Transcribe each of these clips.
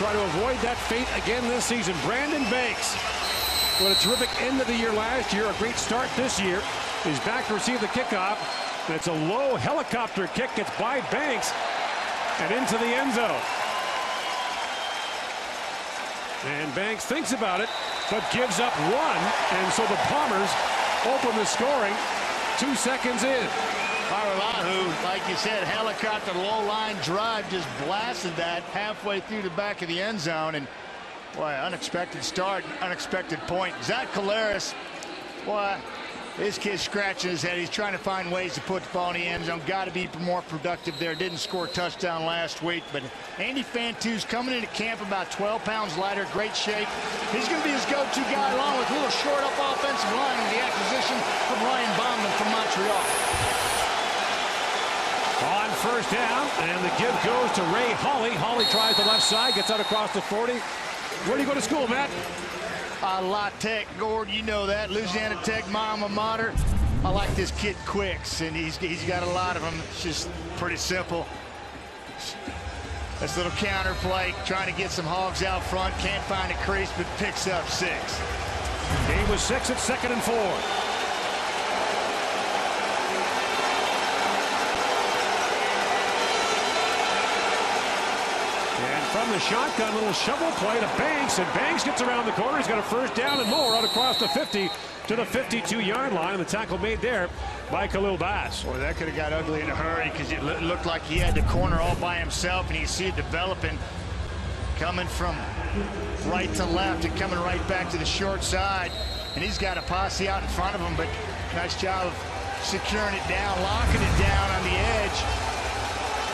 try to avoid that fate again this season. Brandon Banks, with a terrific end of the year last year, a great start this year, is back to receive the kickoff. And it's a low helicopter kick. Gets by Banks and into the end zone. And Banks thinks about it, but gives up one. And so the Bombers open the scoring 2 seconds in. Paralahu, like you said, helicopter low line drive, just blasted that halfway through the back of the end zone. And boy, unexpected start, unexpected point. Zach Collaros, boy, this kid's scratching his head. He's trying to find ways to put the ball in the end zone. Got to be more productive there. Didn't score a touchdown last week. But Andy Fantu's coming into camp about 12 pounds lighter. Great shape. He's going to be his go-to guy, along with a little short up offensive line with the acquisition of Ryan Bauman from Montreal. On first down, and the give goes to Ray Hawley. Hawley tries the left side, gets out across the 40. Where do you go to school, Matt? La Tech, Gord, you know that. Louisiana Tech, my alma mater. I like this kid Quicks, and he's got a lot of them. It's just pretty simple. This little counter play, trying to get some hogs out front. Can't find a crease, but picks up 6. Game was 6 at 2nd and 4. From the shotgun, little shovel play to Banks, and Banks gets around the corner. He's got a first down and more out across the 50 to the 52-yard line. The tackle made there by Khalil Bass. Boy, that could have got ugly in a hurry, because it looked like he had the corner all by himself, and you see it developing, coming from right to left and coming right back to the short side. And he's got a posse out in front of him, but nice job of securing it down, locking it down on the edge,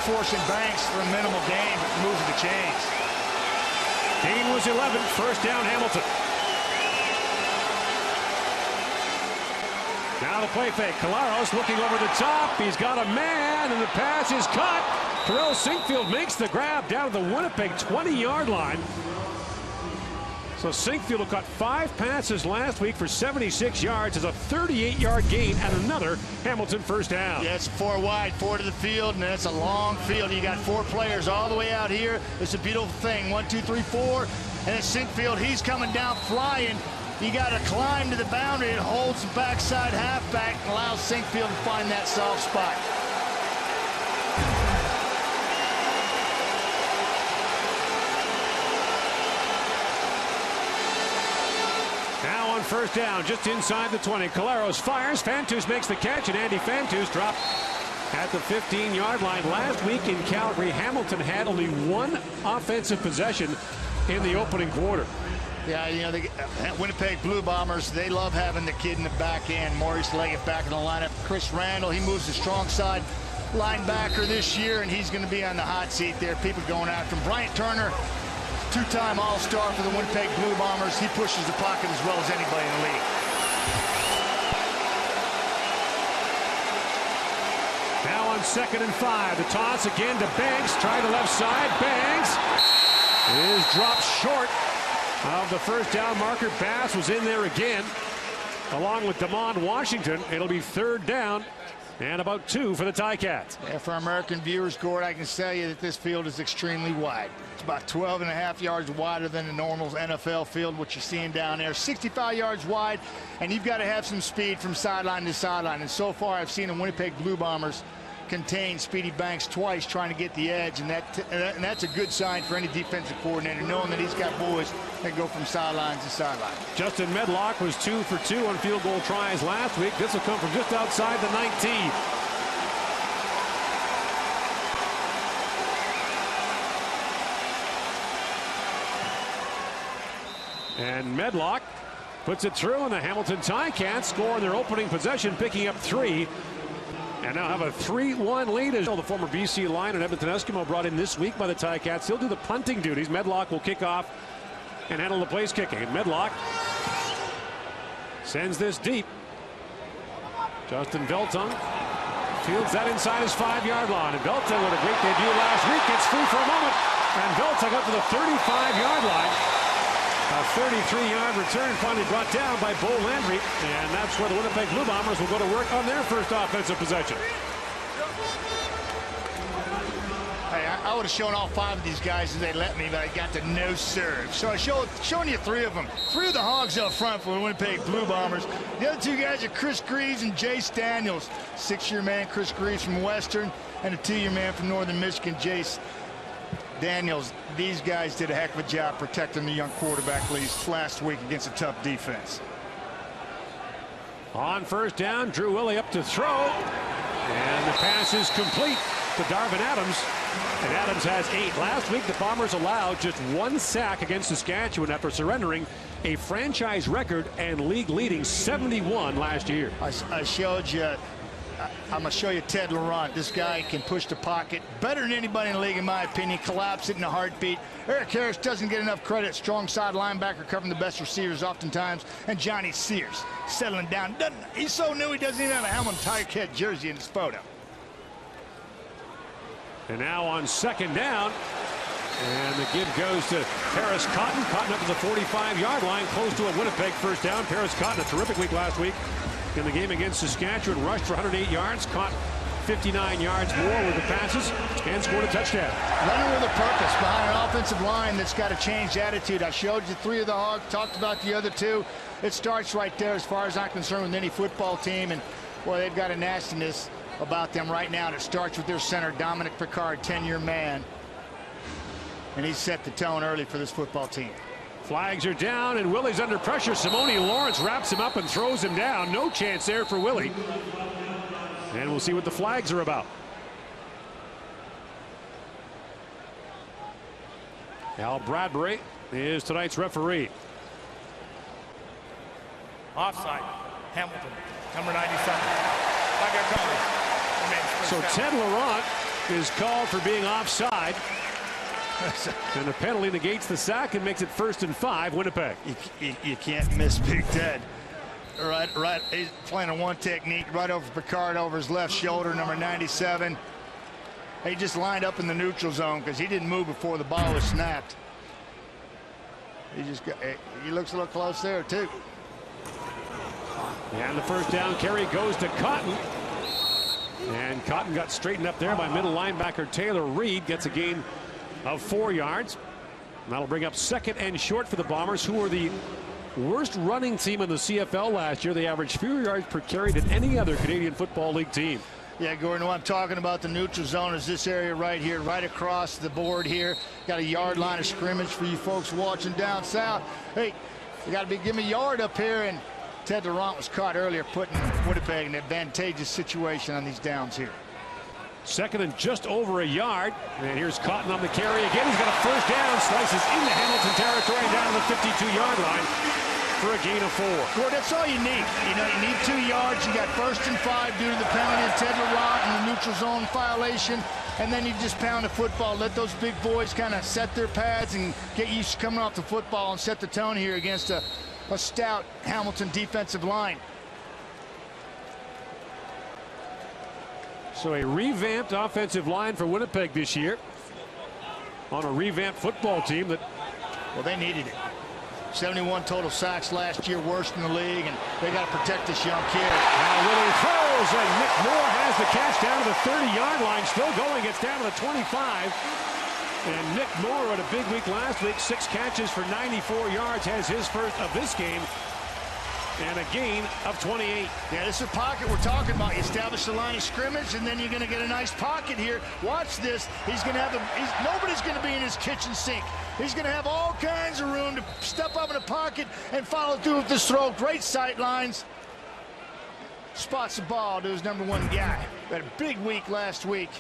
forcing Banks for a minimal gain, but moving the chains. Gain was 11. First down, Hamilton. Now the play fake. Collaros looking over the top. He's got a man, and the pass is caught. Terrell Sinkfield makes the grab down to the Winnipeg 20-yard line. So Sinkfield caught 5 passes last week for 76 yards as a 38-yard gain and another Hamilton first down. Yeah, it's 4 wide, 4 to the field, and it's a long field. You got 4 players all the way out here. It's a beautiful thing. 1, 2, 3, 4. And it's Sinkfield. He's coming down flying. You got to climb to the boundary. It holds the backside halfback and allows Sinkfield to find that soft spot. Now on first down, just inside the 20. Collaros fires. Fantus makes the catch, and Andy Fantus dropped at the 15-yard line. Last week in Calgary, Hamilton had only 1 offensive possession in the opening quarter. Yeah, you know, the Winnipeg Blue Bombers, they love having the kid in the back end. Maurice Leggett back in the lineup. Chris Randall, he moves the strong side linebacker this year, and he's going to be on the hot seat there. People going after him. Bryant Turner, 2-time All-Star for the Winnipeg Blue Bombers. He pushes the pocket as well as anybody in the league. Now on 2nd and 5. The toss again to Banks. Try the left side. Banks is dropped short of the first down marker. Bass was in there again, along with Damon Washington. It'll be 3rd down and about 2 for the Ticats. Yeah, for American viewers, Gord, I can tell you that this field is extremely wide. It's about 12.5 yards wider than the normal NFL field, what you're seeing down there. 65 yards wide, and you've got to have some speed from sideline to sideline. And so far, I've seen the Winnipeg Blue Bombers contain Speedy Banks twice trying to get the edge, and that's a good sign for any defensive coordinator, knowing that he's got boys that go from sideline to sideline. Justin Medlock was 2 for 2 on field goal tries last week. This will come from just outside the 19. And Medlock puts it through, and the Hamilton Ticats score in their opening possession, picking up 3. And now have a 3-1 lead. As the former BC Lion and Edmonton Eskimo brought in this week by the Ticats. He'll do the punting duties. Medlock will kick off and handle the place kicking. And Medlock sends this deep. Justin Veltung fields that inside his 5-yard line. And Veltung, with a great debut last week, gets free for a moment. And Veltung up to the 35-yard line. A 33-yard return finally brought down by Bo Landry, and that's where the Winnipeg Blue Bombers will go to work on their first offensive possession. Hey, I would have shown all 5 of these guys if they let me, but I got the no serve. So I showing you 3 of them. 3 of the Hogs up front for the Winnipeg Blue Bombers. The other 2 guys are Chris Greaves and Jace Daniels. 6-year man Chris Greaves from Western, and a 2-year man from Northern Michigan, Jace Daniels. These guys did a heck of a job protecting the young quarterback last week against a tough defense. On first down, Drew Willie up to throw, and the pass is complete to Darvin Adams, and Adams has 8. Last week the Bombers allowed just 1 sack against Saskatchewan after surrendering a franchise record and league leading 71 last year. I showed you. I'm going to show you Ted Laurent. This guy can push the pocket better than anybody in the league, in my opinion. Collapse it in a heartbeat. Eric Harris doesn't get enough credit. Strong side linebacker covering the best receivers oftentimes. And Johnny Sears settling down. He's so new he doesn't even have a Hamilton Tiger jersey in his photo. And now on second down, and the give goes to Paris Cotton. Cotton up to the 45-yard line, close to a Winnipeg first down. Paris Cotton, a terrific week last week in the game against Saskatchewan, rushed for 108 yards, caught 59 yards more with the passes, and scored a touchdown. Running with a purpose behind an offensive line that's got to change attitude. I showed you 3 of the Hogs, talked about the other 2. It starts right there as far as I'm concerned with any football team, and boy, they've got a nastiness about them right now. And it starts with their center, Dominic Picard, 10-year man, and he set the tone early for this football team. Flags are down, and Willie's under pressure. Simone Lawrence wraps him up and throws him down. No chance there for Willie. And we'll see what the flags are about. Al Bradbury is tonight's referee. Offside. Hamilton, number 97. 5-yard penalty. So Ted Laurent is called for being offside. And the penalty negates the sack and makes it 1st and 5, Winnipeg. You can't miss Big Ted. Right. He's playing a 1 technique right over Picard over his left shoulder, number 97. He just lined up in the neutral zone because he didn't move before the ball was snapped. He looks a little close there too. And the first down carry goes to Cotton. And Cotton got straightened up there by middle linebacker Taylor Reed. Gets a gain of 4 yards. And that'll bring up 2nd and short for the Bombers, who were the worst running team in the CFL last year. They averaged fewer yards per carry than any other Canadian Football League team. Yeah, Gordon, what I'm talking about, the neutral zone, is this area right here, right across the board here. Got a yard line of scrimmage for you folks watching down south. Hey, you got to give me a yard up here, and Ted Laurent was caught earlier putting Winnipeg in an advantageous situation on these downs here. 2nd and just over a yard. And here's Cotton on the carry again. He's got a first down, slices into Hamilton territory and down to the 52-yard line for a gain of 4. Gordon, that's all you need. You know, you need 2 yards. You got 1st and 5 due to the penalty of Ted Laurent and the neutral zone violation. And then you just pound the football. Let those big boys kind of set their pads and get used to coming off the football and set the tone here against a stout Hamilton defensive line. So a revamped offensive line for Winnipeg this year on a revamped football team that, well, they needed it. 71 total sacks last year, worst in the league, and they got to protect this young kid. Now Willie throws, and Nick Moore has the catch down to the 30-yard line. Still going, gets down to the 25. And Nick Moore had a big week last week, 6 catches for 94 yards, has his first of this game. And a gain of 28. Yeah, this is a pocket we're talking about. You establish the line of scrimmage, and then you're going to get a nice pocket here. Watch this. He's going to have nobody's going to be in his kitchen sink. He's going to have all kinds of room to step up in the pocket and follow through with this throw. Great sight lines. Spots the ball to his number 1 guy. Had a big week last week.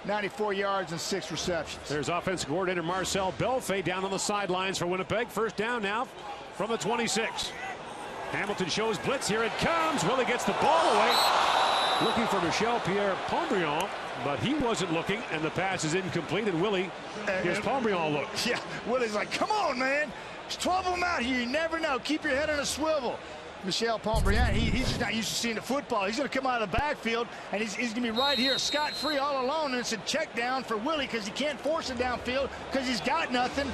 94 yards and 6 receptions. There's offensive coordinator Marcel Belfay down on the sidelines for Winnipeg. First down now from the 26. Hamilton shows blitz. Here it comes. Willie gets the ball away. Looking for Michel Pierre Pombriand, but he wasn't looking, and the pass is incomplete, and Willie gives Pombriand a look. Yeah, Willie's like, come on, man. There's 12 of them out here. You never know. Keep your head on a swivel. Michel Pombriand, he's just not used to seeing the football. He's going to come out of the backfield, and he's going to be right here scot-free all alone, and it's a check down for Willie because he can't force it downfield because he's got nothing.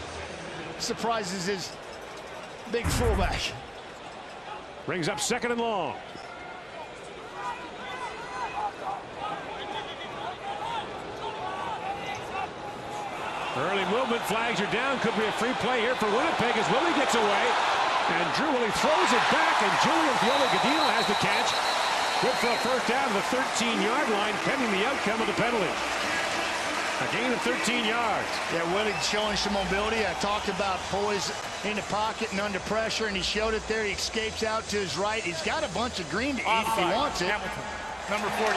Surprises his big fullback. Brings up 2nd and long. Early movement, flags are down. Could be a free play here for Winnipeg as Willie gets away. And Drew Willie throws it back, and Julian Fiolo-Gadino has the catch. Good for a first down to the 13-yard line, pending the outcome of the penalty. A gain of 13 yards. Yeah, Willie showing some mobility. I talked about poise in the pocket and under pressure, and he showed it there. He escapes out to his right. He's got a bunch of green to eat if he wants it. Hamilton, number 44.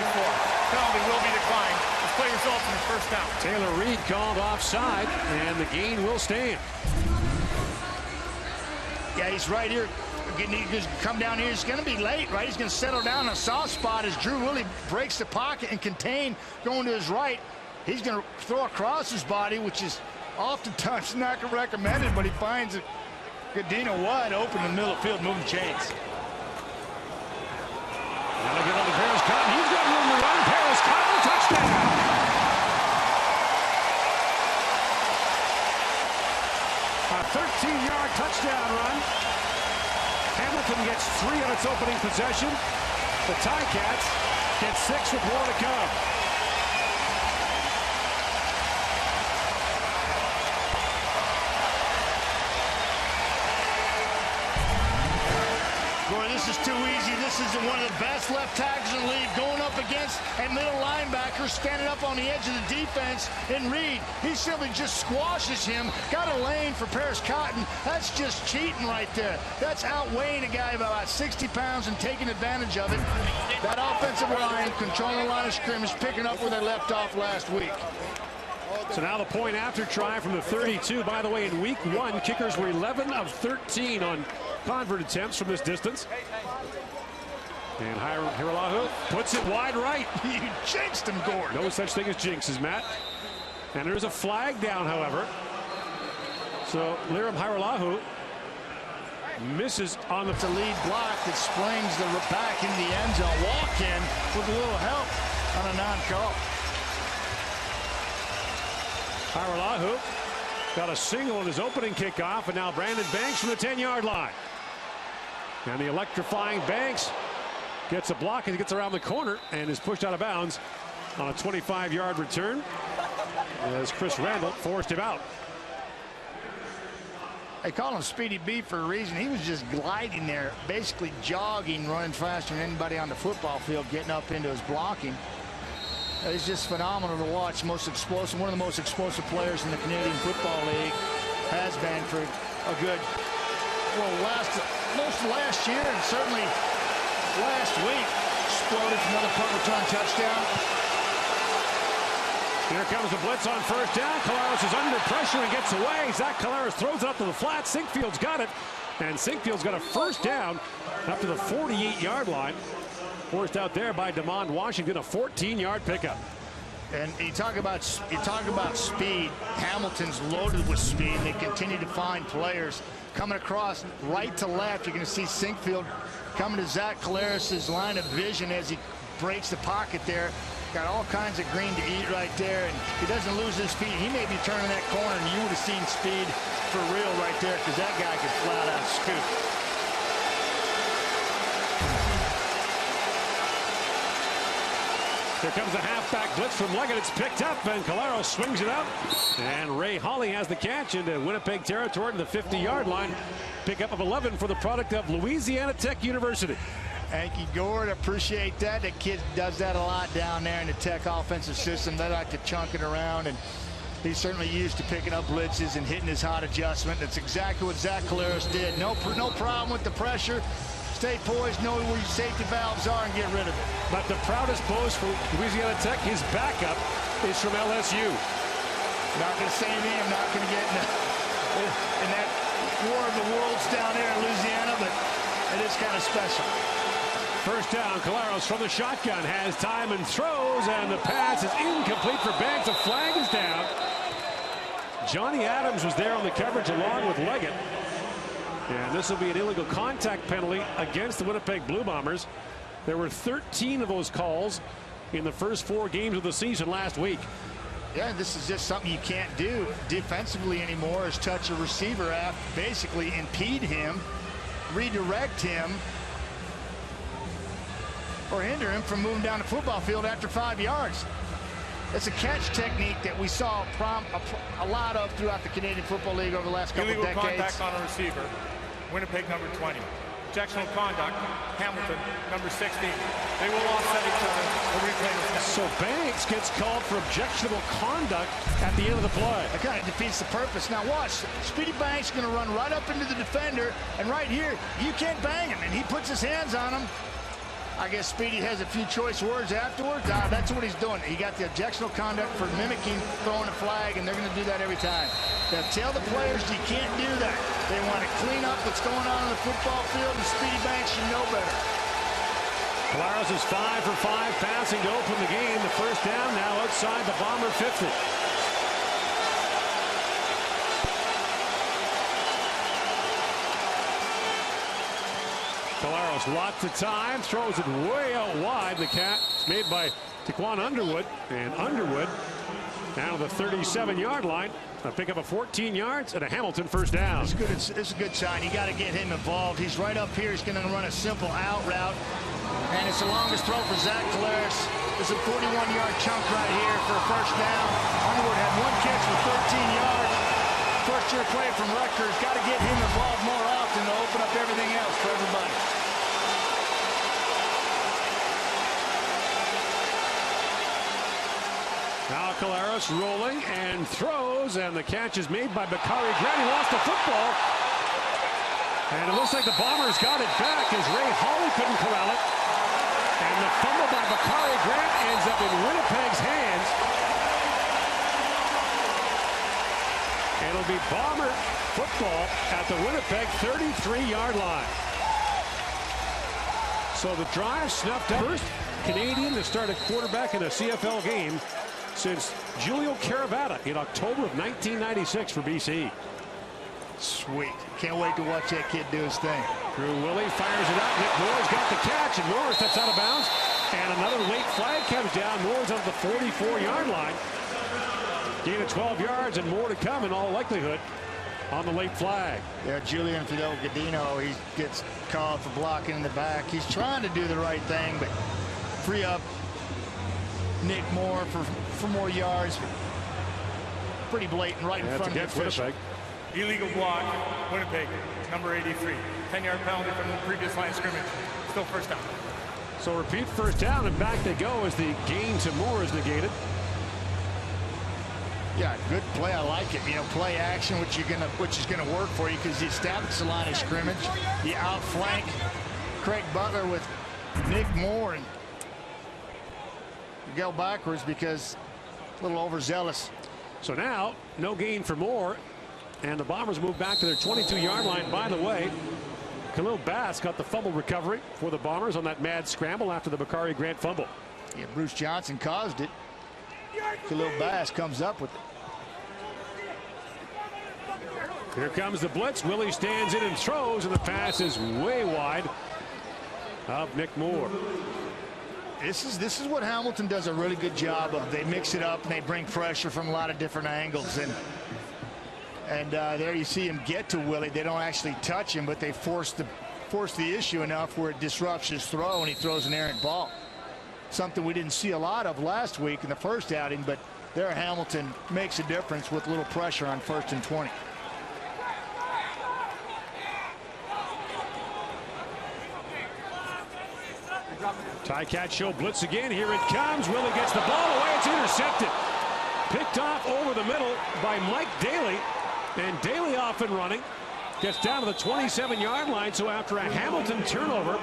Penalty will be declined. This play results in a first down. Taylor Reed called offside, and the gain will stand. Yeah, he's right here. He just come down here. He's going to be late, right? He's going to settle down in a soft spot as Drew Willie breaks the pocket and contain going to his right. He's going to throw across his body, which is oftentimes not recommended, but he finds Gadino wide open in the middle of the field, moving chains. Now they get on to Paris Cotton. He's got room to run. Paris Cotton, touchdown. A 13-yard touchdown run. Hamilton gets 3 on its opening possession. The Ticats get 6 with more to come. Boy, this is too easy. This is one of the best left tackles in the league going up against a middle linebacker standing up on the edge of the defense in Reed. He simply just squashes him. Got a lane for Paris Cotton. That's just cheating right there. That's outweighing a guy of about 60 pounds and taking advantage of it. That offensive line controlling the line of scrimmage, picking up where they left off last week. So now the point after try from the 32. By the way, in week 1, kickers were 11 of 13 on convert attempts from this distance. And Hiralahu puts it wide right. You jinxed him, Gord. No such thing as jinxes, Matt. And there's a flag down, however. So Liram Hiralahu misses on the lead block that springs the back in the end zone. Walk in with a little help on a non-call. Hiralahu got a single in his opening kickoff, and now Brandon Banks from the 10-yard line. And the electrifying Banks gets a block as he gets around the corner and is pushed out of bounds on a 25-yard return as Chris Randall forced him out. They call him Speedy B for a reason. He was just gliding there, basically jogging, running faster than anybody on the football field, getting up into his blocking. It's just phenomenal to watch. Most explosive, one of the most explosive players in the Canadian Football League, has been for a good, well, most of last year and certainly last week. Exploded for another punt return touchdown. Here comes the blitz on first down. Collaros is under pressure and gets away. Zach Collaros throws it up to the flat. Sinkfield's got it, and Sinkfield's got a first down up to the 48-yard line. Forced out there by DeMond Washington, a 14-yard pickup. And you talk about speed. Hamilton's loaded with speed. They continue to find players coming across right to left. You're going to see Sinkfield coming to Zach Collaros' line of vision as he breaks the pocket there. Got all kinds of green to eat right there, and he doesn't lose his feet. He may be turning that corner, and you would have seen speed for real right there, because that guy could flat out scoop. Here comes a halfback blitz from Leggett. It's picked up, and Collaros swings it out. And Ray Hawley has the catch into Winnipeg territory to the 50-yard line. Pickup of 11 for the product of Louisiana Tech University. Thank you, Gord. Appreciate that. The kid does that a lot down there in the Tech offensive system. They like to chunk it around, and he's certainly used to picking up blitzes and hitting his hot adjustment. That's exactly what Zach Collaros did. No problem with the pressure. Stay poised, know where your safety valves are, and get rid of it. But the proudest boast for Louisiana Tech, his backup, is from LSU. Not going to say anything. I'm not going to get in that war of the worlds down there in Louisiana, but it is kind of special. First down, Collaros from the shotgun has time and throws, and the pass is incomplete for Banks. A flag is down. Johnny Adams was there on the coverage along with Leggett. And this will be an illegal contact penalty against the Winnipeg Blue Bombers. There were 13 of those calls in the first 4 games of the season last week. Yeah, this is just something you can't do defensively anymore, is touch a receiver after basically impede him, redirect him, or hinder him from moving down the football field after 5 yards. It's a catch technique that we saw a lot of throughout the Canadian Football League over the last couple of decades. Illegal contact on a receiver, Winnipeg number 20. Objectionable conduct, Hamilton number 16. They will offset each other. The replay is next. So Banks gets called for objectionable conduct at the end of the play. That kind of defeats the purpose. Now watch, Speedy Banks is going to run right up into the defender, and right here, you can't bang him, and he puts his hands on him. I guess Speedy has a few choice words afterwards. That's what he's doing. He got the objectionable conduct for mimicking throwing a flag, and they're going to do that every time. They'll tell the players you can't do that. They want to clean up what's going on the football field, and Speedy Banks should know better. Collaros is 5 for 5 passing to open the game. The first down now outside the Bomber 50. Collaros lots of time, throws it way out wide. The catch made by Taquan Underwood, and Underwood down to the 37-yard line. Pick up a 14 yards and a Hamilton first down. It's good. It's a good sign. You got to get him involved. He's right up here. He's going to run a simple out route, and it's the longest throw for Zach Collaros. It's a 41-yard chunk right here for a first down. Underwood had one catch for 13 yards. First-year play from Rutgers. Got to get him involved more often to open up everything else for everybody. Now Collaros rolling and throws, and the catch is made by Bakari Grant. He lost the football, and it looks like the Bombers got it back as Ray Hawley couldn't corral it. And the fumble by Bakari Grant ends up in Winnipeg's hands. It'll be Bomber football at the Winnipeg 33-yard line. So the drive snuffed out. First Canadian to start a quarterback in a CFL game since Julio Caravata in October of 1996 for BC. Sweet. Can't wait to watch that kid do his thing. Drew Willie fires it up. Nick Moore's got the catch, and Moore steps out of bounds. And another late flag comes down. Moore's on the 44-yard line. Gain of 12 yards and more to come in all likelihood on the late flag. Yeah, Julian Fidel Gadino, he gets called for blocking in the back. He's trying to do the right thing, but free up Nick Moore for more yards. Pretty blatant right in front of the official. Illegal block, Winnipeg, number 83. 10-yard penalty from the previous line of scrimmage. Still first down. So repeat first down, and back they go as the gain to Moore is negated. Yeah, good play. I like it. You know, play action, which is gonna work for you because you establish the line of scrimmage. You outflank Craig Butler with Nick Moore, and you go backwards because a little overzealous. So now no gain for Moore, and the Bombers move back to their 22-yard line. By the way, Khalil Bass got the fumble recovery for the Bombers on that mad scramble after the Bakari Grant fumble. Yeah, Bruce Johnson caused it. Khalil Bass comes up with it. Here comes the blitz. Willie stands in and throws, and the pass is way wide of Nick Moore. This is what Hamilton does a really good job of. They mix it up and they bring pressure from a lot of different angles, and there you see him get to Willie. They don't actually touch him, but they force the issue enough where it disrupts his throw and he throws an errant ball. Something we didn't see a lot of last week in the first outing, but there Hamilton makes a difference with a little pressure on 1st and 20. Tie-Cat show blitz again. Here it comes. Willie gets the ball away. It's intercepted. Picked off over the middle by Mike Daly. And Daly off and running. Gets down to the 27-yard line. So after a Hamilton turnover,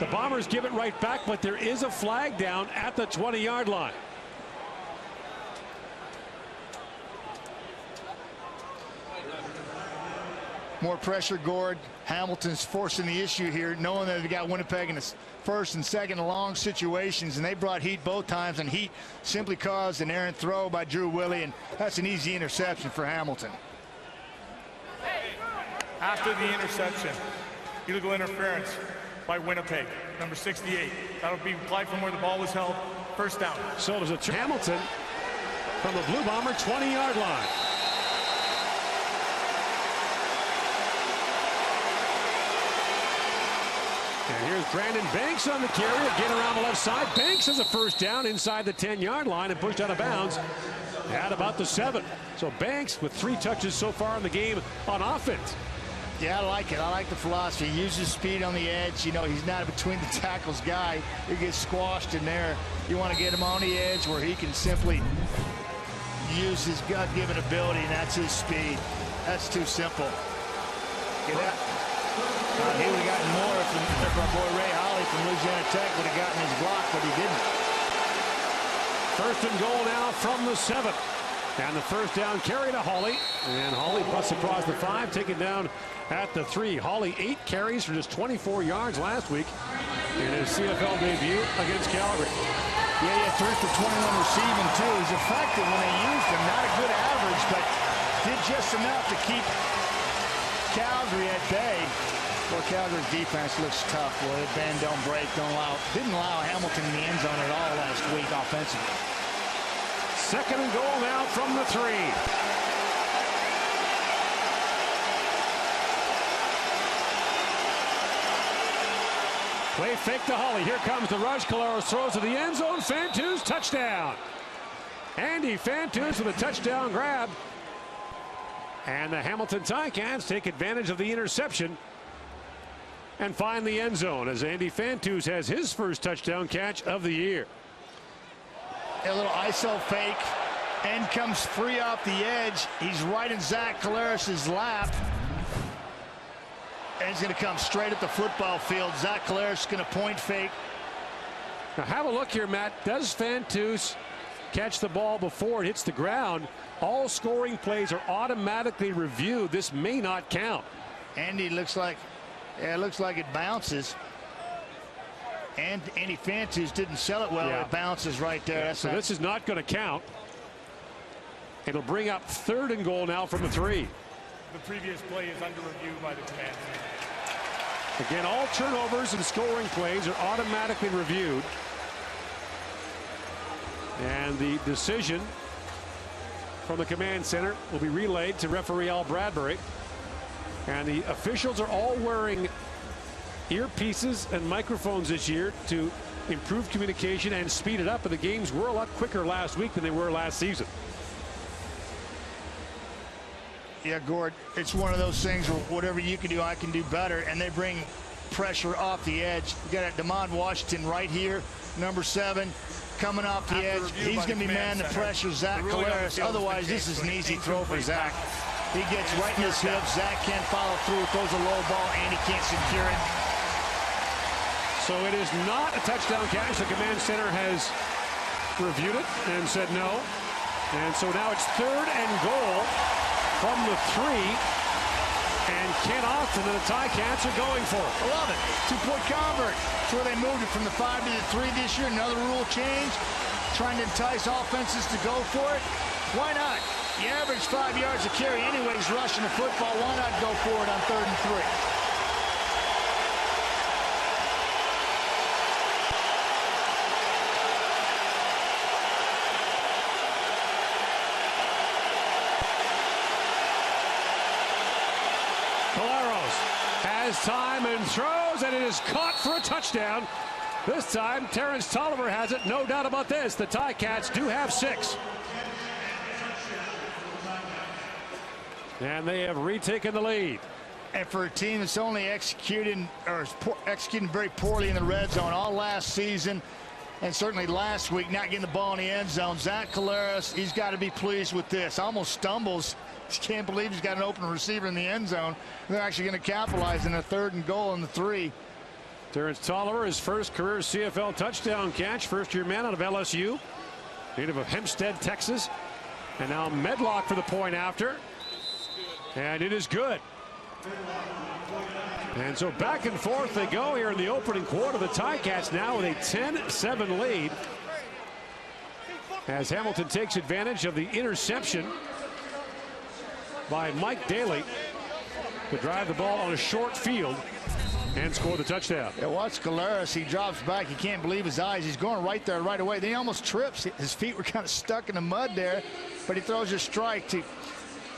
the Bombers give it right back, but there is a flag down at the 20-yard line. More pressure, Gord. Hamilton's forcing the issue here, knowing that they got Winnipeg in the 1st and 2nd long situations, and they brought heat both times, and heat simply caused an errant throw by Drew Willie, and that's an easy interception for Hamilton. After the interception, illegal interference by Winnipeg, number 68. That'll be applied from where the ball was held. First down. So there's a Hamilton from the Blue Bomber 20-yard line. And here's Brandon Banks on the carry, again around the left side. Banks has a first down inside the 10-yard line and pushed out of bounds at about the 7. So Banks with 3 touches so far in the game on offense. Yeah, I like it. I like the philosophy. He uses speed on the edge. You know, he's not a between the tackles guy. He gets squashed in there. You want to get him on the edge where he can simply use his God-given ability, and that's his speed. That's too simple. Get that? He would have gotten more if our boy Ray Holly from Louisiana Tech would have gotten his block, but he didn't. First and goal now from the 7. And the first down carry to Hawley. And Hawley busts across the 5, taken down at the 3. Hawley 8 carries for just 24 yards last week in his CFL debut against Calgary. Yeah, he had 3 for 21 receiving, too. He's effective when they used him. Not a good average, but did just enough to keep Calgary at bay. Well, Calgary's defense looks tough. Well, they bend, don't break, didn't allow Hamilton in the end zone at all last week offensively. Second and goal now from the 3. Play fake to Hawley. Here comes the rush. Caleros throws to the end zone. Fantus, touchdown. Andy Fantus with a touchdown grab. And the Hamilton Ticats take advantage of the interception and find the end zone as Andy Fantus has his first touchdown catch of the year. A little ISO fake, and comes free off the edge. He's right in Zach Caleros' lap. And he's going to come straight at the football field. Zach Caleros is going to point fake. Now have a look here, Matt. Does Fantus catch the ball before it hits the ground? All scoring plays are automatically reviewed. This may not count. Andy looks like, yeah, it looks like it bounces. And Andy Fantus didn't sell it well. Yeah. It bounces right there. Yeah, so this is not going to count. It'll bring up third and goal now from the 3. The previous play is under review by the command center. Again, all turnovers and scoring plays are automatically reviewed. And the decision from the command center will be relayed to referee Al Bradbury. And the officials are all wearing earpieces and microphones this year to improve communication and speed it up. And the games were a lot quicker last week than they were last season. Yeah, Gord, it's one of those things where whatever you can do, I can do better. And they bring pressure off the edge. You got a DeMond Washington right here, number 7, coming off the edge. He's going to be man the pressure, Zach Caleros. Otherwise, this is an easy throw for Zach. He gets right in his hips. Zach can't follow through. Throws a low ball, and he can't secure it. So it is not a touchdown catch. The command center has reviewed it and said no. And so now it's third and goal from the 3. And Kent Austin and the Ticats are going for it. I love it. 2-point convert. That's where they moved it from the 5 to the 3 this year. Another rule change. Trying to entice offenses to go for it. Why not? You average 5 yards a carry anyways rushing the football. Why not go for it on 3rd and 3? Has time and throws, and it is caught for a touchdown. This time Terrence Tolliver has it, no doubt about this. The Ticats do have 6. And they have retaken the lead. And for a team that's only executing very poorly in the red zone all last season, and certainly last week not getting the ball in the end zone, Zach Caleros, he's got to be pleased with this. Almost stumbles. He can't believe he's got an open receiver in the end zone. They're actually going to capitalize in a 3rd and goal in the 3. Terrence Tolliver, his first career CFL touchdown catch. First-year man out of LSU, native of Hempstead, Texas. And now Medlock for the point after. And it is good. And so back and forth they go here in the opening quarter. The Ticats now with a 10-7 lead as Hamilton takes advantage of the interception by Mike Daly to drive the ball on a short field and score the touchdown. Yeah, watch Caleros. He drops back. He can't believe his eyes. He's going right there right away. Then he almost trips. His feet were kind of stuck in the mud there, but he throws a strike to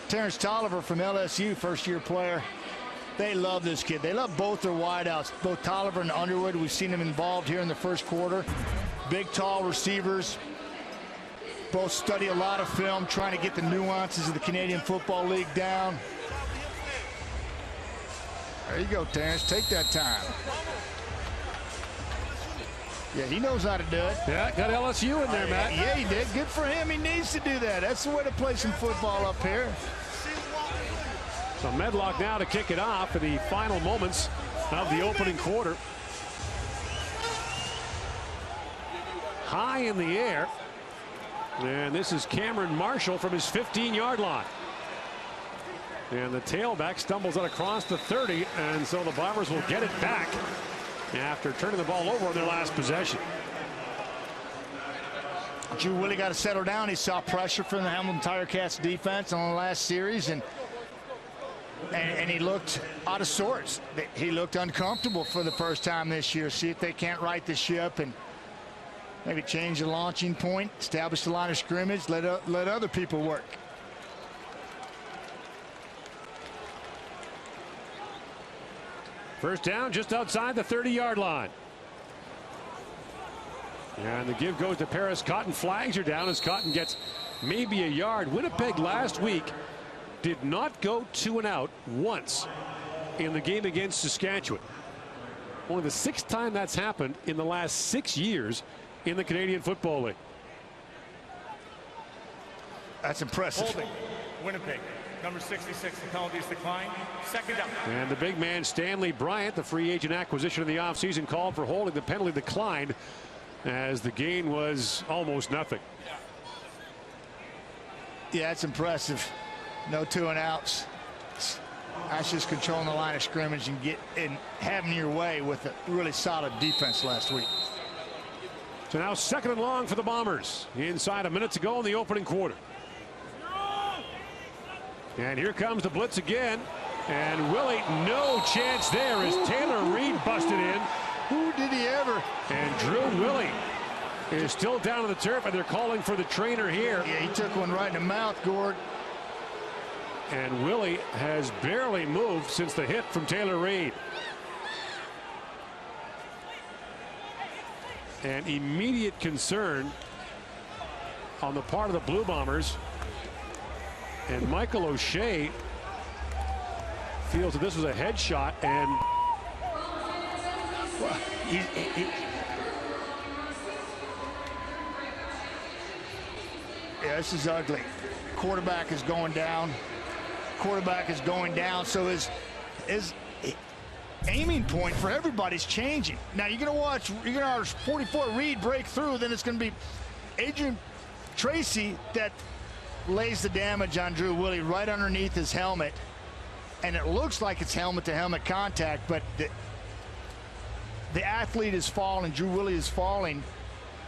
Terrence Tolliver from LSU, first-year player They love this kid. They love both their wideouts, both Tolliver and Underwood. We've seen them involved here in the first quarter. Big, tall receivers. Both study a lot of film, trying to get the nuances of the Canadian Football League down. There you go, Terrence. Take that time. Yeah, he knows how to do it. Yeah, got LSU in there, Matt. Yeah, he did. Good for him. He needs to do that. That's the way to play some football up here. So Medlock now to kick it off in the final moments of the opening quarter. High in the air. And this is Cameron Marshall from his 15-yard line. And the tailback stumbles it across the 30, and so the Bombers will get it back after turning the ball over on their last possession. Drew Willie got to settle down. He saw pressure from the Hamilton Tiger Cats defense on the last series, and he looked out of sorts. He looked uncomfortable for the first time this year. See if they can't right the ship and maybe change the launching point, establish the line of scrimmage, let other people work. First down just outside the 30-yard line. And the give goes to Paris Cotton. Flags are down as Cotton gets maybe a yard. Winnipeg last week did not go 2 and out once in the game against Saskatchewan. Only the 6th time that's happened in the last 6 years in the Canadian Football League. That's impressive. Holding, Winnipeg, number 66. The penalties decline. Second down. And the big man Stanley Bryant, the free agent acquisition in the offseason, called for holding. The penalty declined as the gain was almost nothing. Yeah, it's impressive. No 2 and outs. That's just controlling the line of scrimmage and having your way with a really solid defense last week. So now 2nd and long for the Bombers. Inside a minute to go in the opening quarter. And here comes the blitz again. And Willie, no chance there as Taylor Reed busted in. Who did he ever? And Drew Willie is still down on the turf, and they're calling for the trainer here. Yeah, he took one right in the mouth, Gord. And Willie has barely moved since the hit from Taylor Reed. And immediate concern on the part of the Blue Bombers. And Michael O'Shea feels that this was a headshot, and well, yeah, this is ugly. Quarterback is going down. Quarterback is going down, so his aiming point for everybody's changing. Now you're gonna watch 44 Reed break through, then it's gonna be Adrian Tracy that lays the damage on Drew Willie right underneath his helmet, and it looks like it's helmet-to-helmet contact, but the athlete is falling. Drew Willie is falling,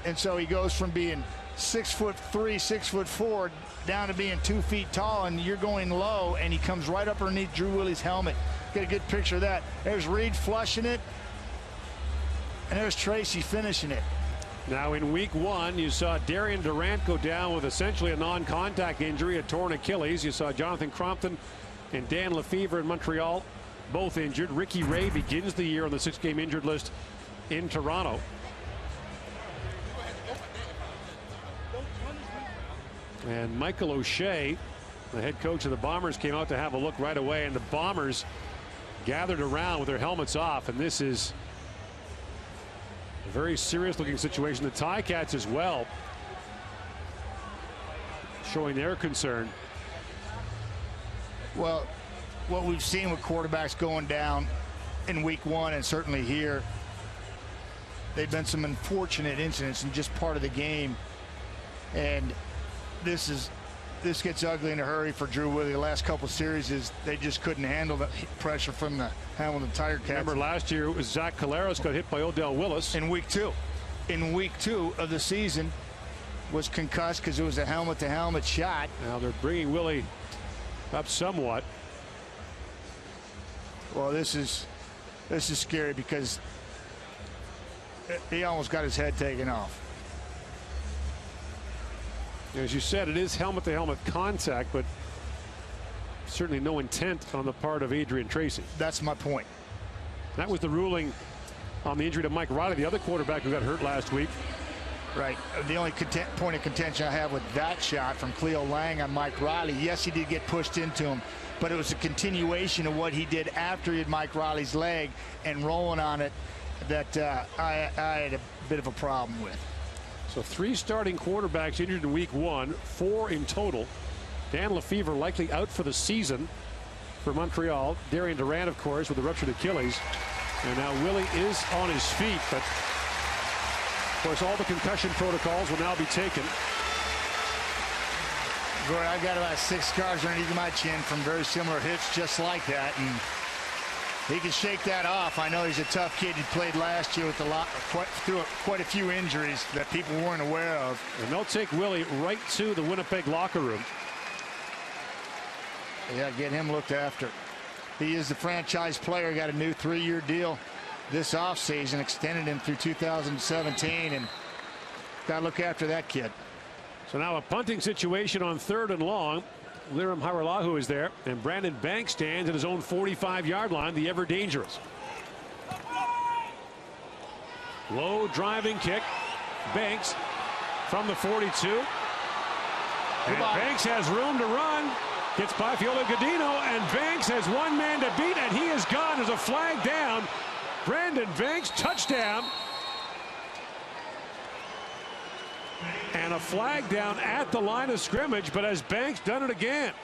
and so he goes from being 6'3", 6'4", down to being 2 feet tall, and you're going low, and he comes right up underneath Drew Willie's helmet. Get a good picture of that. There's Reed flushing it, and there's Tracy finishing it. Now in week 1, you saw Darian Durant go down with essentially a non-contact injury, a torn Achilles. You saw Jonathan Crompton and Dan Lefevre in Montreal, both injured. Ricky Ray begins the year on the 6-game injured list in Toronto. And Michael O'Shea, the head coach of the Bombers, came out to have a look right away, and the Bombers gathered around with their helmets off, and this is a very serious looking situation. The Ticats as well showing their concern. Well, what we've seen with quarterbacks going down in week 1 and certainly here, they've been some unfortunate incidents and just part of the game, and this gets ugly in a hurry for Drew Willie. The last couple series they just couldn't handle the pressure from the Hamilton Tiger Cats. Remember last year it was Zach Collaros got hit by Odell Willis in week 2. In week 2 of the season, was concussed because it was a helmet-to-helmet shot. Now they're bringing Willie up somewhat. Well, this is scary because he almost got his head taken off. As you said, it is helmet-to-helmet contact, but certainly no intent on the part of Adrian Tracy. That's my point. That was the ruling on the injury to Mike Riley, the other quarterback who got hurt last week. Right. The only point of contention I have with that shot from Cleo Lang on Mike Riley, yes, he did get pushed into him, but it was a continuation of what he did after he had Mike Riley's leg and rolling on it that I had a bit of a problem with. So 3 starting quarterbacks injured in week 1, 4 in total. Dan Lefevre likely out for the season for Montreal. Darian Durant, of course, with a ruptured Achilles. And now Willie is on his feet, but of course all the concussion protocols will now be taken. Gordon, I've got about 6 scars underneath my chin from very similar hits just like that, and he can shake that off. I know he's a tough kid. He played last year with quite a few injuries that people weren't aware of. And they'll take Willie right to the Winnipeg locker room. Yeah, get him looked after. He is the franchise player. Got a new 3-year deal this offseason, extended him through 2017, and got to look after that kid. So now a punting situation on 3rd and long. Liram Haralahu is there, and Brandon Banks stands at his own 45-yard line, the ever dangerous. Low driving kick. Banks from the 42. And Banks has room to run. Gets by Fiola Godino, and Banks has one man to beat, and he is gone. There's a flag down. Brandon Banks, touchdown. And a flag down at the line of scrimmage, but has Banks done it again?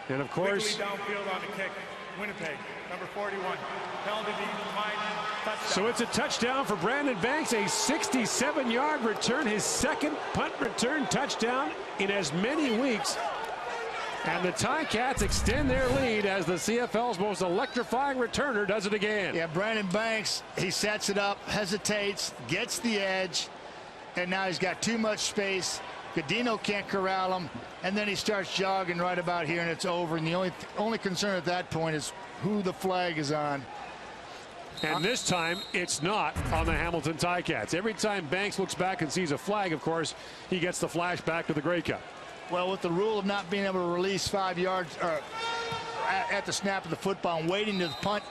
And of course, downfield on the kick. Winnipeg, number 41. Penalty, touchdown. So it's a touchdown for Brandon Banks, a 67-yard return, his 2nd punt return touchdown in as many weeks. And the Ticats extend their lead as the CFL's most electrifying returner does it again. Yeah, Brandon Banks, he sets it up, hesitates, gets the edge, and now he's got too much space. Godino can't corral him, and then he starts jogging right about here, and it's over. And the only concern at that point is who the flag is on. And this time, it's not on the Hamilton Ticats. Every time Banks looks back and sees a flag, of course, he gets the flash back to the Grey Cup. Well, with the rule of not being able to release 5 yards at the snap of the football and waiting till the punt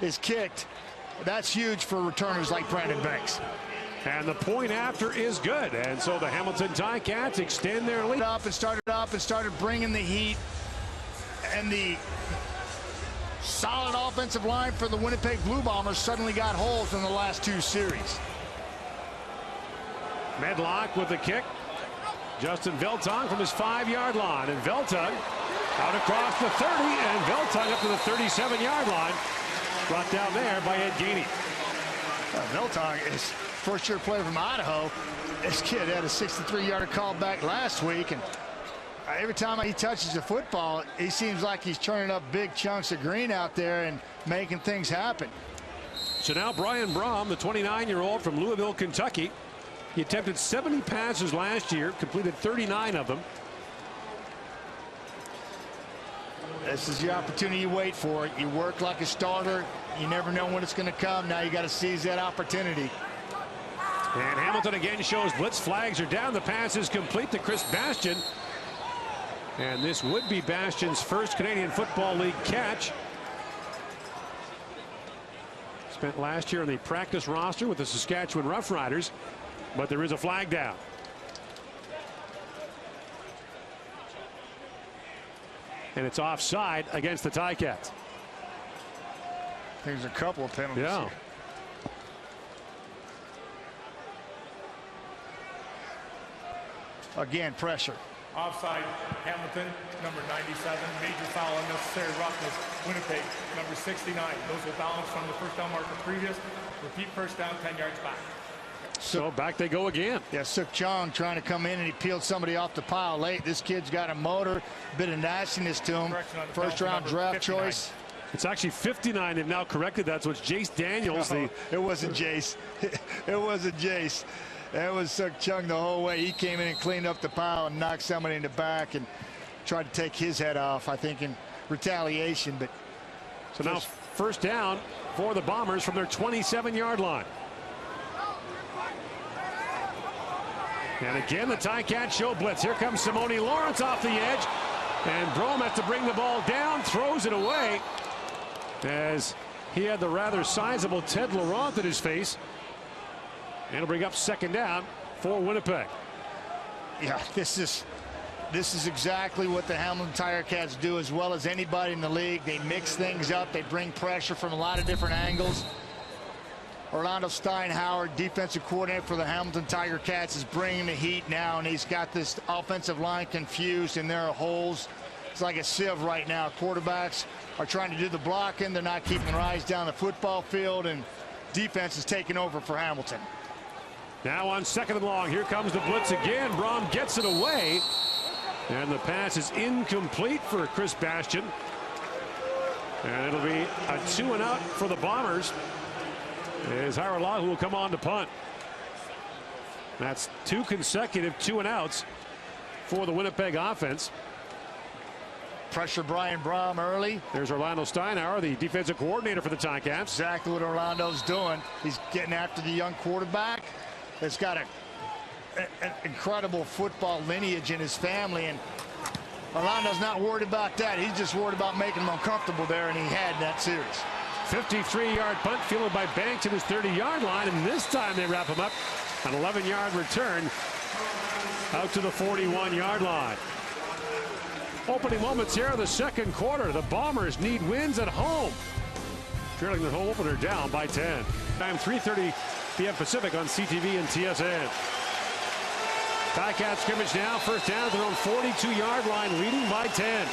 is kicked, that's huge for returners like Brandon Banks. And the point after is good. And so the Hamilton Ticats extend their lead. Up and started bringing the heat, and the solid offensive line for the Winnipeg Blue Bombers suddenly got holes in the last 2 series. Medlock with the kick. Justin Veltong from his 5-yard line, and Veltong out across the 30, and Veltong up to the 37-yard line. Brought down there by Ed Gainey. Veltong is first-year player from Idaho. This kid had a 63-yarder call back last week, and every time he touches the football, he seems like he's turning up big chunks of green out there and making things happen. So now Brian Brom, the 29-year-old from Louisville, Kentucky. He attempted 70 passes last year, completed 39 of them. This is your opportunity you wait for. You work like a starter. You never know when it's going to come. Now you got to seize that opportunity. And Hamilton again shows blitz. Flags are down. The pass is complete to Chris Bastian. And this would be Bastian's first Canadian Football League catch. Spent last year on the practice roster with the Saskatchewan Roughriders. But there is a flag down. And it's offside against the Ticats. There's a couple of penalties. Yeah. Here. Again, pressure. Offside, Hamilton, number 97. Major foul, unnecessary roughness. Winnipeg, number 69. Those will balance from the first down marker previous. Repeat first down, 10 yards back. So back they go again. Yeah, Suk Chong trying to come in, and he peeled somebody off the pile late. This kid's got a motor, bit of nastiness to him. First round draft 59. choice. It's actually 59. They've now corrected that. So it's Jace Daniels. No, it wasn't Jace. It wasn't Jace. That was Suk Chong the whole way. He came in and cleaned up the pile and knocked somebody in the back and tried to take his head off, I think, in retaliation. But so now first down for the Bombers from their 27-yard line. And again, the Ticats show blitz. Here comes Simone Lawrence off the edge. And Brome has to bring the ball down, throws it away, as he had the rather sizable Ted Laurent at his face. And it'll bring up second down for Winnipeg. Yeah, this is exactly what the Hamilton Tiger Cats do as well as anybody in the league. They mix things up. They bring pressure from a lot of different angles. Orlando Steinhauer, defensive coordinator for the Hamilton Tiger Cats, is bringing the heat now, and he's got this offensive line confused, and there are holes. It's like a sieve right now. Quarterbacks are trying to do the blocking. They're not keeping their eyes down the football field, and defense is taking over for Hamilton. Now on second and long, here comes the blitz again. Brome gets it away, and the pass is incomplete for Chris Bastian. And it'll be a 2-and-out for the Bombers, as Haralahu will come on to punt. That's 2 consecutive 2-and-outs for the Winnipeg offense. Pressure Brian Brome early. There's Orlando Steinhauer, the defensive coordinator for the Ticats. Exactly what Orlando's doing. He's getting after the young quarterback that's got an incredible football lineage in his family, and Orlando's not worried about that. He's just worried about making him uncomfortable there, and he had in that series. 53-yard punt fielded by Banks at his 30-yard line, and this time they wrap him up. An 11-yard return out to the 41-yard line. Opening moments here in the second quarter. The Bombers need wins at home, trailing the home opener down by 10. Time 3:30 p.m. Pacific on CTV and TSN. Ticats scrimmage now. First down at their own 42-yard line, leading by 10.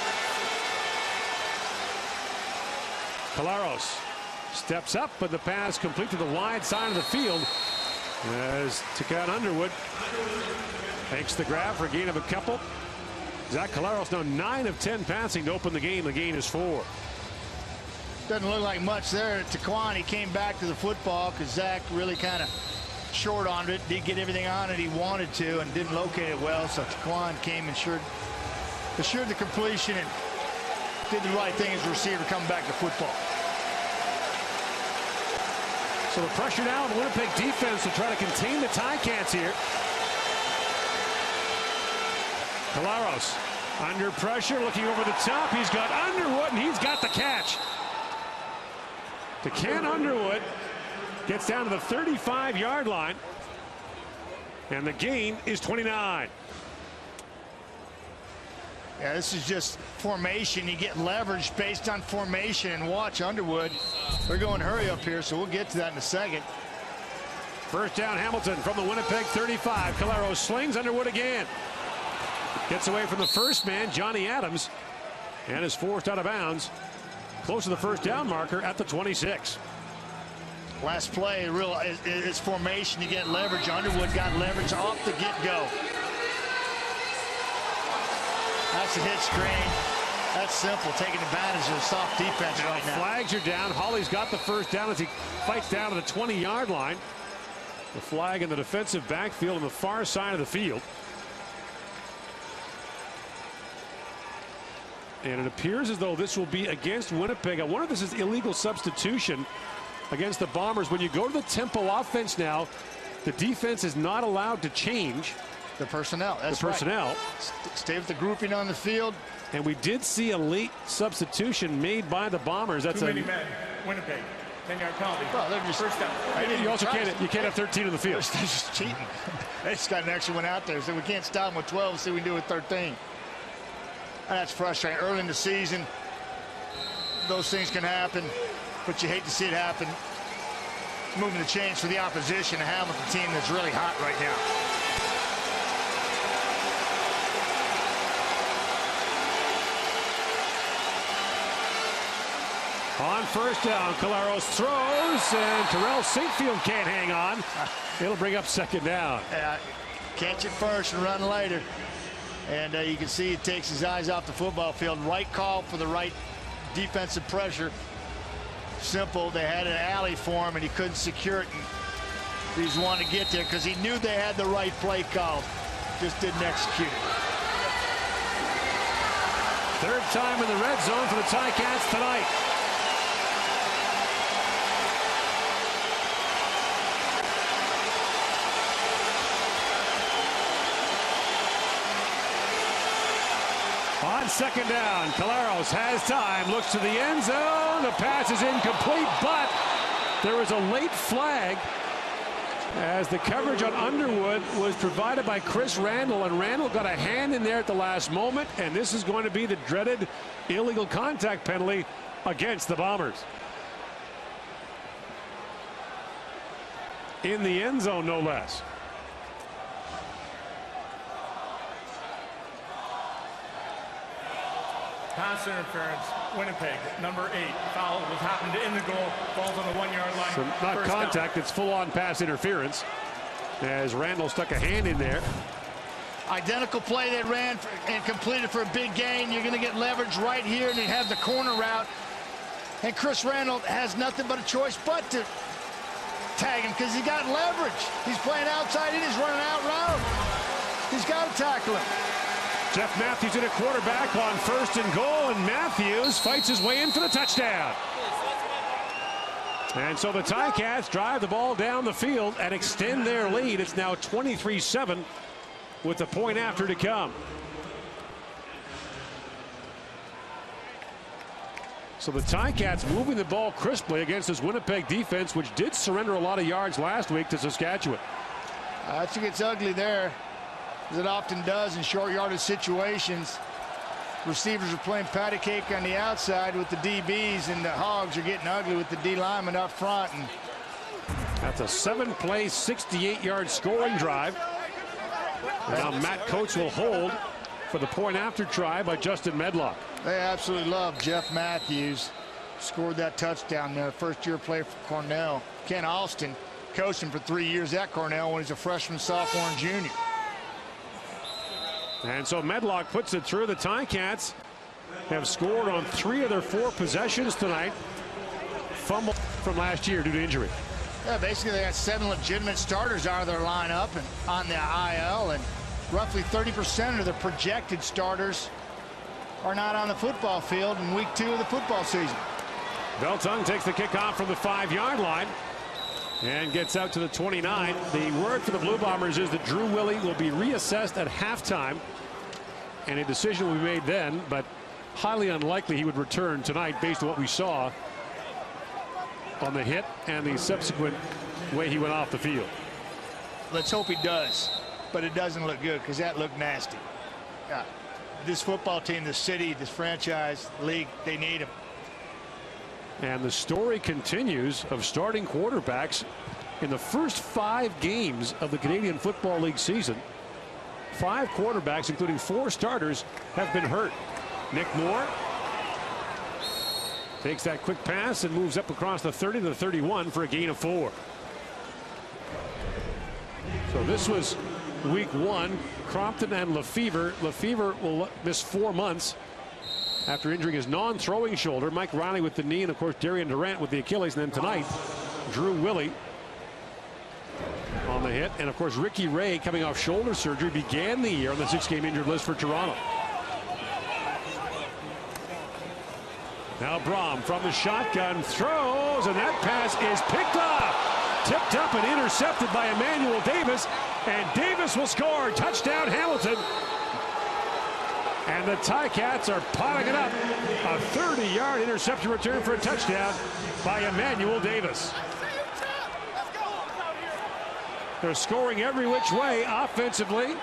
Caleros steps up, but the pass complete to the wide side of the field as Takan Underwood makes the grab for a gain of a couple. Zach Caleros now 9 of 10 passing to open the game. The gain is 4. Doesn't look like much there. Taquan, he came back to the football because Zach really kind of short on it. Didn't get everything on it he wanted to and didn't locate it well. So Taquan came and assured the completion and did the right thing as a receiver coming back to football. So the pressure now on the Winnipeg defense to try to contain the Ticats here. Caleros under pressure, looking over the top. He's got Underwood, and he's got the catch. Takan Underwood gets down to the 35-yard line, and the gain is 29. Yeah, this is just formation. You get leverage based on formation, and watch Underwood. They're going hurry up here, so we'll get to that in a second. First down, Hamilton from the Winnipeg 35. Caleros slings Underwood again. Gets away from the first man, Johnny Adams, and is forced out of bounds. Close to the first down marker at the 26. Last play, is formation. You get leverage. Underwood got leverage off the get-go. That's a hit screen. That's simple, taking advantage of the soft defense right now. Flags are down. Hawley's got the first down as he fights down to the 20-yard line. The flag in the defensive backfield on the far side of the field. And it appears as though this will be against Winnipeg. I wonder if this is illegal substitution against the Bombers. When you go to the tempo offense now, the defense is not allowed to change the personnel. That's the personnel. Right. Stay with the grouping on the field. And we did see a late substitution made by the Bombers. That's too many men. Winnipeg. 10-yard penalty. Well, they're just first down. You also can't have 13 in the field. They're just cheating. They just got an extra one out there, so we can't stop them with 12. See what we can do with 13. That's frustrating. Early in the season, those things can happen, but you hate to see it happen. Moving the chains for the opposition, a Hamilton team that's really hot right now. On first down, Caleros throws, and Terrell Sinkfield can't hang on. It'll bring up second down. Catch it first and run later. And you can see he takes his eyes off the football field. Right call for the right defensive pressure. Simple. They had an alley for him, and he couldn't secure it. He just wanted to get there because he knew they had the right play call. Just didn't execute it. Third time in the red zone for the Ticats tonight. on second down. Caleros has time, looks to the end zone. The pass is incomplete, but there was a late flag as the coverage on Underwood was provided by Chris Randall, and Randall got a hand in there at the last moment, and this is going to be the dreaded illegal contact penalty against the Bombers. In the end zone, no less. Pass interference, Winnipeg, number 8. Foul was happened in the goal, falls on the 1-yard line. So not contact, it's full-on pass interference as Randall stuck a hand in there. Identical play they ran and completed for a big gain. You're going to get leverage right here, and they have the corner route. And Chris Randall has nothing but a choice but to tag him because he got leverage. He's playing outside in, he's running out route. He's got to tackle him. Jeff Matthews in a quarterback on 1st and goal, and Matthews fights his way in for the touchdown. And so the Ticats drive the ball down the field and extend their lead. It's now 23-7 with the point after to come. So the Ticats moving the ball crisply against this Winnipeg defense, which did surrender a lot of yards last week to Saskatchewan. I think it's ugly there, as it often does in short yardage situations. Receivers are playing patty cake on the outside with the DBs, and the Hogs are getting ugly with the D linemen up front. And that's a 7-play, 68-yard scoring drive. Now Matt Coates will hold for the point after try by Justin Medlock. They absolutely love Jeff Matthews. Scored that touchdown there, first-year play for Cornell. Ken Alston coached him for 3 years at Cornell when he's a freshman, sophomore, and junior. And so Medlock puts it through. The Ticats have scored on 3 of their 4 possessions tonight. Fumble from last year due to injury. Yeah, basically they got 7 legitimate starters out of their lineup and on the IL, and roughly 30% of the projected starters are not on the football field in week 2 of the football season. Beltung takes the kickoff from the 5-yard line and gets out to the 29. The word for the Blue Bombers is that Drew Willie will be reassessed at halftime, and a decision will be made then, but highly unlikely he would return tonight based on what we saw on the hit and the subsequent way he went off the field. Let's hope he does, but it doesn't look good because that looked nasty. This football team, the city, this franchise, league, they need him. And the story continues of starting quarterbacks in the first 5 games of the Canadian Football League season. 5 quarterbacks, including 4 starters, have been hurt. Nick Moore takes that quick pass and moves up across the 30 to the 31 for a gain of 4. So this was week 1. Crompton and Lefevre. Lefevre will miss 4 months after injuring his non-throwing shoulder. Mike Riley with the knee, and of course Darian Durant with the Achilles. And then tonight, Drew Willie on the hit. And of course Ricky Ray, coming off shoulder surgery, began the year on the 6-game injured list for Toronto. Now Brom from the shotgun throws, and that pass is picked up, tipped up and intercepted by Emmanuel Davis, and Davis will score. Touchdown Hamilton. And the Ticats are piling it up. A 30-yard interception return for a touchdown by Emmanuel Davis. They're scoring every which way, offensively,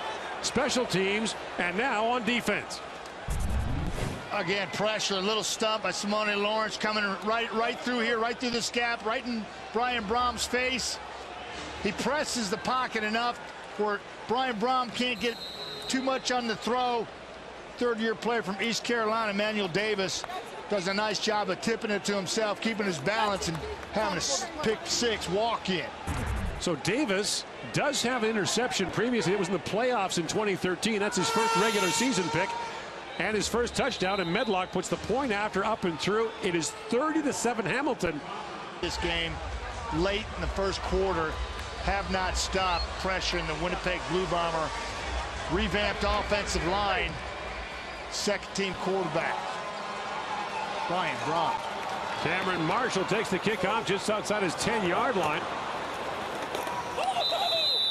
special teams, and now on defense. Again, pressure, a little stump by Simone Lawrence coming right through here, right through this gap, right in Brian Brom's face. He presses the pocket enough where Brian Brom can't get too much on the throw. 3rd-year player from East Carolina, Emmanuel Davis, does a nice job of tipping it to himself, keeping his balance, and having a pick 6 walk in. So Davis does have an interception previously. It was in the playoffs in 2013. That's his first regular season pick and his first touchdown, and Medlock puts the point after up and through. It is 30-7 Hamilton. This game late in the first quarter have not stopped pressuring the Winnipeg Blue Bomber revamped offensive line. Second team quarterback Brian Brom. Cameron Marshall takes the kickoff just outside his 10-yard line.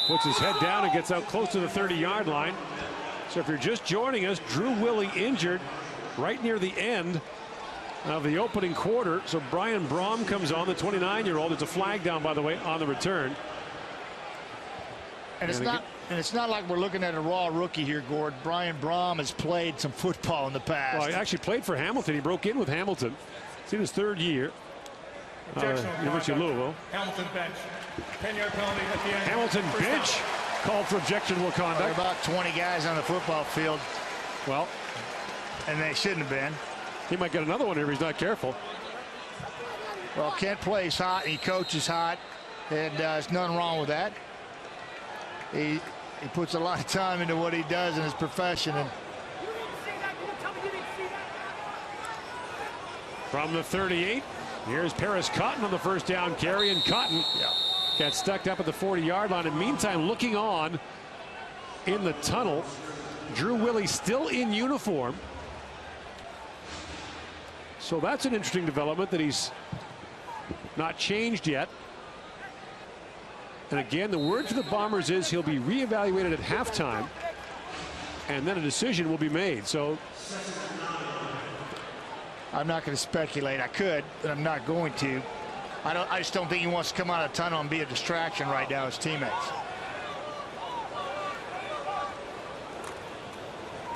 Puts his head down and gets out close to the 30-yard line. So if you're just joining us, Drew Willie injured right near the end of the opening quarter. So Brian Brom comes on, the 29-year-old. It's a flag down, by the way, on the return. And it's not like we're looking at a raw rookie here, Gord. Brian Brom has played some football in the past. Well, he actually played for Hamilton. He broke in with Hamilton. It's in his 3rd year. University of Louisville. Hamilton bench. 10-yard penalty at the end. Hamilton bench called for objectionable conduct. There are about 20 guys on the football field. Well, and they shouldn't have been. He might get another one if he's not careful. Well, Kent plays hot and he coaches hot, and there's nothing wrong with that. He puts a lot of time into what he does in his profession. And from the 38, here's Paris Cotton on the first down carry, and Cotton got stuck up at the 40-yard line. And meantime, looking on in the tunnel, Drew Willie still in uniform. So that's an interesting development that he's not changed yet. And again, the word for the Bombers is he'll be reevaluated at halftime, and then a decision will be made. So I'm not going to speculate. I could, but I'm not going to. I just don't think he wants to come out of the tunnel and be a distraction right now, his teammates.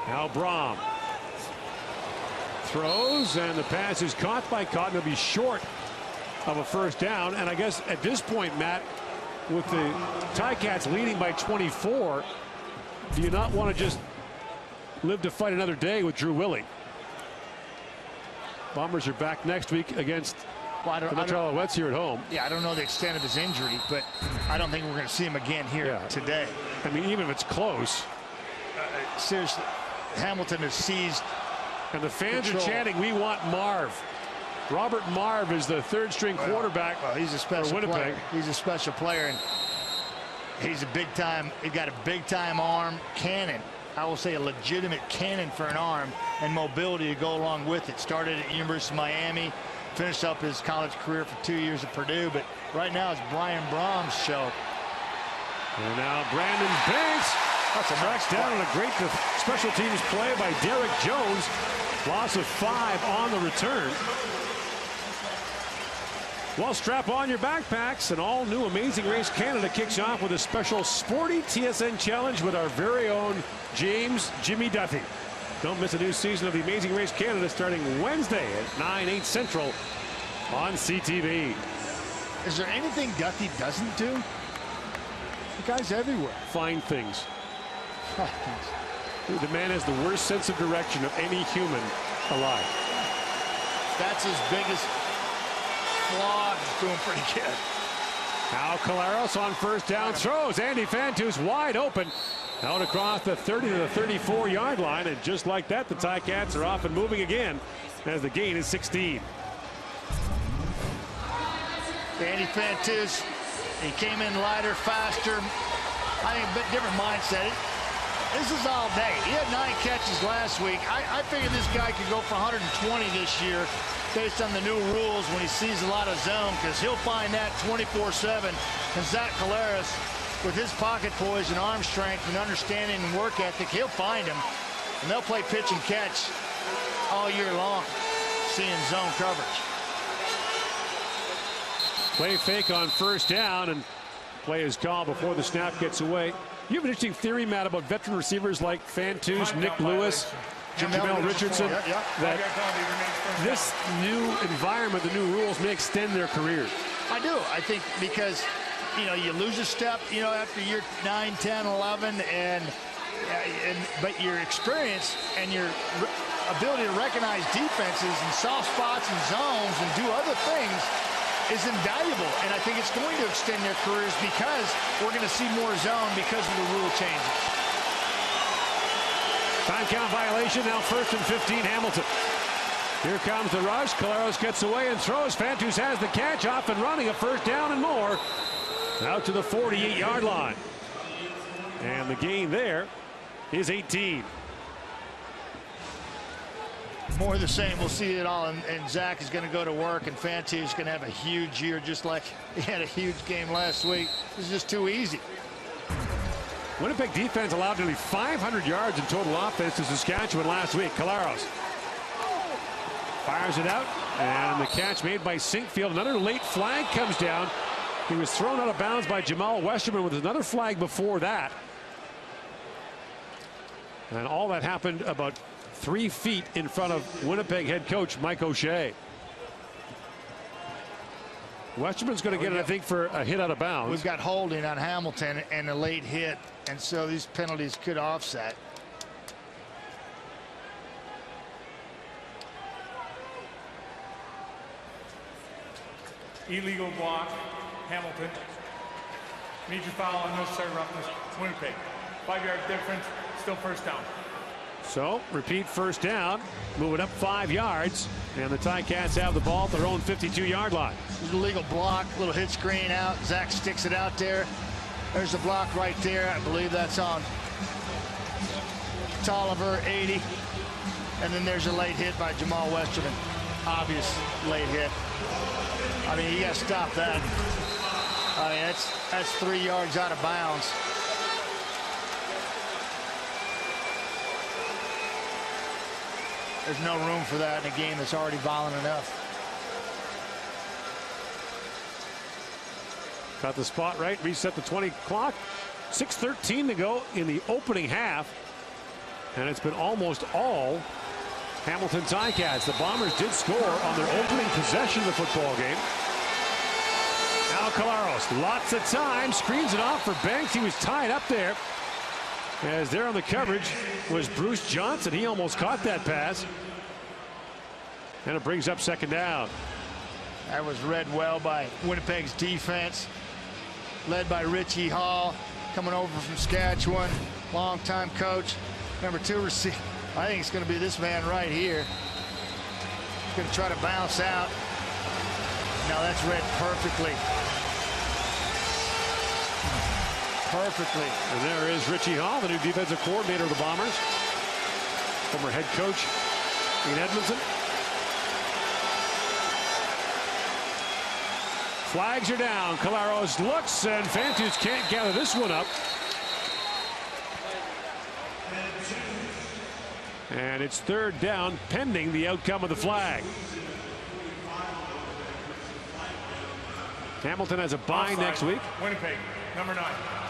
Now Brom throws, and the pass is caught by Cotton. It'll be short of a first down. And I guess at this point, Matt, with the Ticats leading by 24, do you not want to just live to fight another day with Drew Willie? Bombers are back next week against the Montreal Alouettes here at home. Yeah, I don't know the extent of his injury, but I don't think we're going to see him again here today. I mean, even if it's close. Seriously, Hamilton has seized. And the fans control. are chanting, "We want Marv." Robert Marv is the 3rd-string quarterback. Well, he's a special for Winnipeg. player. He's a special player, and he's a big-time. He's got a big-time arm cannon. I will say a legitimate cannon for an arm, and mobility to go along with it. Started at University of Miami, finished up his college career for 2 years at Purdue, but right now it's Brian Brom's show. And now Brandon Banks. That's a knockdown and a great special teams play by Derek Jones. Loss of 5 on the return. Well, strap on your backpacks. An all-new Amazing Race Canada kicks off with a special Sporty TSN challenge with our very own James Jimmy Duffy. Don't miss a new season of the Amazing Race Canada starting Wednesday at 9, 8 Central on CTV. Is there anything Duffy doesn't do? The guy's everywhere. Find things. The man has the worst sense of direction of any human alive. That's his biggest flaw. He's doing pretty good. Now Collaros on first down throws. Andy Fantus wide open. Out across the 30 to the 34-yard line. And just like that, the Ticats are off and moving again as the gain is 16. Andy Fantus, he came in lighter, faster. I think a bit different mindset. This is all day. He had 9 catches last week. I figured this guy could go for 120 this year based on the new rules when he sees a lot of zone, because he'll find that 24/7. And Zach Collaros, with his pocket poise and arm strength and understanding and work ethic, he'll find him. And they'll play pitch and catch all year long, seeing zone coverage. Play fake on first down, and play is called before the snap gets away. You have an interesting theory, Matt, about veteran receivers like Fantus, Nick Lewis, Jamel Richardson, that this new environment, the new rules, may extend their careers. I do. I think because, you lose a step, after year 9, 10, 11, but your experience and your ability to recognize defenses and soft spots and zones and do other things is invaluable, and I think it's going to extend their careers because we're going to see more zone because of the rule changes. Time count violation, now 1st and 15, Hamilton. Here comes the rush. Collaros gets away and throws. Fantus has the catch, off and running, a first down and more. Out to the 48-yard line. And the gain there is 18. More of the same. We'll see it all, and Zach is going to go to work, and Fantus is going to have a huge year, just like he had a huge game last week. This is just too easy. Winnipeg defense allowed nearly 500 yards in total offense to Saskatchewan last week. Collaros Fires it out, and the catch made by Sinkfield. Another late flag comes down. He was thrown out of bounds by Jamal Westerman with another flag before that. And all that happened about 3 feet in front of Winnipeg head coach Mike O'Shea. Westerman's going to get it, I think, for a hit out of bounds. We've got holding on Hamilton and a late hit, and so these penalties could offset. Illegal block, Hamilton. Major foul, unnecessary roughness, Winnipeg. 5-yard difference, still first down. So, repeat first down, move it up 5 yards, and the Ticats have the ball at their own 52-yard line. There's an illegal block, little hit screen out. Zach sticks it out there. There's the block right there. I believe that's on Tolliver, 80. And then there's a late hit by Jamal Westerman. Obvious late hit. I mean, you got to stop that. I mean, that's 3 yards out of bounds. There's no room for that in a game that's already violent enough. Got the spot right, reset the 20 clock. 6:13 to go in the opening half. And it's been almost all Hamilton Ticats. The Bombers did score on their opening possession of the football game. Now Collaros, lots of time, screens it off for Banks. He was tied up there. As there on the coverage was Bruce Johnson. He almost caught that pass. And it brings up second down. That was read well by Winnipeg's defense, led by Richie Hall, coming over from Saskatchewan, longtime coach. Number 2 receiver. I think it's going to be this man right here. He's going to try to bounce out. Now that's read perfectly. Perfectly. And there is Richie Hall, the new defensive coordinator of the Bombers. Former head coach in Edmonton. Flags are down. Collaros looks, and Fantus can't gather this one up. And it's third down, pending the outcome of the flag. Hamilton has a bye Offside. next week. Winnipeg, number 9.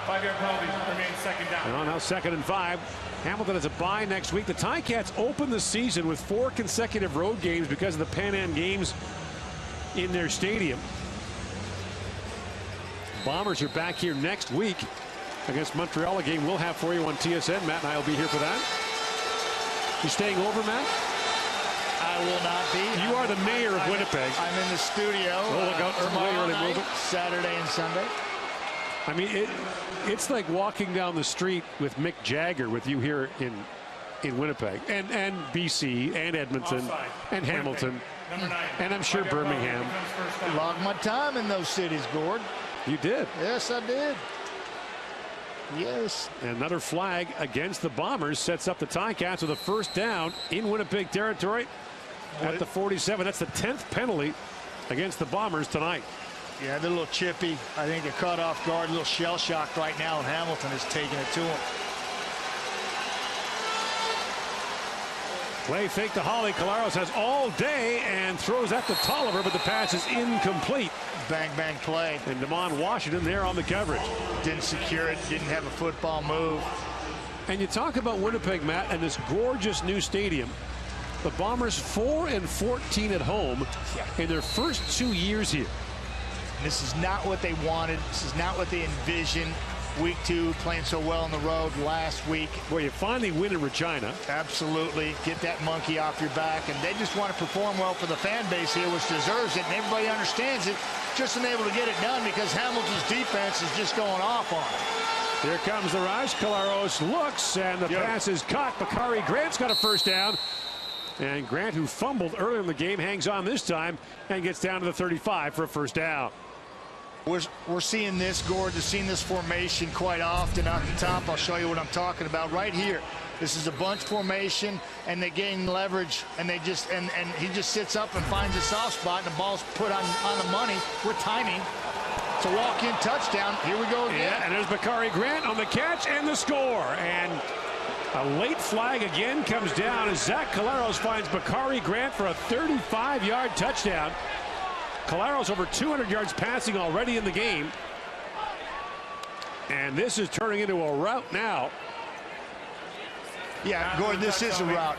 5-yard penalty, remains second down. Well, now 2nd and 5. Hamilton has a bye next week. The Ticats open the season with 4 consecutive road games because of the Pan Am games in their stadium. Bombers are back here next week against Montreal. A game we'll have for you on TSN. Matt and I will be here for that. You staying over, Matt? I will not be. You are the mayor of Winnipeg. I'm in the studio. Oh, look out, tomorrow early night, movement. Saturday and Sunday. I mean, it's like walking down the street with Mick Jagger with you here in Winnipeg and BC and Edmonton Offside. and Hamilton. Number 9. And I'm sure 5-yard penalty, Birmingham. becomes first down. Logged my time in those cities, Gord. You did. Yes, I did. Yes. Another flag against the Bombers sets up the Ticats with a first down in Winnipeg territory at the 47. That's the 10th penalty against the Bombers tonight. Yeah, they're a little chippy. I think they're caught off guard, a little shell-shocked right now, and Hamilton is taking it to them. Play fake to Holly. Collaros has all day and throws that to Tolliver, but the pass is incomplete. Bang, bang play. And Damon Washington there on the coverage. Didn't secure it, didn't have a football move. And you talk about Winnipeg, Matt, and this gorgeous new stadium. The Bombers 4-14 at home in their first 2 years here. This is not what they wanted. This is not what they envisioned. Week 2, playing so well on the road last week. Well, you finally win in Regina. Absolutely. Get that monkey off your back. And they just want to perform well for the fan base here, which deserves it. And everybody understands it. Just unable to get it done because Hamilton's defense is just going off on it. Here comes the rush. Collaros looks, and the pass is caught. Bakari Grant's got a first down. And Grant, who fumbled earlier in the game, hangs on this time and gets down to the 35 for a first down. We're seeing this, Gord, we've seen this formation quite often at the top. I'll show you what I'm talking about right here. This is a bunch formation, and they gain leverage, and they just and he just sits up and finds a soft spot, and the ball's put on the money with timing. It's a walk-in touchdown. Here we go again. Yeah, and there's Bakari Grant on the catch and the score. And A late flag again comes down as Zach Collaros finds Bakari Grant for a 35-yard touchdown. Collaros over 200 yards passing already in the game. And this is turning into a route now. Yeah, Gordon, this is a route,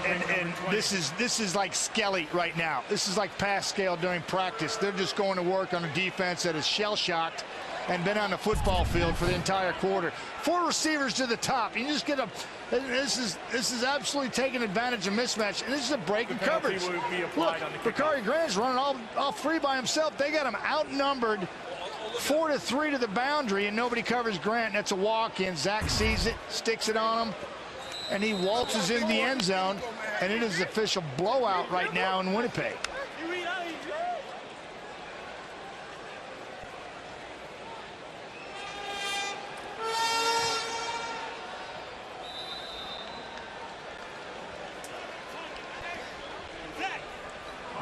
and this is like Skelly right now. This is like Pascal during practice. They're just going to work on a defense that is shell-shocked and been on the football field for the entire quarter. 4 receivers to the top. You just get a. This is absolutely taking advantage of mismatch, and this is a break in coverage. Look, Bakari Grant's running all free by himself. They got him outnumbered 4-3 to the boundary, and nobody covers Grant. That's a walk-in. Zach sees it, sticks it on him, and he waltzes into the end zone, and it is an official blowout right now in Winnipeg.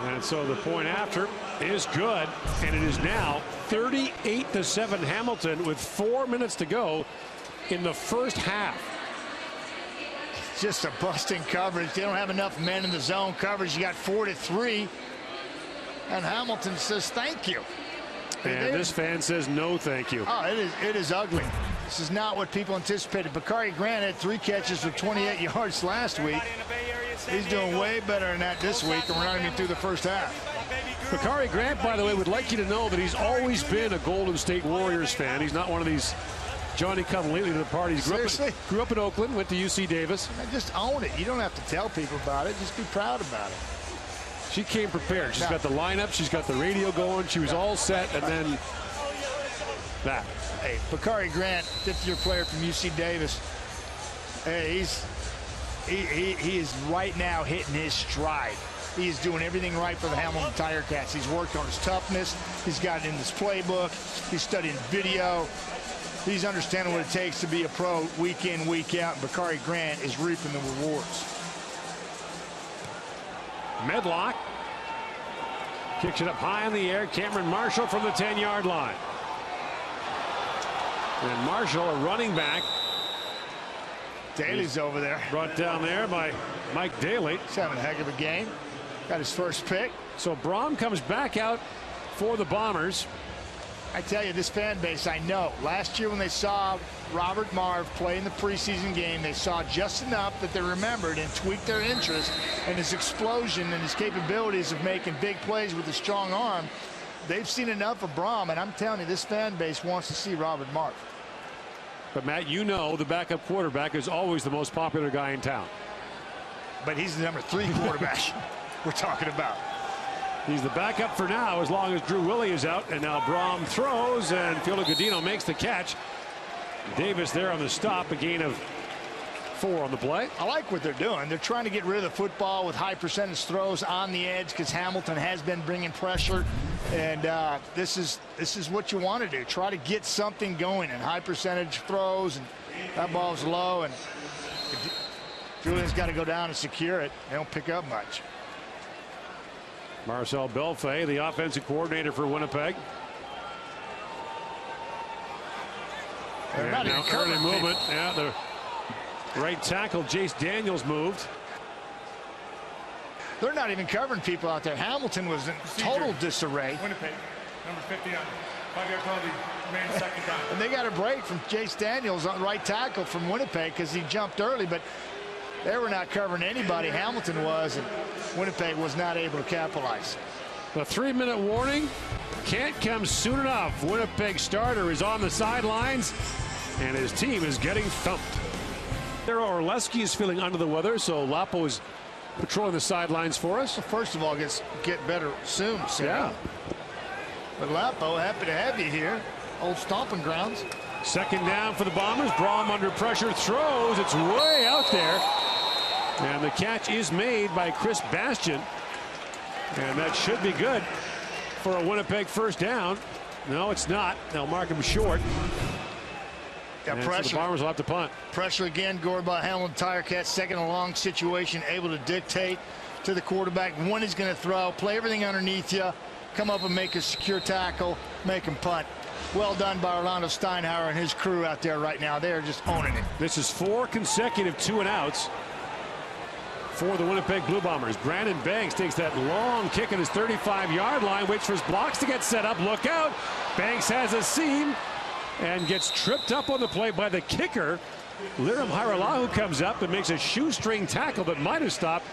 And so the point after is good, and it is now 38-7 Hamilton with 4 minutes to go in the first half. Just a busting coverage. They don't have enough men in the zone coverage. You got 4-3, and Hamilton says thank you. And this fan says no thank you. Oh, it is ugly. This is not what people anticipated. Bakari Grant had 3 catches for 28 yards last week. He's doing way better than that this week, and we're not even through the first half. Bakari Grant, by the way, would like you to know that he's always been a Golden State Warriors fan. He's not one of these Johnny come lately to the party. He grew up in Oakland, went to UC Davis. Just own it. You don't have to tell people about it. Just be proud about it. She came prepared. She's got the lineup. She's got the radio going. She was all set, and then that. Hey, Bakari Grant, 5th-year player from UC Davis. Hey, he is right now hitting his stride. He's doing everything right for the Hamilton Tiger Cats. He's worked on his toughness. He's got it in his playbook. He's studying video. He's understanding what it takes to be a pro week in, week out. Bakari Grant is reaping the rewards. Medlock kicks it up high in the air. Cameron Marshall from the 10-yard line. And Marshall, a running back. Daly's over there. Brought down there by Mike Daly. He's having a heck of a game. Got his first pick. So Braum comes back out for the Bombers. I tell you, this fan base, I know. Last year when they saw Robert Marve play in the preseason game, they saw just enough that they remembered and tweaked their interest in his explosion and his capabilities of making big plays with a strong arm. They've seen enough of Braum, and I'm telling you, this fan base wants to see Robert Marve. But, Matt, you know the backup quarterback is always the most popular guy in town. But he's the number 3 quarterback we're talking about. He's the backup for now as long as Drew Willie is out. And now Braum throws, and Philo Godino makes the catch. Davis there on the stop, a gain of 4 on the play. I like what they're doing. They're trying to get rid of the football with high percentage throws on the edge because Hamilton has been bringing pressure. And this is what you want to do. Try to get something going in high percentage throws. And that ball's low, and Julian's got to go down and secure it. They don't pick up much. Marcel Belfay, the offensive coordinator for Winnipeg. They're not now even early movement. Yeah, the right tackle, Jace Daniels, moved. They're not even covering people out there. Hamilton was in total disarray. Winnipeg, number 59. 5-yard penalty, remain second down. And they got a break from Jace Daniels on right tackle from Winnipeg because he jumped early, but they were not covering anybody. Hamilton was, and Winnipeg was not able to capitalize. The 3-minute warning can't come soon enough. Winnipeg starter is on the sidelines, and his team is getting thumped. Orleski is feeling under the weather, so Lapo is patrolling the sidelines for us. Well, first of all, get better soon, Sam. Yeah. But Lapo, happy to have you here. Old stomping grounds. Second down for the Bombers. Braum under pressure, throws. It's way out there. And the catch is made by Chris Bastian. And that should be good for a Winnipeg first down. No, it's not. They'll mark him short. Yeah, pressure. So the Bombers will have to punt. Pressure again, gored by Hamilton Tiger Cats. Second and long situation, able to dictate to the quarterback when he's going to throw. Play everything underneath you. Come up and make a secure tackle. Make him punt. well done by Orlando Steinhauer and his crew out there right now. They are just owning it. This is 4 consecutive 2-and-outs for the Winnipeg Blue Bombers. Brandon Banks takes that long kick at his 35-yard line, waits for his blocks to get set up. Look out. Banks has a seam and gets tripped up on the play by the kicker. Lirim Hajrullahu comes up and makes a shoestring tackle that might have stopped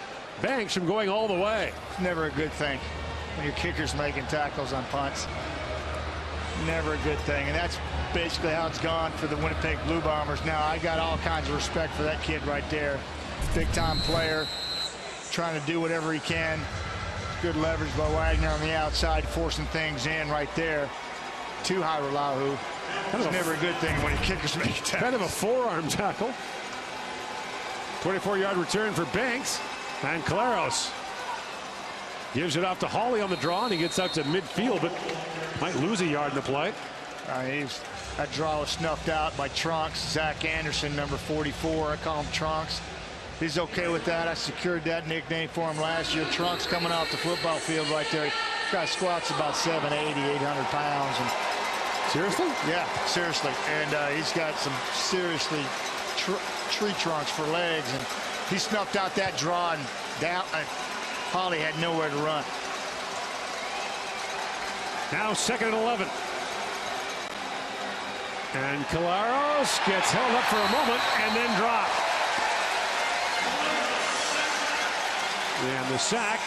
Banks from going all the way. It's never a good thing when your kicker's making tackles on punts. Never a good thing, and that's basically how it's gone for the Winnipeg Blue Bombers. Now, I got all kinds of respect for that kid right there. Big-time player, trying to do whatever he can. Good leverage by Wagner on the outside, forcing things in right there to Hajrullahu. It's never a good thing when your kickers make a tackle. Kind of a forearm tackle. 24-yard return for Banks, and Claros gives it off to Hawley on the draw, and he gets out to midfield, but might lose a yard in the play. That draw was snuffed out by Trunks. Zach Anderson, number 44. I call him Trunks. He's okay with that. I secured that nickname for him last year. Trunks coming off the football field right there. This guy squats about 780, 800 pounds. And seriously? Yeah, seriously. And he's got some seriously tree trunks for legs. And he snuffed out that draw, and down. Hawley had nowhere to run. Now 2nd and 11. And Claros gets held up for a moment and then dropped. And the sack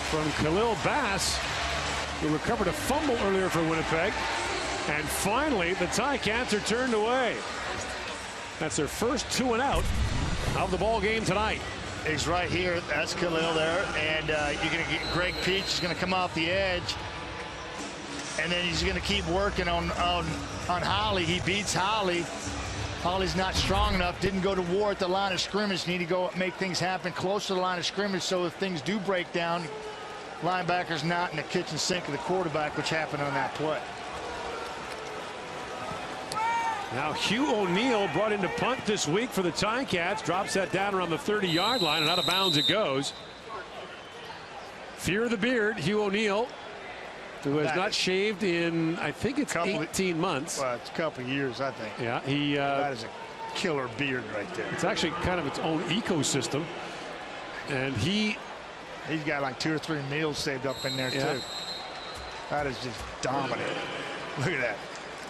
from Khalil Bass, who recovered a fumble earlier for Winnipeg. And finally, the Ticats are turned away. That's their first 2-and-out of the ball game tonight. He's right here. That's Khalil there. And you're going to get Greg Peach is going to come off the edge. And then he's going to keep working on Hawley. He beats Hawley. Hawley's not strong enough. Didn't go to war at the line of scrimmage. Need to go make things happen close to the line of scrimmage, so if things do break down, linebacker's not in the kitchen sink of the quarterback, which happened on that play. Now Hugh O'Neill brought into punt this week for the Ticats. Drops that down around the 30-yard line, and out of bounds it goes. Fear of the beard, Hugh O'Neill, who has not shaved in, I think it's 18 months. Well, it's a couple of years, I think. Yeah, that is a killer beard right there. It's actually kind of its own ecosystem. And he's got like 2 or 3 meals saved up in there, too. That is just dominant. Look at that.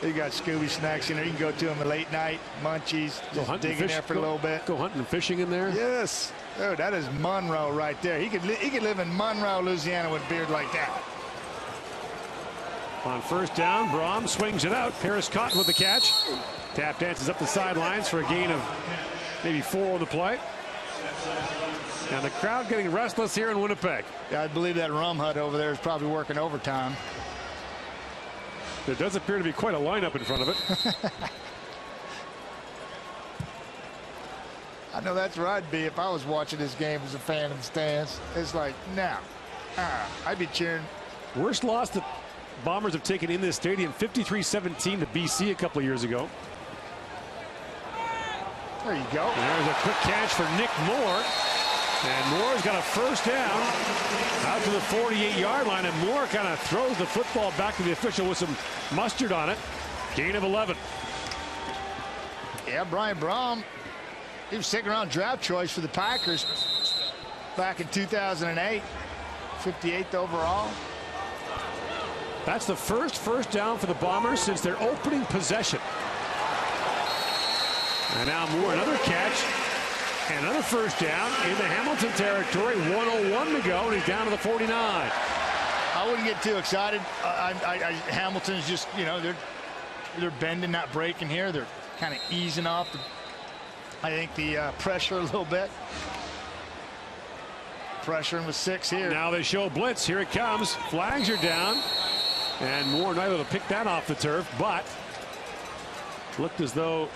You got Scooby snacks in there. You can go to them at late night, munchies, just dig in there for a little bit. Go hunting and fishing in there. Yes. Oh, that is Monroe right there. He could live in Monroe, Louisiana with a beard like that. On first down, Braum swings it out. Paris Cotton with the catch. Tap dances up the sidelines for a gain of maybe 4 on the play. And the crowd getting restless here in Winnipeg. Yeah, I believe that rum hut over there is probably working overtime. There does appear to be quite a lineup in front of it. I know that's where I'd be if I was watching this game as a fan in the stands. It's like, now, I'd be cheering. Worst loss that Bombers have taken in this stadium, 53-17 to BC a couple of years ago. There you go. There's a quick catch for Nick Moore. And Moore's got a first down out to the 48-yard line, and Moore kind of throws the football back to the official with some mustard on it. Gain of 11. Yeah, Brian Braum, he was second-round draft choice for the Packers back in 2008, 58th overall. That's the first down for the Bombers since their opening possession. And now Moore, another catch. And another first down in the Hamilton territory. 1:01 to go, and he's down to the 49. I wouldn't get too excited. Hamilton's just, you know, they're bending, not breaking here. They're kind of easing off, I think, the pressure a little bit. Pressuring with 6 here. Now they show blitz. Here it comes. Flags are down. And Moore not able to pick that off the turf, but looked as though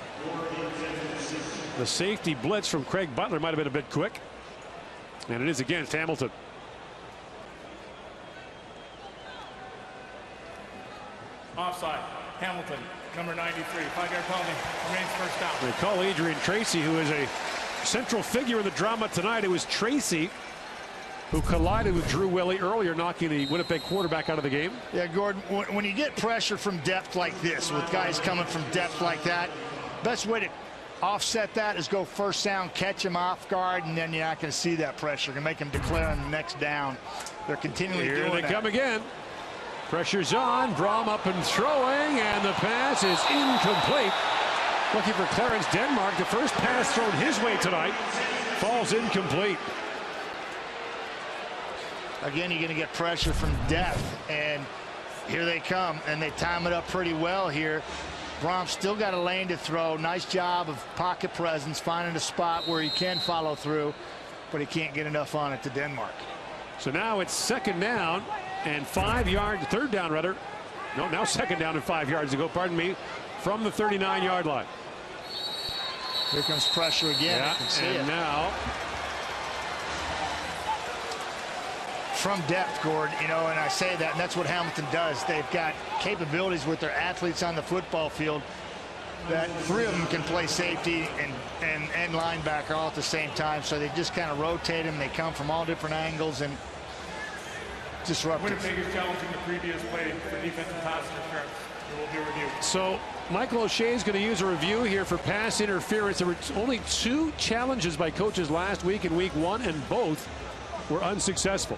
the safety blitz from Craig Butler might have been a bit quick. And it is against Hamilton. Offside. Hamilton, number 93. 5-yard penalty. Remains first down. They call Adrian Tracy, who is a central figure in the drama tonight. It was Tracy who collided with Drew Willie earlier, knocking the Winnipeg quarterback out of the game. Yeah, Gordon, when you get pressure from depth like this, with guys coming from depth like that, best way to offset that is go first down, catch him off guard, and then you're not going to see that pressure. You're going to make him declare on the next down. They're continually doing that. Here they come again. Pressure's on. Brom up and throwing, and the pass is incomplete. Looking for Clarence Denmark. The first pass thrown his way tonight falls incomplete. Again, you're going to get pressure from depth, and here they come, and they time it up pretty well here. Brom's still got a lane to throw. Nice job of pocket presence, finding a spot where he can follow through, but he can't get enough on it to Denmark. So now it's second down and 5 yards, third down rather. No, now second down and 5 yards to go, pardon me, from the 39-yard line. Here comes pressure again. Yeah, you can see and it. now from depth, Gord, you know, and I say that, and that's what Hamilton does. They've got capabilities with their athletes on the football field that 3 of them can play safety and linebacker all at the same time. So they just kind of rotate them. They come from all different angles and disrupt. Winnipeg is challenging the previous play for defensive pass interference. There will be a review. So Michael O'Shea is going to use a review here for pass interference. There were only 2 challenges by coaches last week in week 1, and both were unsuccessful.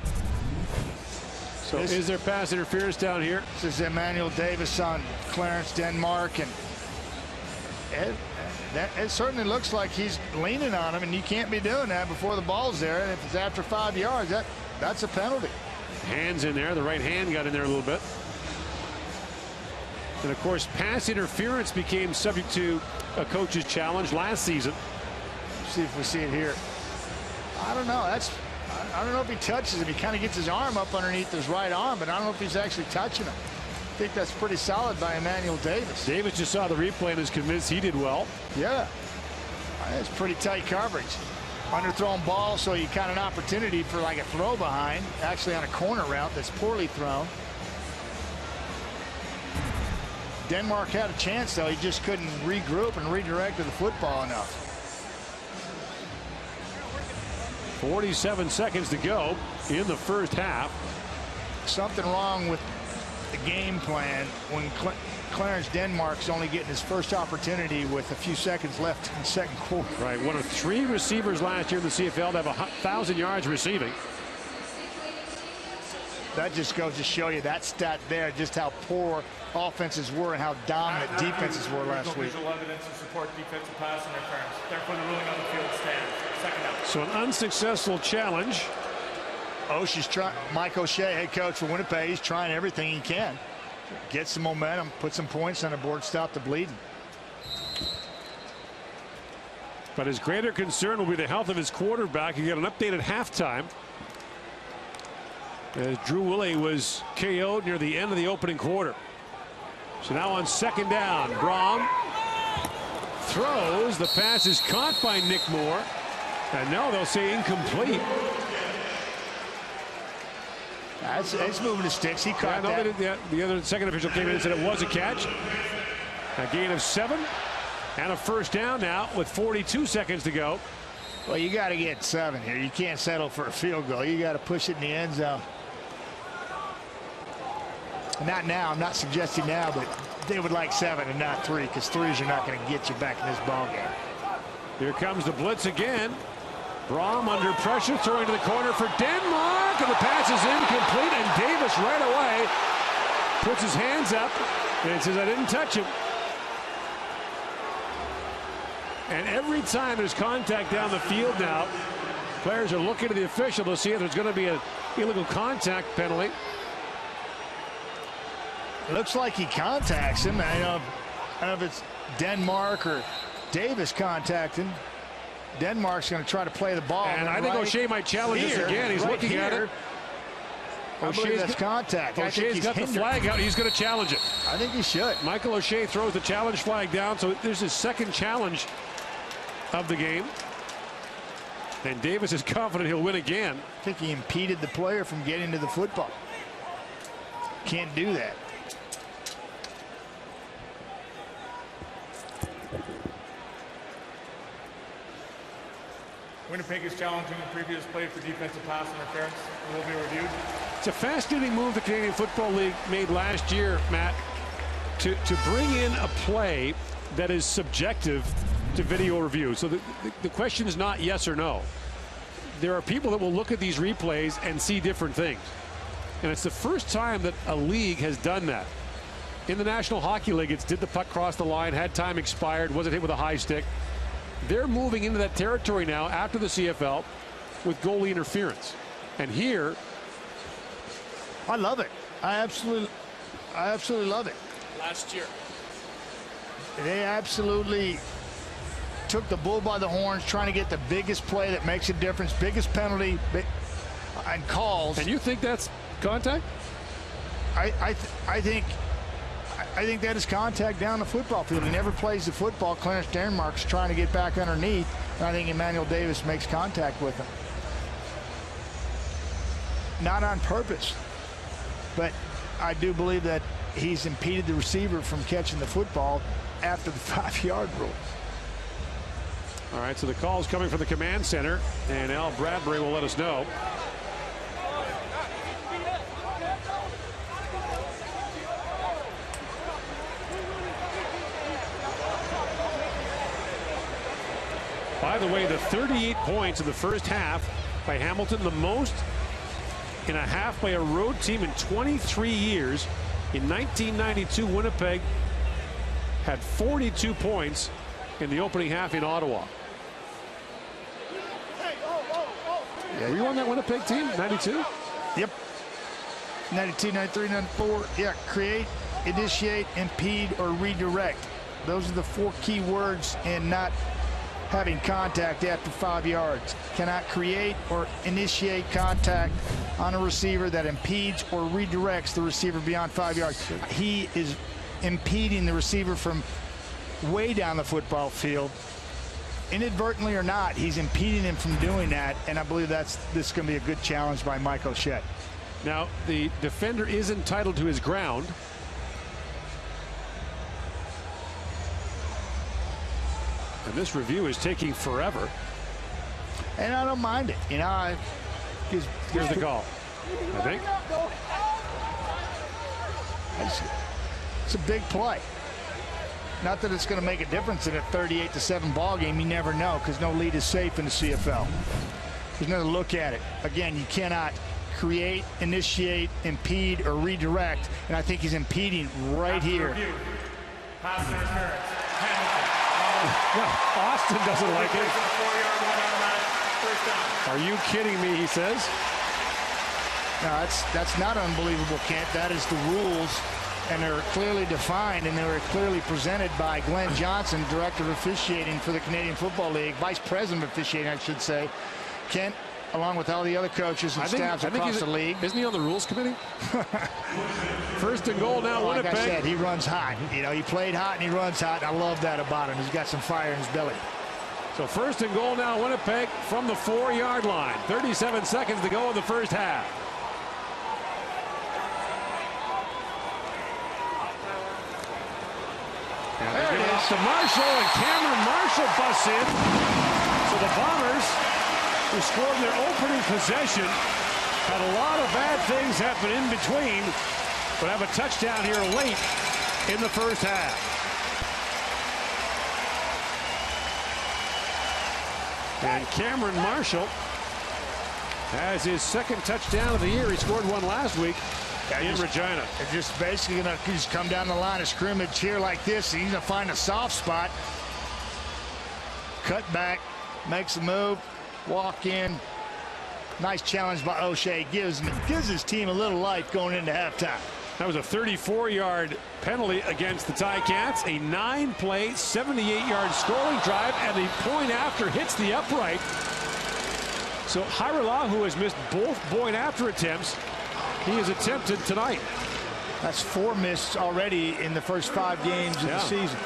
So is there pass interference down here? This is Emmanuel Davis on Clarence Denmark, and it certainly looks like he's leaning on him, and you can't be doing that before the ball's there. And if it's after 5 yards, that's a penalty. Hands in there. The right hand got in there a little bit. And of course, pass interference became subject to a coach's challenge last season. Let's see if we see it here. I don't know. I don't know if he touches him. He kind of gets his arm up underneath his right arm, but I don't know if he's actually touching him. I think that's pretty solid by Emmanuel Davis. Davis just saw the replay and is convinced he did well. Yeah. That's pretty tight coverage. Underthrown ball, so you got an opportunity for like a throw behind, actually on a corner route that's poorly thrown. Denmark had a chance, though. He just couldn't regroup and redirect to the football enough. 47 seconds to go in the first half. Something wrong with the game plan when Clarence Denmark's only getting his first opportunity with a few seconds left in the second quarter. Right, one of 3 receivers last year in the CFL to have 1,000 yards receiving. That just goes to show you that stat there, just how poor offenses were and how dominant defenses were last week. Visual evidence to support defensive pass interference. Therefore, the ruling on the field stands. Second down. So an unsuccessful challenge. Oshie's trying. Mike O'Shea, head coach for Winnipeg, he's trying everything he can. Get some momentum, put some points on the board, stop the bleeding. But his greater concern will be the health of his quarterback. He got an update at halftime, as Drew Willie was KO'd near the end of the opening quarter. So now on second down, Brom throws. The pass is caught by Nick Moore. And now they'll say incomplete. It's moving the sticks. He caught that. The other second official came in and said it was a catch. A gain of 7 and a first down now with 42 seconds to go. Well, you got to get 7 here. You can't settle for a field goal. You got to push it in the end zone. Not now. I'm not suggesting now, but they would like 7 and not 3, because 3s are not going to get you back in this ball game. Here comes the blitz again. Brom under pressure, throwing to the corner for Denmark, and the pass is incomplete, and Davis right away puts his hands up and says, I didn't touch him. And every time there's contact down the field now, players are looking to the official to see if there's going to be an illegal contact penalty. It looks like he contacts him. I don't know if it's Denmark or Davis contacting. Denmark's going to try to play the ball. And I think O'Shea might challenge this again. He's looking at it. O'Shea's contact. O'Shea's got the flag out. He's going to challenge it. I think he should. Michael O'Shea throws the challenge flag down. So there's his second challenge of the game. And Davis is confident he'll win again. I think he impeded the player from getting to the football. Can't do that. Winnipeg is challenging the previous play for defensive pass interference. It will be reviewed. It's a fascinating move the Canadian Football League made last year, Matt, to bring in a play that is subjective to video review. So the question is not yes or no. There are people that will look at these replays and see different things. And it's the first time that a league has done that. In the National Hockey League, it's did the puck cross the line, had time expired, was it hit with a high stick. They're moving into that territory now after the CFL with goalie interference. And here, I love it. I absolutely love it. Last year, they absolutely took the bull by the horns, trying to get the biggest play that makes a difference, biggest penalty, and calls. And you think that's contact? I think that is contact down the football field. He never plays the football. Clarence Denmark's trying to get back underneath, and I think Emmanuel Davis makes contact with him. Not on purpose, but I do believe that he's impeded the receiver from catching the football after the 5-yard rule. All right, so the call is coming from the command center, and Al Bradbury will let us know. By the way, the 38 points in the first half by Hamilton, the most in a half by a road team in 23 years. In 1992, Winnipeg had 42 points in the opening half in Ottawa. Were you on that Winnipeg team, 92? Yep. 92, 93, 94. Yeah, create, initiate, impede, or redirect. Those are the 4 key words in not having contact after 5 yards. Cannot create or initiate contact on a receiver that impedes or redirects the receiver beyond 5 yards. He is impeding the receiver from way down the football field. Inadvertently or not, he's impeding him from doing that, and I believe this is going to be a good challenge by Mike O'Shea. Now, the defender is entitled to his ground. And this review is taking forever. And I don't mind it. You know, here's the call, I think. It's a big play. Not that it's going to make a difference in a 38-7 ball game. You never know, because no lead is safe in the CFL. There's another look at it. Again, you cannot create, initiate, impede, or redirect. And I think he's impeding right here. Pass interference. Well, Austin doesn't like it. 4-yard line on that first down. Are you kidding me, he says. No, that's not unbelievable, Kent. That is the rules, and they're clearly defined, and they were clearly presented by Glenn Johnson, Director of Officiating for the Canadian Football League, Vice President of Officiating, I should say. Kent, along with all the other coaches and staffs across the league. Isn't he on the rules committee? First and goal now, like Winnipeg. I said, he runs hot. You know, he played hot and he runs hot. I love that about him. He's got some fire in his belly. So first and goal now, Winnipeg from the 4-yard line. 37 seconds to go in the first half. And there it is. To Marshall, and Cameron Marshall busts in. So the Bombers, who scored their opening possession, had a lot of bad things happen in between, but have a touchdown here late in the first half. And Cameron Marshall has his second touchdown of the year. He scored one last week in Regina. They're just basically going to just come down the line of scrimmage here like this. He's going to find a soft spot. Cut back, makes a move, walk in. Nice challenge by O'Shea. Gives his team a little life going into halftime. That was a 34-yard penalty against the Ticats. A 9-play, 78-yard scoring drive, and the point after hits the upright. So Hirala, who has missed both point after attempts, he has attempted tonight. That's 4 missed already in the first 5 games of the season.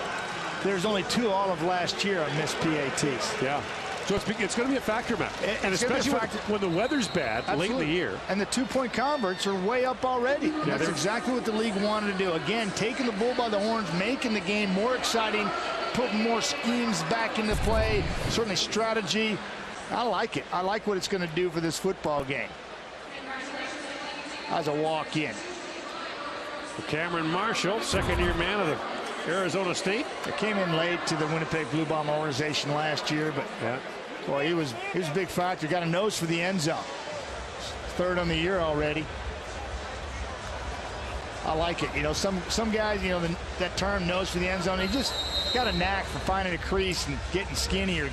There's only 2 all of last year on missed PATs. Yeah. So it's going to be a factor, Matt. And especially when the weather's bad late in the year. And the 2-point converts are way up already. Yeah, that's exactly what the league wanted to do. Again, taking the bull by the horns, making the game more exciting, putting more schemes back into play, certainly strategy. I like it. I like what it's going to do for this football game. As a walk-in. Cameron Marshall, second-year man of the Arizona State. They came in late to the Winnipeg Blue Bomber organization last year, but boy, he was a big factor. Got a nose for the end zone. Third on the year already. I like it. You know, some guys, you know, that term nose for the end zone, he just got a knack for finding a crease and getting skinny or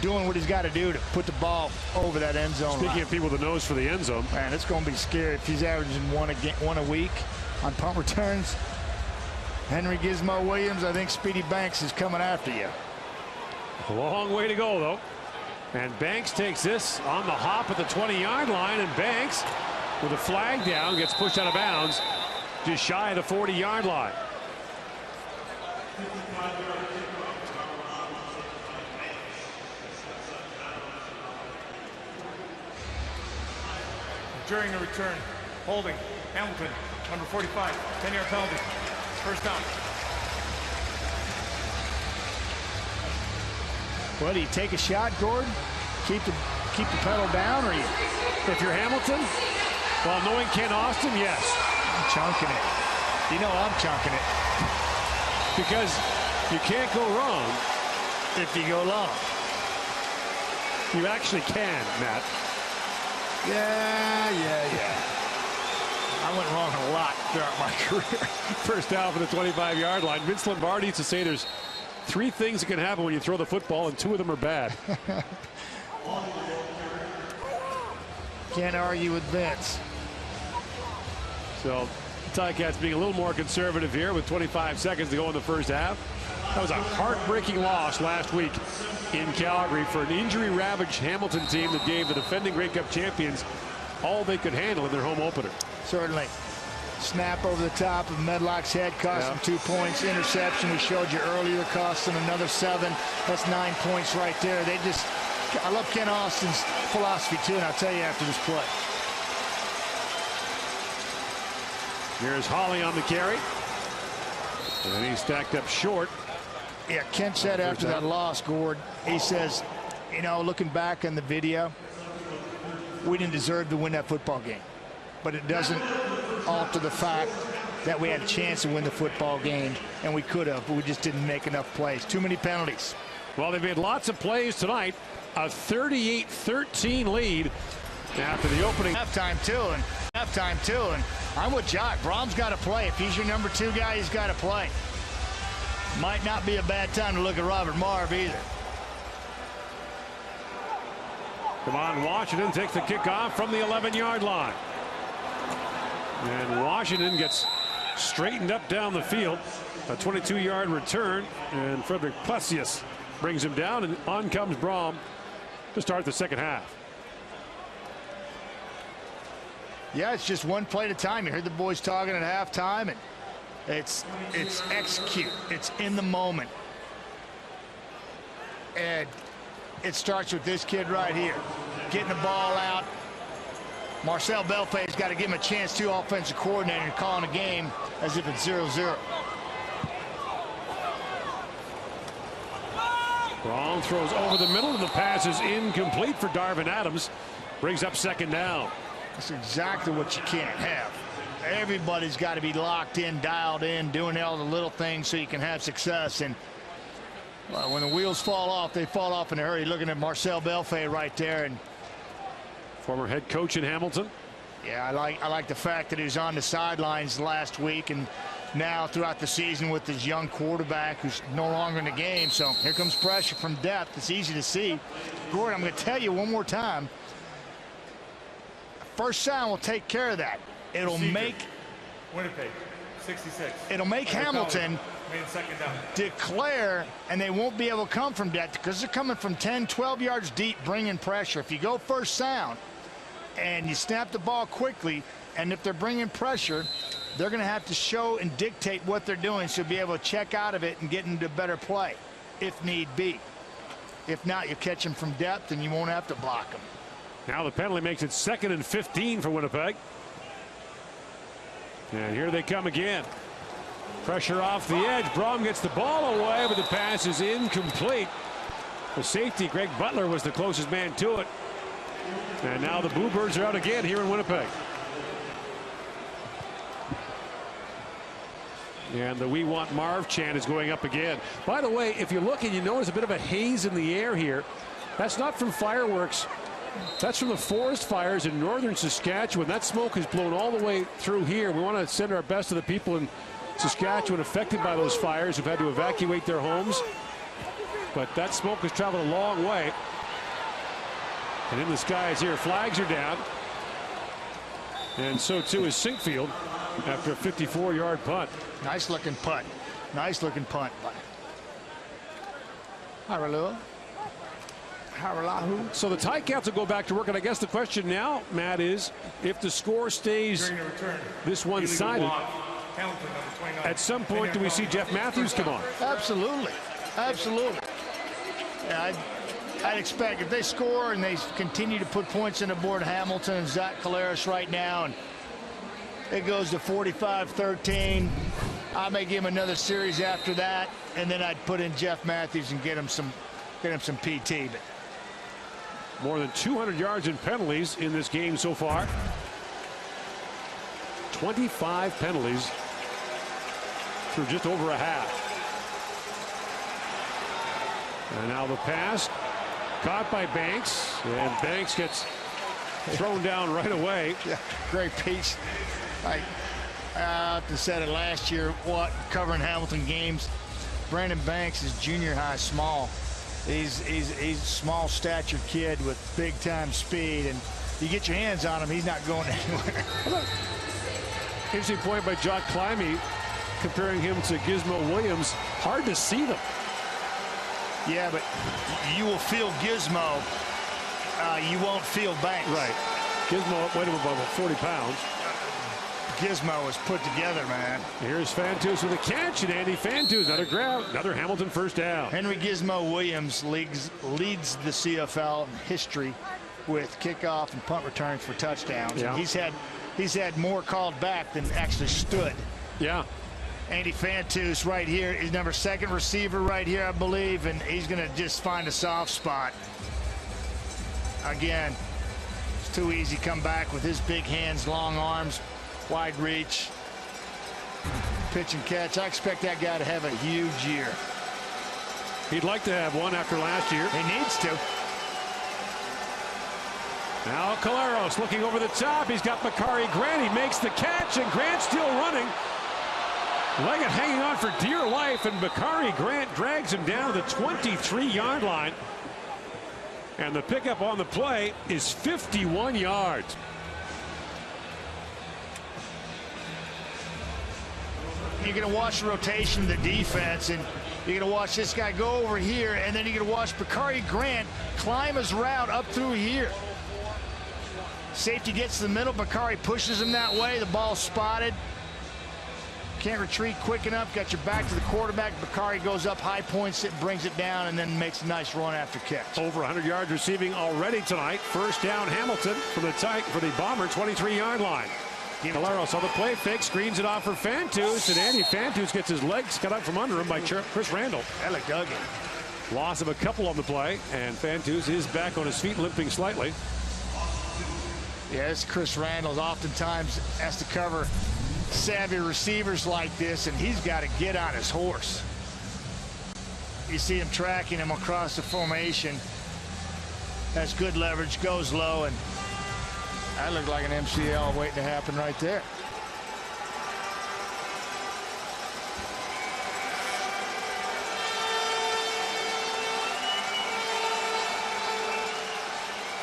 doing what he's got to do to put the ball over that end zone. Speaking of people with a nose for the end zone, man, it's going to be scary if he's averaging one a week on punt returns. Henry Gizmo Williams, I think Speedy Banks is coming after you. A long way to go, though. And Banks takes this on the hop at the 20-yard line, and Banks, with a flag down, gets pushed out of bounds just shy of the 40-yard line. During a return, holding, Hamilton, number 45, 10-yard penalty, first down. Well, do you take a shot, Gordon? Keep the pedal down, or you? If you're Hamilton, well, knowing Ken Austin, yes. I'm chunking it. You know I'm chunking it. Because you can't go wrong if you go long. You actually can, Matt. Yeah. I went wrong a lot throughout my career. First down for the 25-yard line. Vince Lombardi used to say there's 3 things that can happen when you throw the football, and 2 of them are bad. Can't argue with Vince. So Ticats being a little more conservative here with 25 seconds to go in the first half. That was a heartbreaking loss last week in Calgary for an injury-ravaged Hamilton team that gave the defending Grey Cup champions all they could handle in their home opener. Certainly. Snap over the top of Medlock's head cost them 2 points. Interception we showed you earlier cost them another 7. That's 9 points right there. I love Ken Austin's philosophy too, and I'll tell you after this play. Here's Hawley on the carry. And he's stacked up short. Yeah, Ken said after that loss, Gord, he says, you know, looking back on the video, we didn't deserve to win that football game. But it doesn't alter the fact that we had a chance to win the football game, and we could have, but we just didn't make enough plays. Too many penalties. Well, they've made lots of plays tonight. A 38-13 lead after the opening. Halftime too, and I'm with Jock. Brom's got to play. If he's your number 2 guy, he's got to play. Might not be a bad time to look at Robert Marv either. Come on, Washington takes the kickoff from the 11-yard line. And Washington gets straightened up down the field. A 22-yard return, and Frederick Plessius brings him down, and on comes Brom to start the second half. Yeah, it's just one play at a time. You heard the boys talking at halftime, and it's execute. It's in the moment. And it starts with this kid right here, getting the ball out. Marcel Belfay's got to give him a chance to, offensive coordinator, calling a game as if it's 0-0. Brom throws over the middle, and the pass is incomplete for Darvin Adams. Brings up second down. That's exactly what you can't have. Everybody's got to be locked in, dialed in, doing all the little things so you can have success. And when the wheels fall off, they fall off in a hurry. Looking at Marcel Belfay right there, and former head coach in Hamilton. Yeah, I like the fact that he was on the sidelines last week, and now throughout the season with his young quarterback who's no longer in the game. So here comes pressure from depth. It's easy to see. Gordon, I'm going to tell you one more time. First down will take care of that. It'll make Winnipeg 66. It'll make Hamilton declare, and they won't be able to come from depth because they're coming from 10, 12 yards deep, bringing pressure. If you go first down and you snap the ball quickly, and if they're bringing pressure, they're going to have to show and dictate what they're doing so be able to check out of it and get into better play if need be. If not, you catch them from depth and you won't have to block them. Now the penalty makes it 2nd and 15 for Winnipeg. And here they come again. Pressure off the edge. Brom gets the ball away, but the pass is incomplete. The safety, Greg Butler, was the closest man to it. And now the Boo Birds are out again here in Winnipeg. And the "We Want Marv" chant is going up again. By the way, if you look and you notice a bit of a haze in the air here, that's not from fireworks. That's from the forest fires in northern Saskatchewan. That smoke has blown all the way through here. We want to send our best to the people in Saskatchewan affected by those fires who've had to evacuate their homes. But that smoke has traveled a long way. And in the skies here, flags are down. And so too is Sinkfield after a 54-yard punt. Nice looking punt. Nice looking punt. Haralahu. So the tie counts will go back to work, and I guess the question now, Matt, is if the score stays this one-sided, at some point do we see Jeff Matthews come on? Absolutely. Absolutely. Yeah, I'd expect if they score and they continue to put points on the board, Hamilton and Zach Collaros right now, and it goes to 45-13. I may give him another series after that, and then I'd put in Jeff Matthews and get him some PT. But more than 200 yards in penalties in this game so far. 25 penalties through just over a half. And now the pass caught by Banks, and Banks gets thrown down right away. Yeah, great piece. I said it last year, covering Hamilton games. Brandon Banks is junior high small. He's a small statured kid with big time speed, and you get your hands on him, he's not going anywhere. Interesting point by Jock Climby, comparing him to Gizmo Williams. Hard to see them. Yeah, but you will feel Gizmo. You won't feel Banks. Right. Gizmo weighed him about 40 pounds. Gizmo was put together, man. Here's Fantus with a catch, and Andy Fantus, another grab, another Hamilton first down. Henry Gizmo Williams leads the CFL in history with kickoff and punt returns for touchdowns. Yeah. And he's had more called back than actually stood. Yeah. Andy Fantus right here is number 2 receiver right here, I believe, and he's going to just find a soft spot. Again, it's too easy to come back with his big hands, long arms, wide reach, pitch and catch. I expect that guy to have a huge year. He'd like to have one after last year. He needs to. Now Collaros looking over the top. He's got Bakari Grant. He makes the catch, and Grant still running. Leggett hanging on for dear life, and Bakari Grant drags him down to the 23-yard line. And the pickup on the play is 51 yards. You're going to watch the rotation of the defense, and you're going to watch this guy go over here, and then you're going to watch Bakari Grant climb his route up through here. Safety gets to the middle. Bakari pushes him that way. The ball's spotted. Can't retreat quick enough. Got your back to the quarterback. Bakari goes up, high points it, brings it down, and then makes a nice run after catch. Over 100 yards receiving already tonight. First down, Hamilton for the Bomber 23-yard line. Collaros on the play fake, screens it off for Fantus, and Andy Fantus gets his legs cut out from under him by Chris Randall. That dug it. Loss of a couple on the play, and Fantus is back on his feet, limping slightly. Yes, Chris Randall oftentimes has to cover savvy receivers like this, and he's got to get on his horse. You see him tracking him across the formation. Has good leverage, goes low, and that looked like an MCL waiting to happen right there.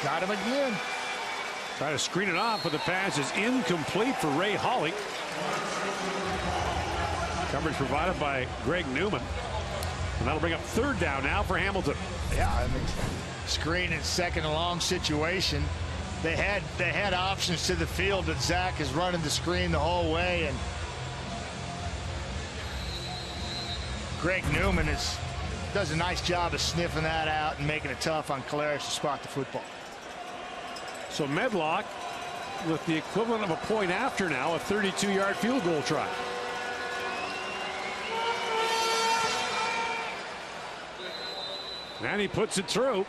Got him again. Try to screen it off, but the pass is incomplete for Ray Hawley. Coverage provided by Greg Newman. And that'll bring up third down now for Hamilton. Yeah, I mean, screen in second and long situation. They had options to the field, but Zach is running the screen the whole way, and Greg Newman does a nice job of sniffing that out and making it tough on Collaros to spot the football. So Medlock with the equivalent of a point after now, a 32-yard field goal try. And he puts it through.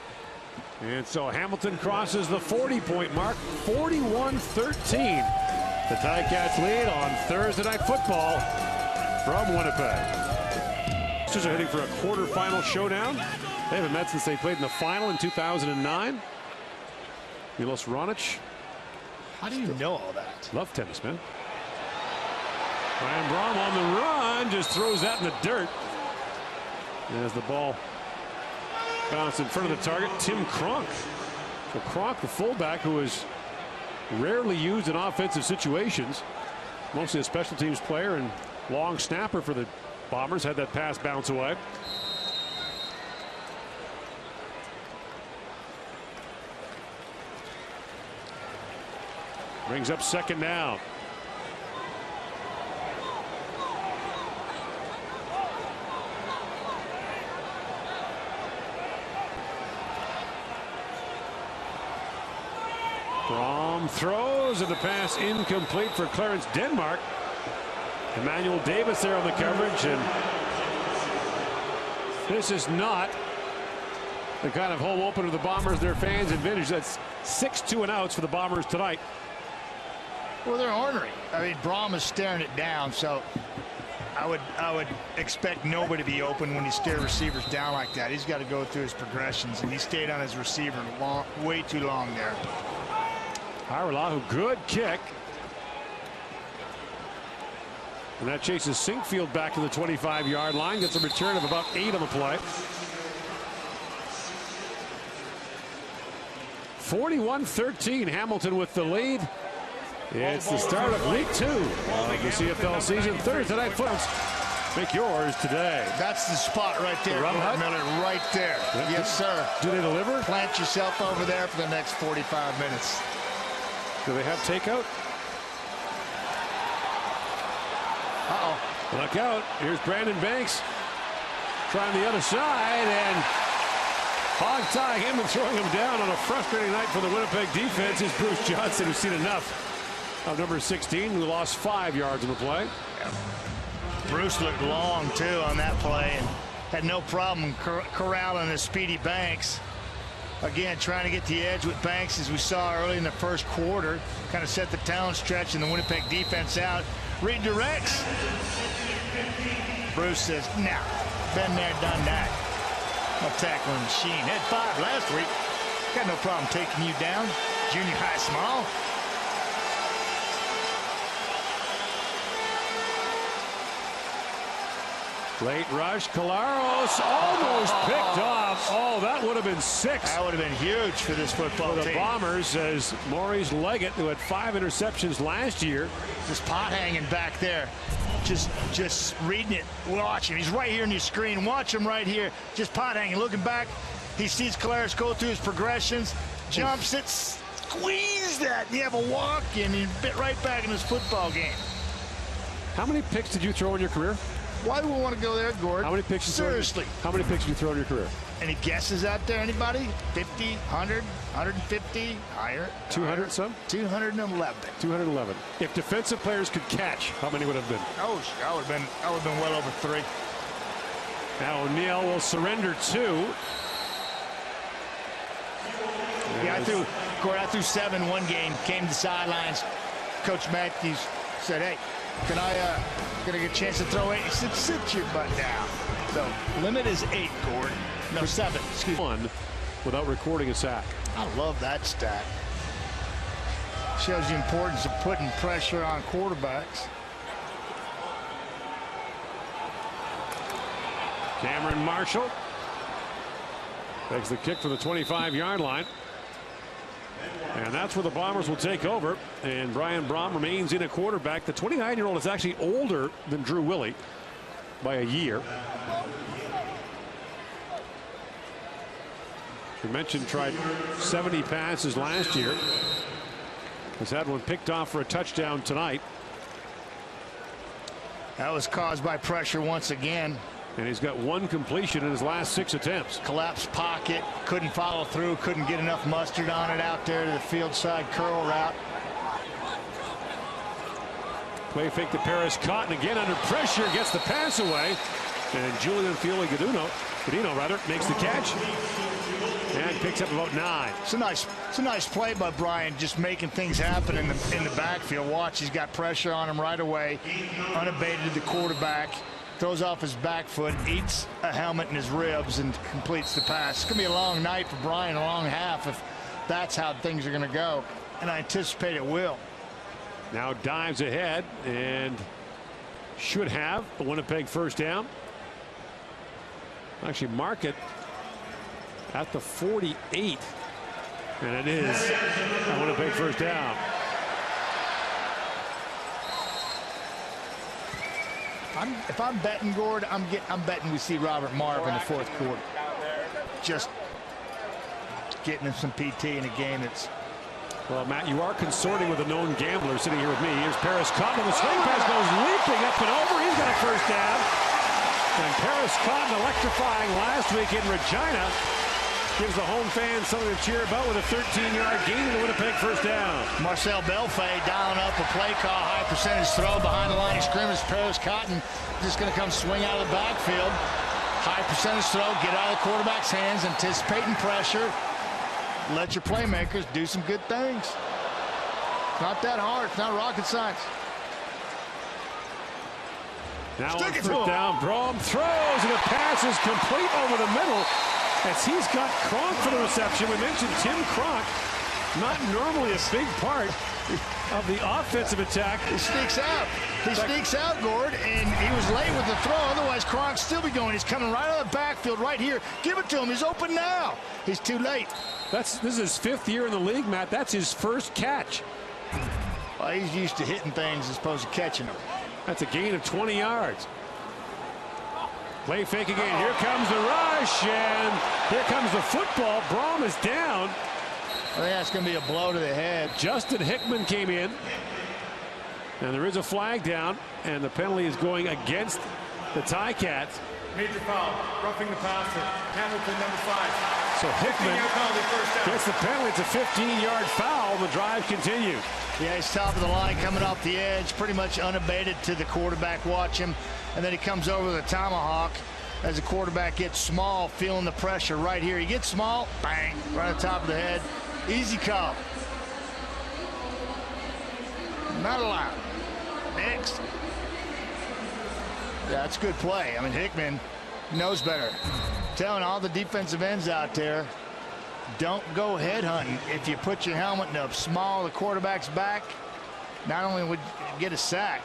And so Hamilton crosses the 40-point mark, 41-13. The Ticats lead on Thursday Night Football from Winnipeg. Sisters are heading for a quarterfinal showdown. They haven't met since they played in the final in 2009. Milos Raonic. How do you know all that? Love tennis, man. Brian Brom on the run, just throws that in the dirt. As the ball bounced in front of the target, Tim Cronk. So Cronk, the fullback, who is rarely used in offensive situations, mostly a special teams player and long snapper for the Bombers, had that pass bounce away. Brings up second down. Brom throws, and the pass incomplete for Clarence Denmark. Emmanuel Davis there on the coverage, and this is not the kind of home opener the Bombers, their fans envisage. That's 6 2-and-outs for the Bombers tonight. Well, they're ornery. I mean, Brom is staring it down, so I would expect nobody to be open when you stare receivers down like that. He's got to go through his progressions, and he stayed on his receiver way too long there. Haralahu, good kick. And that chases Sinkfield back to the 25-yard line. Gets a return of about 8 on the play. 41-13, Hamilton with the lead. It's the start of week 2 of the CFL season. Thursday Night Football. Make yours today. That's the spot right there, Miller, right there. Yep. Yes, sir. Do they deliver? Plant yourself over there for the next 45 minutes. Do they have takeout? Uh-oh. Look out. Here's Brandon Banks trying the other side and hog-tying him and throwing him down on a frustrating night for the Winnipeg defense is Bruce Johnson, who's seen enough of number 16, who lost 5 yards on the play. Yeah. Bruce looked long, too, on that play and had no problem corralling the speedy Banks. Again, trying to get the edge with Banks, as we saw early in the first quarter. Kind of set the down stretch and the Winnipeg defense out. Redirects. Bruce says, nah, been there, done that. A tackling machine. Had 5 last week. Got no problem taking you down. Junior high small. Late rush. Collaros almost picked off. Oh, that would have been 6. That would have been huge for this football for the team. Bombers, as Maurice Leggett, who had 5 interceptions last year. Just pot hanging back there. Just reading it. Watch him. He's right here on your screen. Watch him right here. Just pot hanging. Looking back. He sees Collaros go through his progressions. Jumps it. Squeeze that. And you have a walk and you bit right back in his football game. How many picks did you throw in your career? Why do we want to go there, Gord? How many picks? Seriously. How many picks did you throw in your career? Any guesses out there? Anybody? 50, 100, 150, higher? 200 some? 211. 211. If defensive players could catch, how many would have been? Oh, I would have been well over 3. Now O'Neill will surrender 2. Yeah, I threw 7 one game. Came to the sidelines. Coach Matthews said, "Hey, can I get a chance to throw 8?" He said, "Sit your butt down." So limit is 8, Gord. No, 7. Excuse me. 1 without recording a sack. I love that stat. Shows the importance of putting pressure on quarterbacks. Cameron Marshall takes the kick for the 25-yard line. And that's where the Bombers will take over. And Brian Brom remains in a quarterback. The 29-year-old is actually older than Drew Willie by a year. We mentioned tried 70 passes last year. Has had one picked off for a touchdown tonight. That was caused by pressure once again. And he's got 1 completion in his last 6 attempts. Collapsed pocket, couldn't follow through, couldn't get enough mustard on it out there to the field side curl route. Play fake to Paris, caught, and again under pressure, gets the pass away. And Julian Fioli-Gaduno Bonino, rather, makes the catch and picks up about 9. It's a nice play by Brian, just making things happen in the backfield. Watch, he's got pressure on him right away, unabated to the quarterback, throws off his back foot, eats a helmet in his ribs, and completes the pass. It's gonna be a long night for Brian, a long half if that's how things are gonna go, and I anticipate it will. Now dives ahead and should have a Winnipeg first down. Actually mark it at the 48, and it is a Winnipeg first down. If I'm betting, Gord, I'm betting we see Robert Marv in the fourth quarter. Just getting him some PT in a game that's. Well, Matt, you are consorting with a known gambler sitting here with me. Here's Paris Cotton. The swing pass goes leaping up and over. He's got a first down. And Paris Cotton, electrifying last week in Regina, gives the home fans something to cheer about with a 13-yard gain to the Winnipeg first down. Marcel Belfay dialing up a play call, high percentage throw behind the line of scrimmage. Paris Cotton just going to come swing out of the backfield. High percentage throw, get out of the quarterback's hands, anticipating pressure. Let your playmakers do some good things. It's not that hard. It's not rocket science. Now on first down, Brom throws, and the pass is complete over the middle as he's got Cronk for the reception. We mentioned Tim Cronk, not normally a big part of the offensive attack. He sneaks out. He sneaks out, Gord, and he was late with the throw. Otherwise, Cronk still be going. He's coming right out of the backfield right here. Give it to him. He's open now. He's too late. This is his 5th year in the league, Matt. That's his first catch. Well, he's used to hitting things as opposed to catching them. That's a gain of 20 yards. Play fake again. Here comes the rush, and here comes the football. Brom is down. I think that's going to be a blow to the head. Justin Hickman came in, and there is a flag down, and the penalty is going against the Ticats. Major foul, roughing the passer. Hamilton, number 5. So Hickman gets the penalty. It's a 15-yard foul. The drive continues. Yeah, he's top of the line, coming off the edge, pretty much unabated to the quarterback. Watch him, and then he comes over with a tomahawk as the quarterback gets small, feeling the pressure right here. He gets small, bang, right on top of the head. Easy call. Not allowed. Next. Yeah, that's a good play. I mean, Hickman knows better. Telling all the defensive ends out there, don't go head hunting. If you put your helmet in a small the quarterback's back, not only would you get a sack,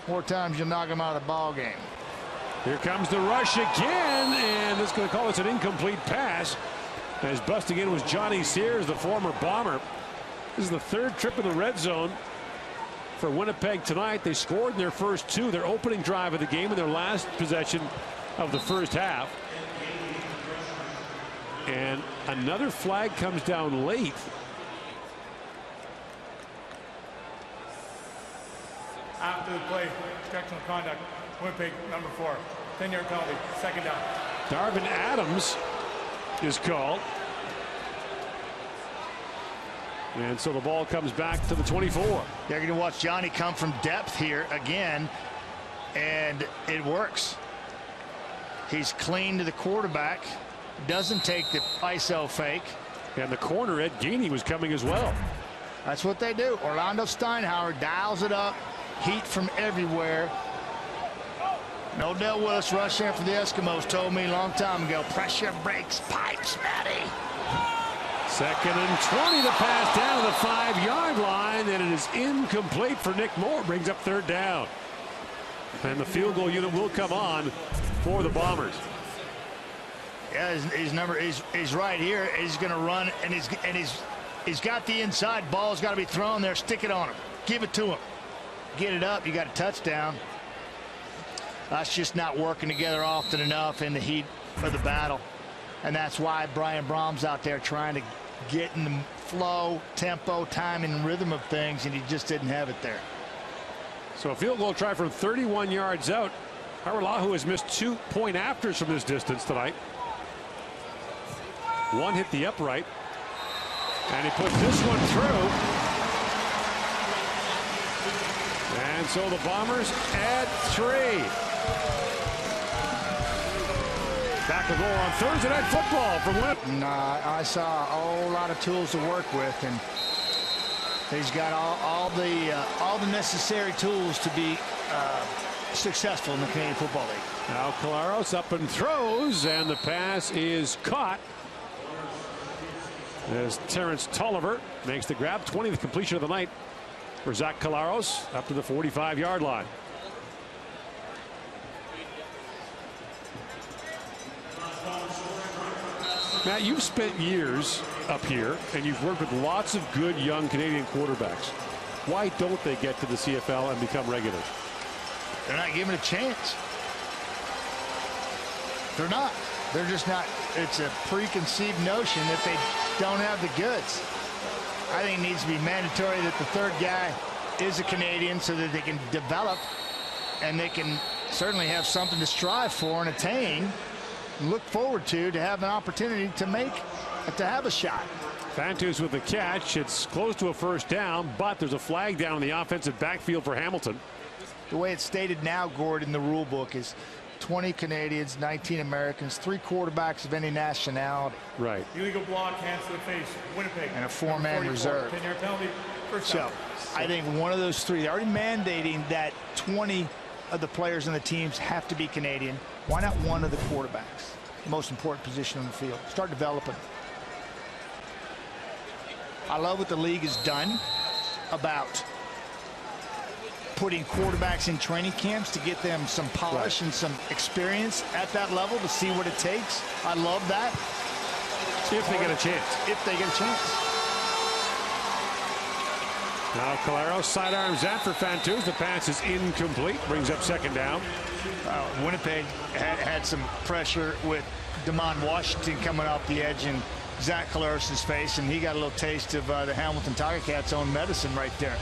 more times you'll knock him out of the ball game. Here comes the rush again, and this is going to call us an incomplete pass. As busting in was Johnny Sears, the former Bomber. This is the 3rd trip in the red zone for Winnipeg tonight. They scored in their first 2, their opening drive of the game, and their last possession of the first half. And another flag comes down late. After the play, obstructional conduct, Winnipeg, number 4. 10-yard penalty, 2nd down. Darvin Adams is called. And so the ball comes back to the 24. You're going to watch Johnny come from depth here again, and it works. He's clean to the quarterback, doesn't take the ISO fake. And the corner, Ed Geaney, was coming as well. That's what they do. Orlando Steinhauer dials it up, heat from everywhere. No Del Willis rush in for the Eskimos told me a long time ago. Pressure breaks pipes, Matty. 2nd and 20. The pass down to the 5-yard line, and it is incomplete for Nick Moore. Brings up 3rd down. And the field goal unit will come on for the Bombers. Yeah, he's right here. He's going to run, and he's got the inside. Ball's got to be thrown there. Stick it on him. Give it to him. Get it up. You got a touchdown. That's just not working together often enough in the heat of the battle. And that's why Brian Brom's out there trying to get in the flow, tempo, timing, and rhythm of things, and he just didn't have it there. So a field goal try from 31 yards out. Haralahu has missed 2-point afters from this distance tonight. One hit the upright, and he puts this one through. And so the Bombers add 3. Back with more on Thursday Night Football from Winnipeg. Nah, I saw a whole lot of tools to work with, and he's got all the necessary tools to be successful in the Canadian Football League. Now Collaros up and throws, and the pass is caught as Terrence Tolliver makes the grab. 20th completion of the night for Zach Collaros, up to the 45-yard line. Matt, you've spent years up here, and you've worked with lots of good young Canadian quarterbacks. Why don't they get to the CFL and become regulars? They're not given a chance. They're not. They're just not. It's a preconceived notion that they don't have the goods. I think it needs to be mandatory that the third guy is a Canadian so that they can develop and they can certainly have something to strive for and attain and look forward to have an opportunity to have a shot. Fantus with the catch. It's close to a first down, but there's a flag down in the offensive backfield for Hamilton. The way it's stated now, Gord, in the rule book is 20 Canadians, 19 Americans, 3 quarterbacks of any nationality. Right. Illegal block, hands to the face, Winnipeg. And a 4-man reserve. 10-yard penalty, first So down. I think one of those 3, they're already mandating that 20 of the players on the teams have to be Canadian. Why not one of the quarterbacks? The most important position on the field. Start developing. I love what the league has done about putting quarterbacks in training camps to get them some polish and some experience at that level to see what it takes. I love that. If they get a chance. If they get a chance. Now Collaros sidearms that for Fantus. The pass is incomplete. Brings up second down. Winnipeg had some pressure with Damon Washington coming off the edge in Zach Collaros' face, and he got a little taste of the Hamilton Tiger Cats' own medicine right there.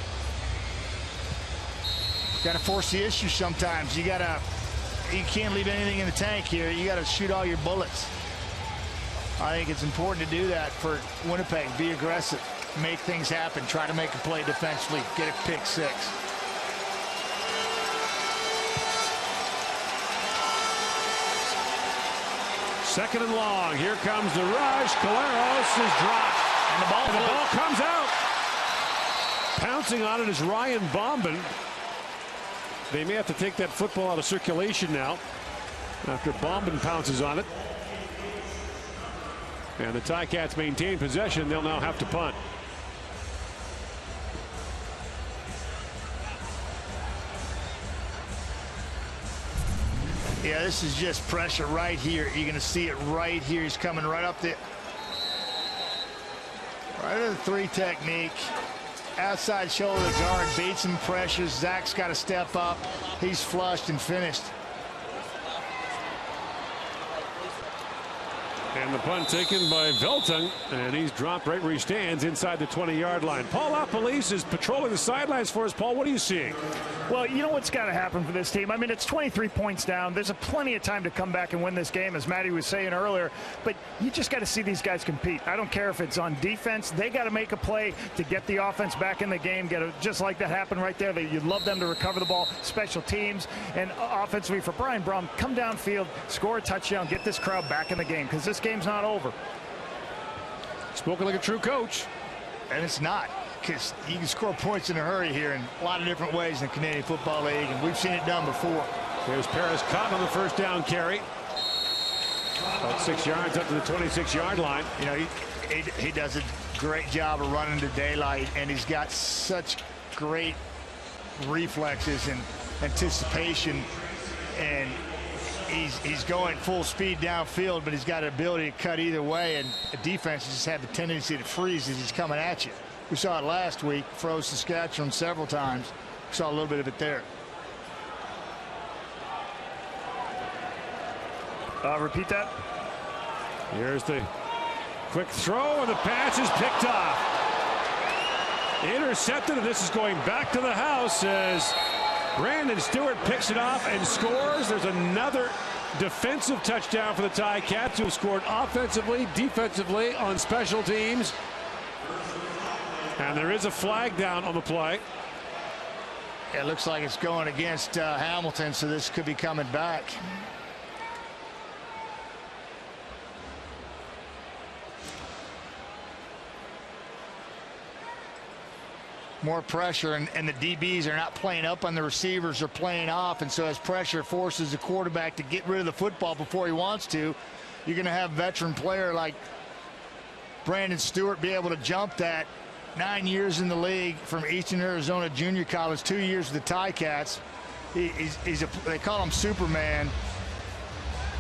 Got to force the issue sometimes. You can't leave anything in the tank here. You got to shoot all your bullets. I think it's important to do that for Winnipeg. Be aggressive, make things happen, try to make a play defensively, get a pick 6. Second and long. Here comes the rush. Collaros is dropped. And the ball comes out. Pouncing on it is Ryan Bombin. They may have to take that football out of circulation now after Bombin pounces on it. And the Ticats maintain possession. They'll now have to punt. Yeah, this is just pressure right here. You're going to see it right here. He's coming right up the right of the 3 technique. Outside shoulder of the guard, beats him, pressures. Zach's got to step up. He's flushed and finished. And the punt taken by Veltung, and he's dropped right where he stands inside the 20-yard line. Paul Apolice is patrolling the sidelines for us. Paul, what are you seeing? Well, you know what's got to happen for this team. I mean, it's 23 points down. There's plenty of time to come back and win this game, as Matty was saying earlier. But you just got to see these guys compete. I don't care if it's on defense. They got to make a play to get the offense back in the game. Just like that happened right there. You'd love them to recover the ball. Special teams and offensively for Brian Brum, come downfield, score a touchdown, get this crowd back in the game, because this game's not over. Spoken like a true coach. And it's not, because you can score points in a hurry here in a lot of different ways in the Canadian Football League, and we've seen it done before. There's Paris caught on the first down carry. About 6 yards up to the 26-yard line. You know, he does a great job of running to daylight, and he's got such great reflexes and anticipation, and he's going full speed downfield, but he's got an ability to cut either way, and the defense just have the tendency to freeze as he's coming at you. We saw it last week, froze Saskatchewan several times. We saw a little bit of it there. Repeat that. Here's the quick throw, and the pass is picked off. Intercepted, and this is going back to the house as Brandon Stewart picks it off and scores. There's another defensive touchdown for the Ticats, who have scored offensively, defensively, on special teams. And there is a flag down on the play. It looks like it's going against Hamilton, so this could be coming back. more pressure, and the DBs are not playing up on the receivers, or playing off, and so as pressure forces the quarterback to get rid of the football before he wants to, you're going to have a veteran player like Brandon Stewart be able to jump that. 9 years in the league from Eastern Arizona Junior College, 2 years with the Ticats. They call him Superman.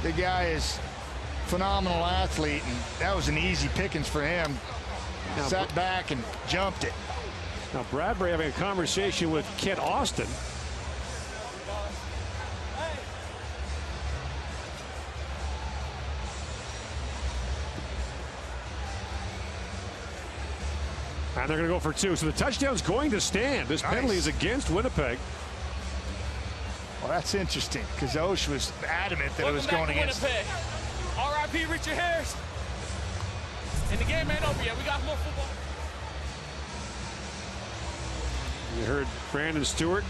The guy is a phenomenal athlete, and that was an easy pickings for him. Now, sat back and jumped it. Now Bradbury having a conversation with Kent Austin. And they're going to go for 2. So the touchdown's going to stand. This penalty is against Winnipeg. Well, that's interesting, because Osh was adamant that it was going against Winnipeg. R.I.P. Richard Harris. And the game ain't over yet. We got more football. You heard Brandon Stewart.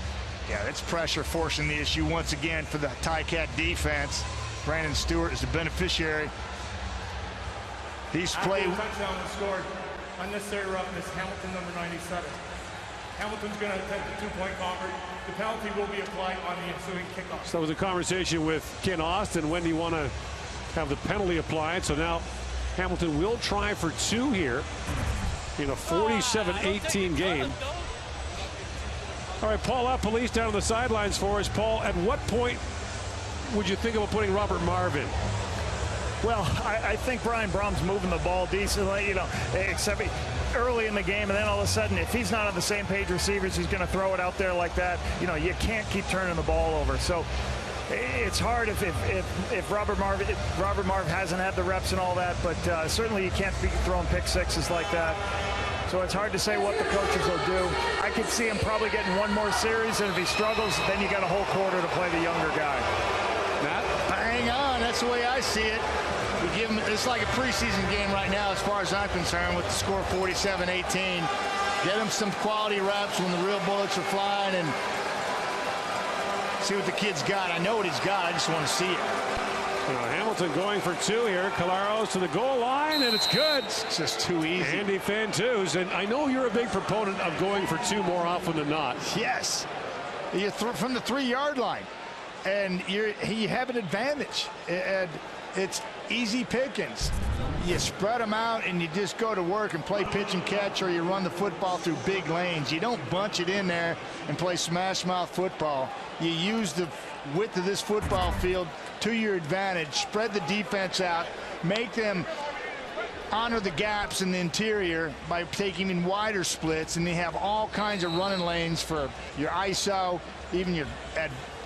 Yeah, that's pressure forcing the issue once again for the Ticat defense. Brandon Stewart is the beneficiary. He's played. Touchdown and scored. Unnecessary roughness, Hamilton, number 97. Hamilton's going to attempt a 2-point convert. The penalty will be applied on the ensuing kickoff. So that was a conversation with Ken Austin. When do you want to have the penalty applied? So now Hamilton will try for 2 here in a 47-18 game. All right, Paul Police down on the sidelines for us. Paul, at what point would you think about putting Robert Marv in? Well, I think Brian Brom's moving the ball decently, except early in the game, and then all of a sudden, if he's not on the same page receivers, he's going to throw it out there like that. You can't keep turning the ball over. So it's hard if Robert Marv hasn't had the reps and all that, but certainly you can't be throwing pick sixes like that. So it's hard to say what the coaches will do. I could see him probably getting 1 more series, and if he struggles, then you got a whole quarter to play the younger guy. Matt? Hang on, that's the way I see it. We give him, it's like a preseason game right now as far as I'm concerned, with the score 47-18. Get him some quality reps when the real bullets are flying, and see what the kid's got. I know what he's got. I just want to see it. Hamilton going for 2 here. Calaros to the goal line, and it's good. It's just too easy. Andy Fantuz, and I know you're a big proponent of going for 2 more often than not. Yes. You from the 3-yard line, and you have an advantage. And it's easy pickings. You spread them out and you just go to work and play pitch and catch, or you run the football through big lanes. You don't bunch it in there and play smash mouth football. You use the width of this football field to your advantage, spread the defense out, make them honor the gaps in the interior by taking in wider splits, and they have all kinds of running lanes for your ISO, even your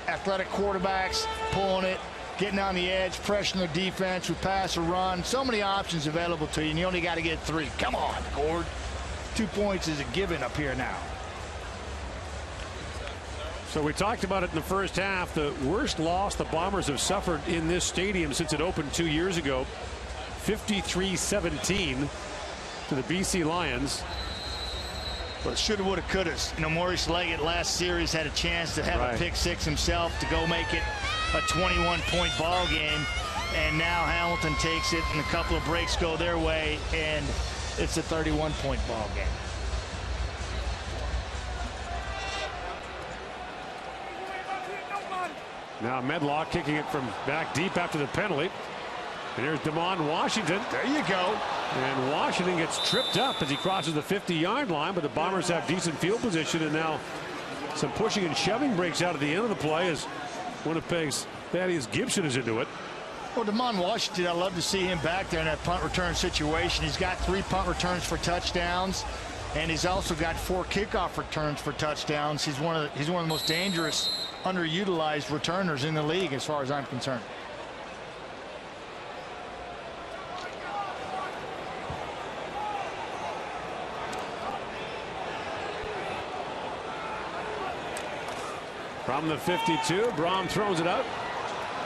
athletic quarterbacks pulling it, getting on the edge, pressuring the defense with pass or run. So many options available to you, and you only got to get 3. Come on, Gord. 2 points is a given up here now. So we talked about it in the first half. The worst loss the Bombers have suffered in this stadium since it opened 2 years ago. 53-17 to the BC Lions. Well, shoulda, woulda, coulda. Maurice Leggett last series had a chance to have a pick 6 himself to go make it a 21-point ball game, and now Hamilton takes it, and a couple of breaks go their way, and it's a 31-point ball game. Now Medlock kicking it from back deep after the penalty. And here's Damon Washington. There you go. And Washington gets tripped up as he crosses the 50-yard line, but the Bombers have decent field position, and now some pushing and shoving breaks out at the end of the play as Winnipeg's Thaddeus Gibson is into it. Well, Damon Washington, I love to see him back there in that punt return situation. He's got 3 punt returns for touchdowns, and he's also got 4 kickoff returns for touchdowns. He's one of the most dangerous, underutilized returners in the league as far as I'm concerned. From the 52, Brom throws it out.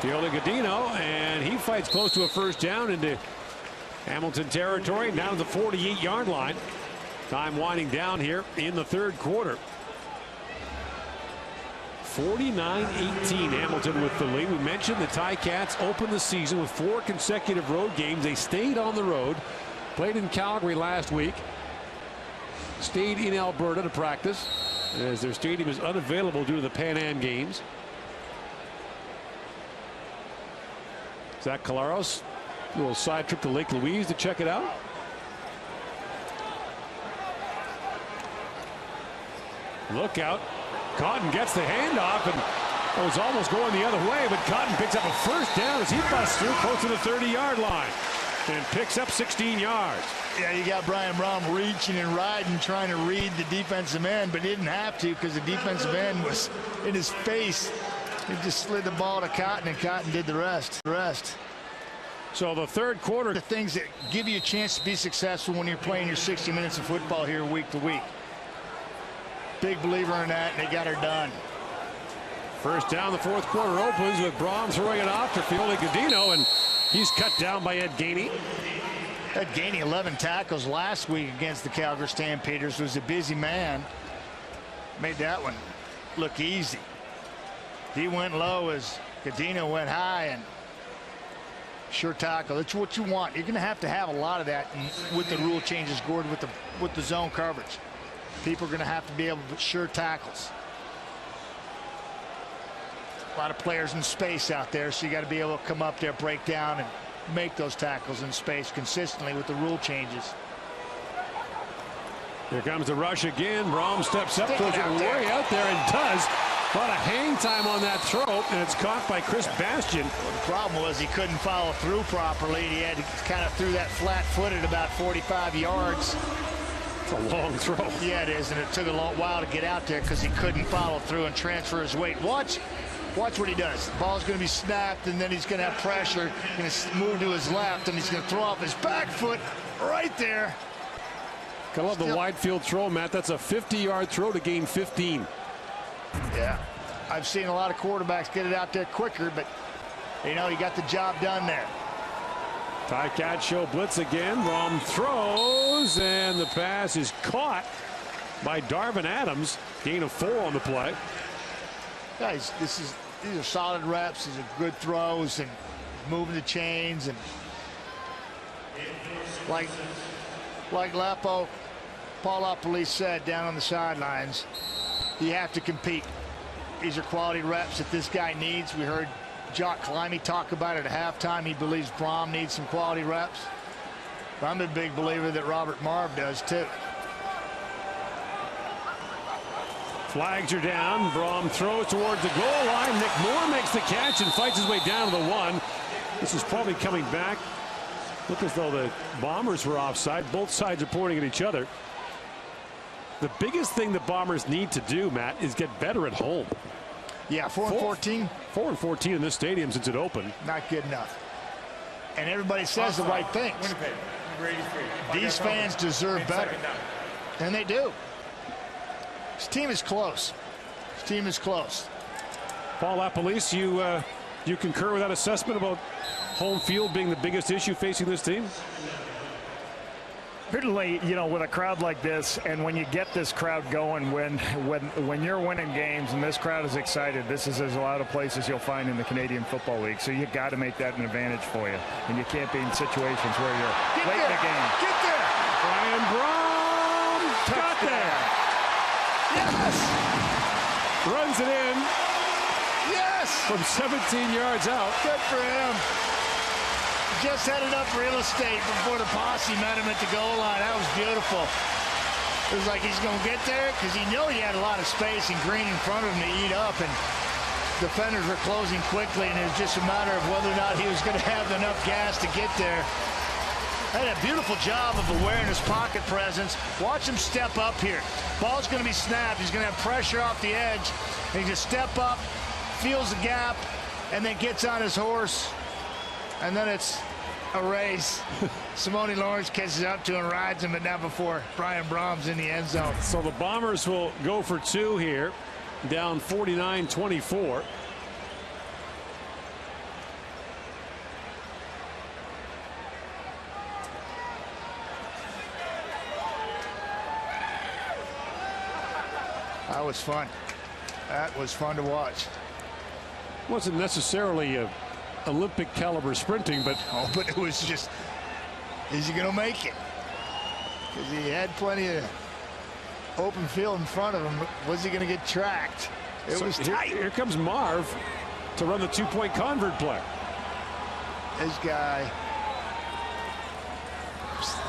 Fielder Godino, and he fights close to a first down into Hamilton territory, down to the 48-yard line. Time winding down here in the 3rd quarter. 49-18, Hamilton with the lead. We mentioned the Ticats opened the season with 4 consecutive road games. They stayed on the road, played in Calgary last week. stayed in Alberta to practice, as their stadium is unavailable due to the Pan Am Games. Zach Collaros, a little side trip to Lake Louise to check it out. Look out. Cotton gets the handoff, and it was almost going the other way, but Cotton picks up a first down as he busts through close to the 30-yard line and picks up 16 yards. Yeah, you got Brian Brom reaching and riding, trying to read the defensive end, but he didn't have to because the defensive end was in his face. He just slid the ball to Cotton, and Cotton did the rest. So the third quarter. The things that give you a chance to be successful when you're playing your 60 minutes of football here week to week. Big believer in that, and they got her done. First down, the fourth quarter opens with Brom throwing it off to Fiole Godino, and he's cut down by Ed Gainey. Ed Gainey, 11 tackles last week against the Calgary Stampeders, was a busy man. Made that one look easy. He went low as Godino went high, and sure tackle. That's what you want. You're going to have a lot of that with the rule changes, Gord, with the zone coverage. People are going to have to be able to sure tackles. A lot of players in space out there, so you got to be able to come up there, break down, and make those tackles in space consistently with the rule changes. Here comes the rush again. Brom steps up, goes way out there, and does. A lot of hang time on that throw, and it's caught by Chris Bastian. Well, the problem was he couldn't follow through properly. He had to kind of threw that flat-footed about 45 yards. It's a long throw. Yeah, it is, and it took a long while to get out there because he couldn't follow through and transfer his weight. Watch what he does. The ball's going to be snapped, and then he's going to have pressure. Going to move to his left, and he's going to throw off his back foot right there. Gotta love the wide field throw, Matt. That's a 50-yard throw to gain 15. Yeah, I've seen a lot of quarterbacks get it out there quicker, but you know, he got the job done there. Ticats show blitz again. Brom throws, and the pass is caught by Darvin Adams. Gain of 4 on the play. Guys, these are solid reps. These are good throws and moving the chains, and like Paul LaPolice said down on the sidelines, you have to compete. These are quality reps that this guy needs. We heard Jock Climby talk about it at halftime. He believes Brom needs some quality reps. But I'm a big believer that Robert Marv does too. Flags are down. Brom throws towards the goal line. Nick Moore makes the catch and fights his way down to the 1. This is probably coming back. Look as though the Bombers were offside. Both sides are pointing at each other. The biggest thing the Bombers need to do, Matt, is get better at home. Yeah, 4-14. 4-14 in this stadium since it opened. Not good enough. And everybody says the right things. Winnipeg, number 83. These fans deserve better. And they do. This team is close. This team is close. Paul LaPolice, you concur with that assessment about home field being the biggest issue facing this team? Certainly, you know, with a crowd like this, and when you get this crowd going, when you're winning games and this crowd is excited, this is as a lot of places you'll find in the Canadian Football League. So you got to make that an advantage for you, and you can't be in situations where you're late in the game. Get there! Brian Brom got there. Yes! Runs it in. Yes! From 17 yards out. Good for him. Just headed up real estate before the posse met him at the goal line. That was beautiful. It was like he's going to get there because he knew he had a lot of space and green in front of him to eat up, and defenders were closing quickly, and it was just a matter of whether or not he was going to have enough gas to get there. Had a beautiful job of awareness, pocket presence. Watch him step up here. Ball's going to be snapped. He's going to have pressure off the edge. And he just step up, feels the gap, and then gets on his horse. And then it's a race. Simone Lawrence catches up to him, rides him, but not before Brian Brom's in the end zone. So the Bombers will go for 2 here, down 49-24. That was fun. That was fun to watch. Wasn't necessarily a Olympic caliber sprinting, but it was just, is he going to make it? Because he had plenty of open field in front of him. Was he going to get tracked? It was tight. Here comes Marv to run the two-point convert play. This guy.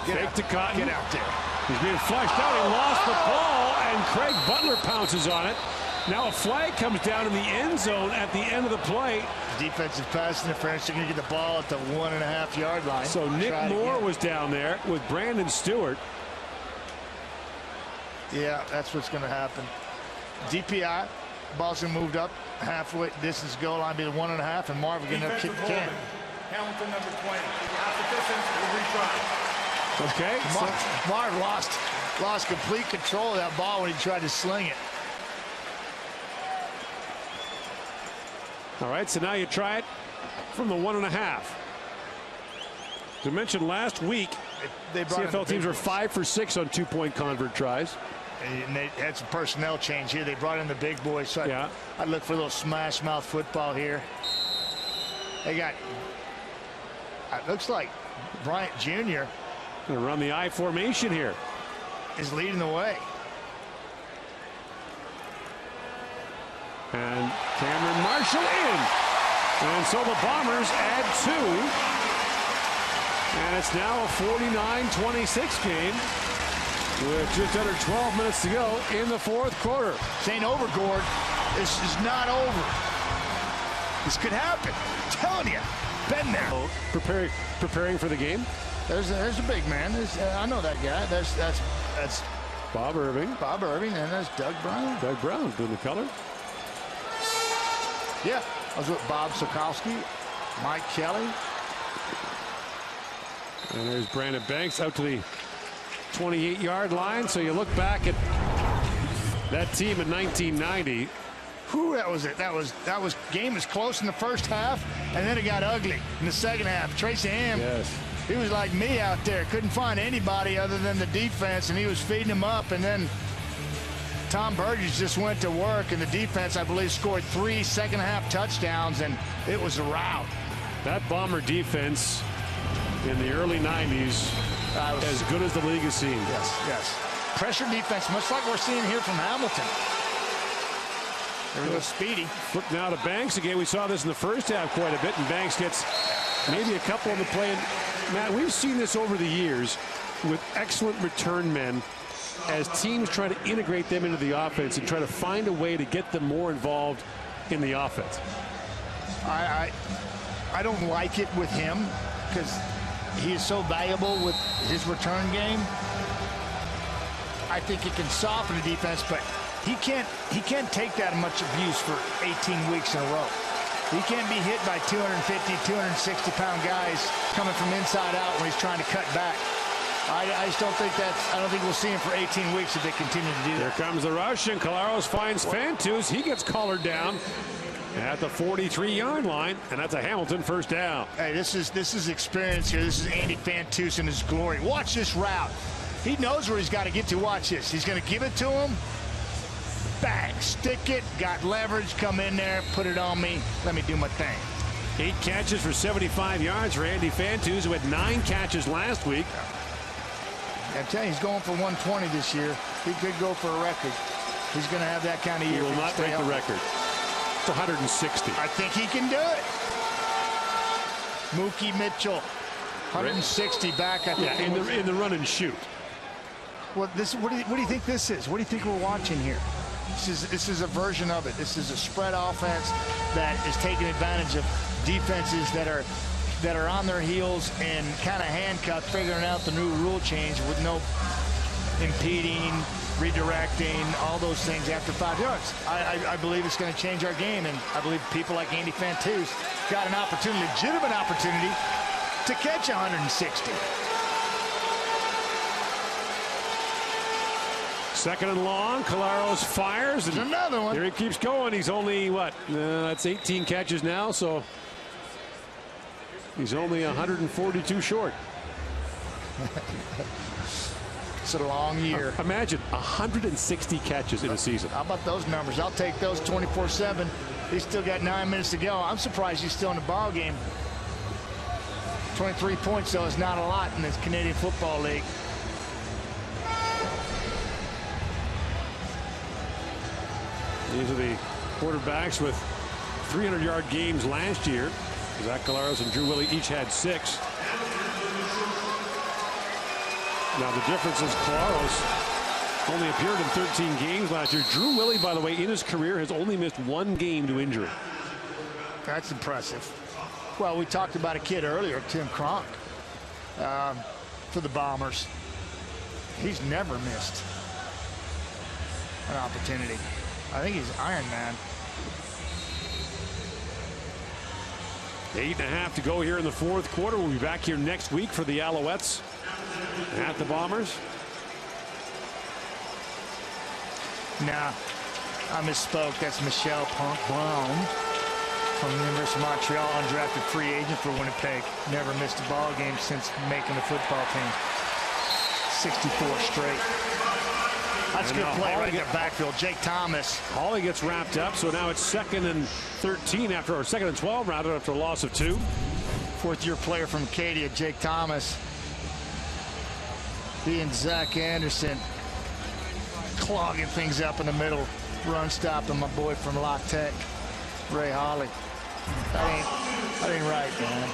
Fake to Cotton. Get out there. He's being flushed out. He lost the ball, and Craig Butler pounces on it. Now a flag comes down in the end zone at the end of the play. Defensive pass interference. They're going to get the ball at the 1.5 yard line. So Nick Moore was down there with Brandon Stewart. Yeah, that's what's going to happen. DPI. Ball's going to move up halfway distance goal line, be the 1.5, and Marvin going to kick 10. Hamilton number 20. Half the distance, we'll retry. Okay. Marv lost complete control of that ball when he tried to sling it. All right, so now you try it from the 1.5. As I mentioned last week, CFL teams were 5 for 6 on two-point convert tries. And they had some personnel change here. They brought in the big boys. So yeah. I'd look for a little smash mouth football here. They got, it looks like Bryant Jr. Going to run the I formation here. Is leading the way. And Cameron Marshall in. And so the Bombers add 2. And it's now a 49-26 game with just under 12 minutes to go in the fourth quarter. This ain't over, Gord. This is not over. This could happen. I'm telling you. Been there. Preparing for the game. There's a big man. I know that guy. That's Bob Irving. Bob Irving, and there's Doug Brown. Doug Brown doing the color. Yeah, I was with Bob Sokowski, Mike Kelly. And there's Brandon Banks out to the 28-yard line. So you look back at that team in 1990. Whew, that was it. That was game was close in the first half, and then it got ugly in the second half. Tracy Ham, yes, he was like me out there. Couldn't find anybody other than the defense, and he was feeding them up. And then Tom Burgess just went to work, and the defense, I believe, scored 3 second-half touchdowns, and it was a rout. That Bomber defense in the early 90s, as good as the league has seen. Yes. Pressure defense, much like we're seeing here from Hamilton. There goes Speedy. Flip now to Banks again. We saw this in the first half quite a bit, and Banks gets maybe a couple on the play. And Matt, we've seen this over the years with excellent return men as teams try to integrate them into the offense and try to find a way to get them more involved in the offense. I don't like it with him because he is so valuable with his return game. I think he can soften the defense, but he can't take that much abuse for 18 weeks in a row. He can't be hit by 250, 260-pound guys coming from inside out when he's trying to cut back. I just don't think I don't think we'll see him for 18 weeks if they continue to do that. Here comes the rush, and Colaros finds Fantus. He gets collared down at the 43-yard line, and that's a Hamilton first down. Hey, this is experience here. This is Andy Fantus in his glory. Watch this route. He knows where he's got to get to. Watch this. He's going to give it to him. Bang, stick it, got leverage, come in there, put it on me, let me do my thing. 8 catches for 75 yards for Andy Fantus, who had 9 catches last week. I'm telling you, he's going for 120 this year. He could go for a record. He's going to have that kind of year. He will not break the record. It's 160. I think he can do it. Mookie Mitchell, 160 back at the in the run and shoot. Well, what do you think this is? What do you think we're watching here? This is a version of it. This is a spread offense that is taking advantage of defenses that are on their heels and kind of handcuffed, figuring out the new rule change with no impeding, redirecting, all those things after 5 yards. I believe it's going to change our game, and I believe people like Andy Fantus got an opportunity, legitimate opportunity, to catch 160. Second and long. Colaros fires. And another one. Here he keeps going. He's only, what? That's 18 catches now, so he's only 142 short. It's a long year. Imagine 160 catches in a season. How about those numbers? I'll take those 24/7. He's still got 9 minutes to go. I'm surprised he's still in the ball game. 23 points, though, is not a lot in this Canadian Football League. These are the quarterbacks with 300-yard games last year. Zach Collaros and Drew Willie each had 6. Now the difference is Collaros only appeared in 13 games last year. Drew Willie, by the way, in his career has only missed 1 game to injury. That's impressive. Well, we talked about a kid earlier, Tim Kronk, for the Bombers. He's never missed an opportunity. I think he's Iron Man. 8.5 to go here in the 4th quarter. We'll be back here next week for the Alouettes at the Bombers. Nah, I misspoke. That's Michelle Brown from the University of Montreal, undrafted free agent for Winnipeg. Never missed a ball game since making the football team. 64 straight. That's a good play right in the backfield. Jake Thomas. Hawley gets wrapped up, so now it's 2nd and 13 after, or 2nd and 12 rather, after a loss of 2. 4th-year player from Acadia, Jake Thomas. He and Zach Anderson clogging things up in the middle. Run stopping my boy from La Tech, Ray Hawley. That ain't right, man.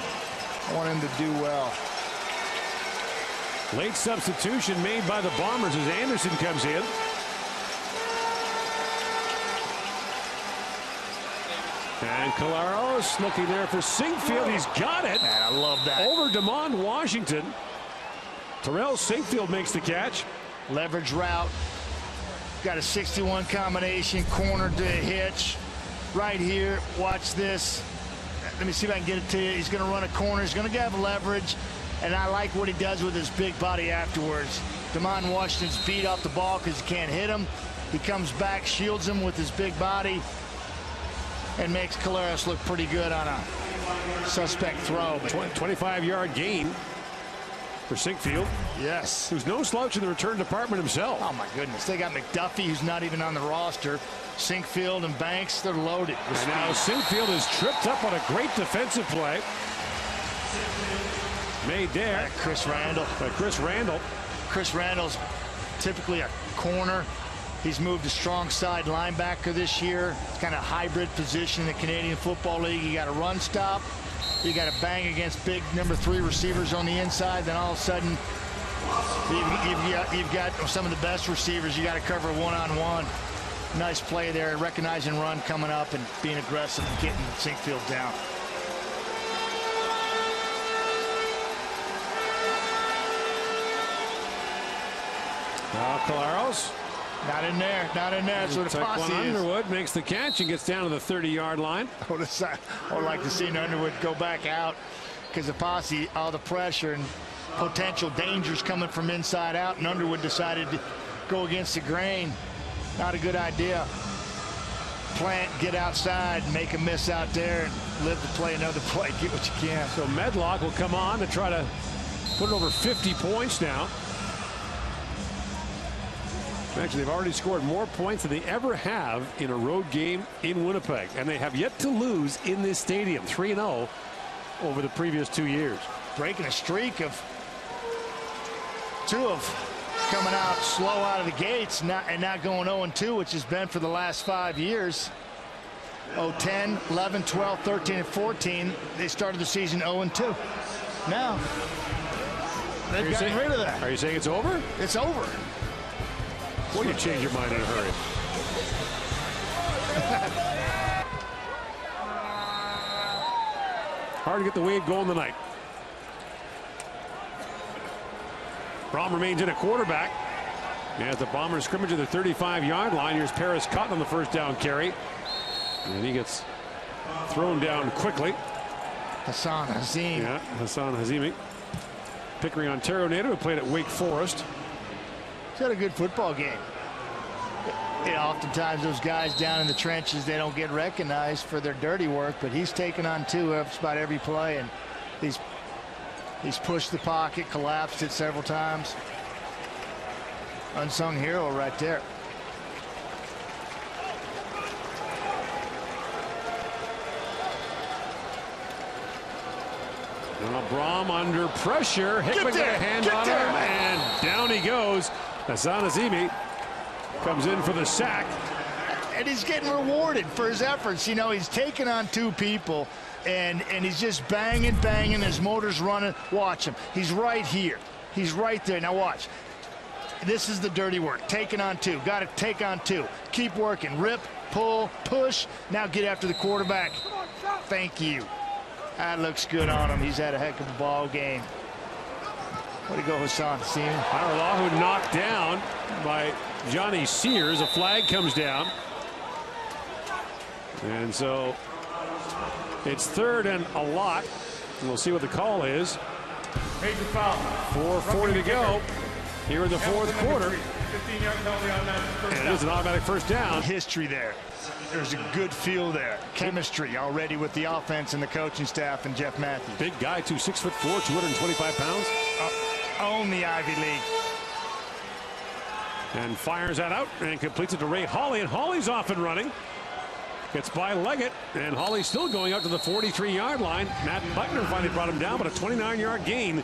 I want him to do well. Late substitution made by the Bombers as Anderson comes in. And Collaros looking there for Sinkfield. He's got it. Man, I love that. Over DeMond Washington. Terrell Sinkfield makes the catch. Leverage route. Got a 61 combination, corner to hitch. Right here, watch this. Let me see if I can get it to you. He's going to run a corner. He's going to have leverage. And I like what he does with his big body afterwards. DeMond Washington's beat off the ball because he can't hit him. He comes back, shields him with his big body, and makes Collaros look pretty good on a suspect throw. 25-yard gain for Sinkfield. Yes. Who's no slouch in the return department himself. Oh, my goodness. They got McDuffie, who's not even on the roster. Sinkfield and Banks, they're loaded. And now Sinkfield is tripped up on a great defensive play. Made there. Chris Randall. Chris Randall's typically a corner. He's moved to strong side linebacker this year. It's kind of hybrid position in the Canadian Football League. You got a run stop. You got to bang against big number 3 receivers on the inside. Then all of a sudden, you've got some of the best receivers. You got to cover one-on-one. Nice play there. Recognizing run coming up and being aggressive and getting Sinkfield down. Now Collaros. Not in there. That's what a posse is. Underwood makes the catch and gets down to the 30-yard line. I would like to see Underwood go back out because the posse, all the pressure and potential dangers coming from inside out, and Underwood decided to go against the grain. Not a good idea. Plant, get outside, make a miss out there, and live to play another play. Get what you can. So Medlock will come on to try to put it over 50 points now. Actually, they've already scored more points than they ever have in a road game in Winnipeg. And they have yet to lose in this stadium. 3-0 over the previous 2 years. Breaking a streak of 2 of coming out slow out of the gates and not going 0-2, which has been for the last 5 years. 10, 11, 12, 13, and 14. They started the season 0-2. Now, they've gotten rid of that. Are you saying it's over? It's over. Well, you change your mind in a hurry. Hard to get the Wade goal in the night. Brom remains in a quarterback. As the Bombers scrimmage at the 35-yard line. Here's Paris Cotton on the first down carry. And he gets thrown down quickly. Hassan Hazim. Yeah, Hassan Hazimi. Pickering, Ontario native who played at Wake Forest. He's had a good football game. Oftentimes those guys down in the trenches, they don't get recognized for their dirty work, but he's taken on 2 about every play, and he's pushed the pocket, collapsed it several times. Unsung hero right there. Now Brom under pressure. Hickman got a hand on him, and down he goes. Hassan Hazimi comes in for the sack. and he's getting rewarded for his efforts. You know, he's taking on 2 people, and he's just banging. His motor's running. Watch him. He's right here. He's right there. Now watch. This is the dirty work. Taking on 2. Got to take on 2. Keep working. Rip, pull, push. Now get after the quarterback. Thank you. That looks good on him. He's had a heck of a ball game. Way to go, Hassan. See him? Arlahu knocked down by Johnny Sears. A flag comes down. And so it's 3rd and a lot. And we'll see what the call is. Major foul. 4:40 to go here in the 4th quarter. 15-yard penalty on that first And it is an automatic first down. History there. There's a good feel there. Chemistry already with the offense and the coaching staff and Jeff Matthews. Big guy, 6'4", 225 pounds. Own the Ivy League. And fires that out and completes it to Ray Hawley. And Hawley's off and running. Gets by Leggett. And Hawley's still going out to the 43-yard line. Matt Butner finally brought him down, but a 29-yard gain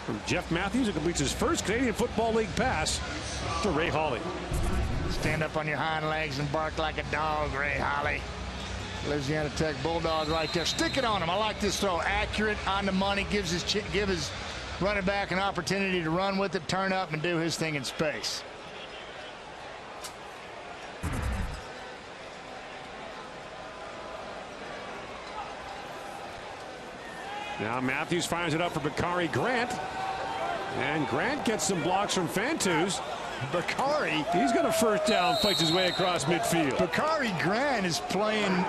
from Jeff Matthews, who completes his first Canadian Football League pass to Ray Hawley. Stand up on your hind legs and bark like a dog, Ray Hawley. Louisiana Tech Bulldog right there. Stick it on him. I like this throw. Accurate, on the money. Give his running back an opportunity to run with it, turn up, and do his thing in space. Now Matthews fires it up for Bakari Grant. And Grant gets some blocks from Fantus. Bakari, he's got a first down, fights his way across midfield. Bakari Grant is playing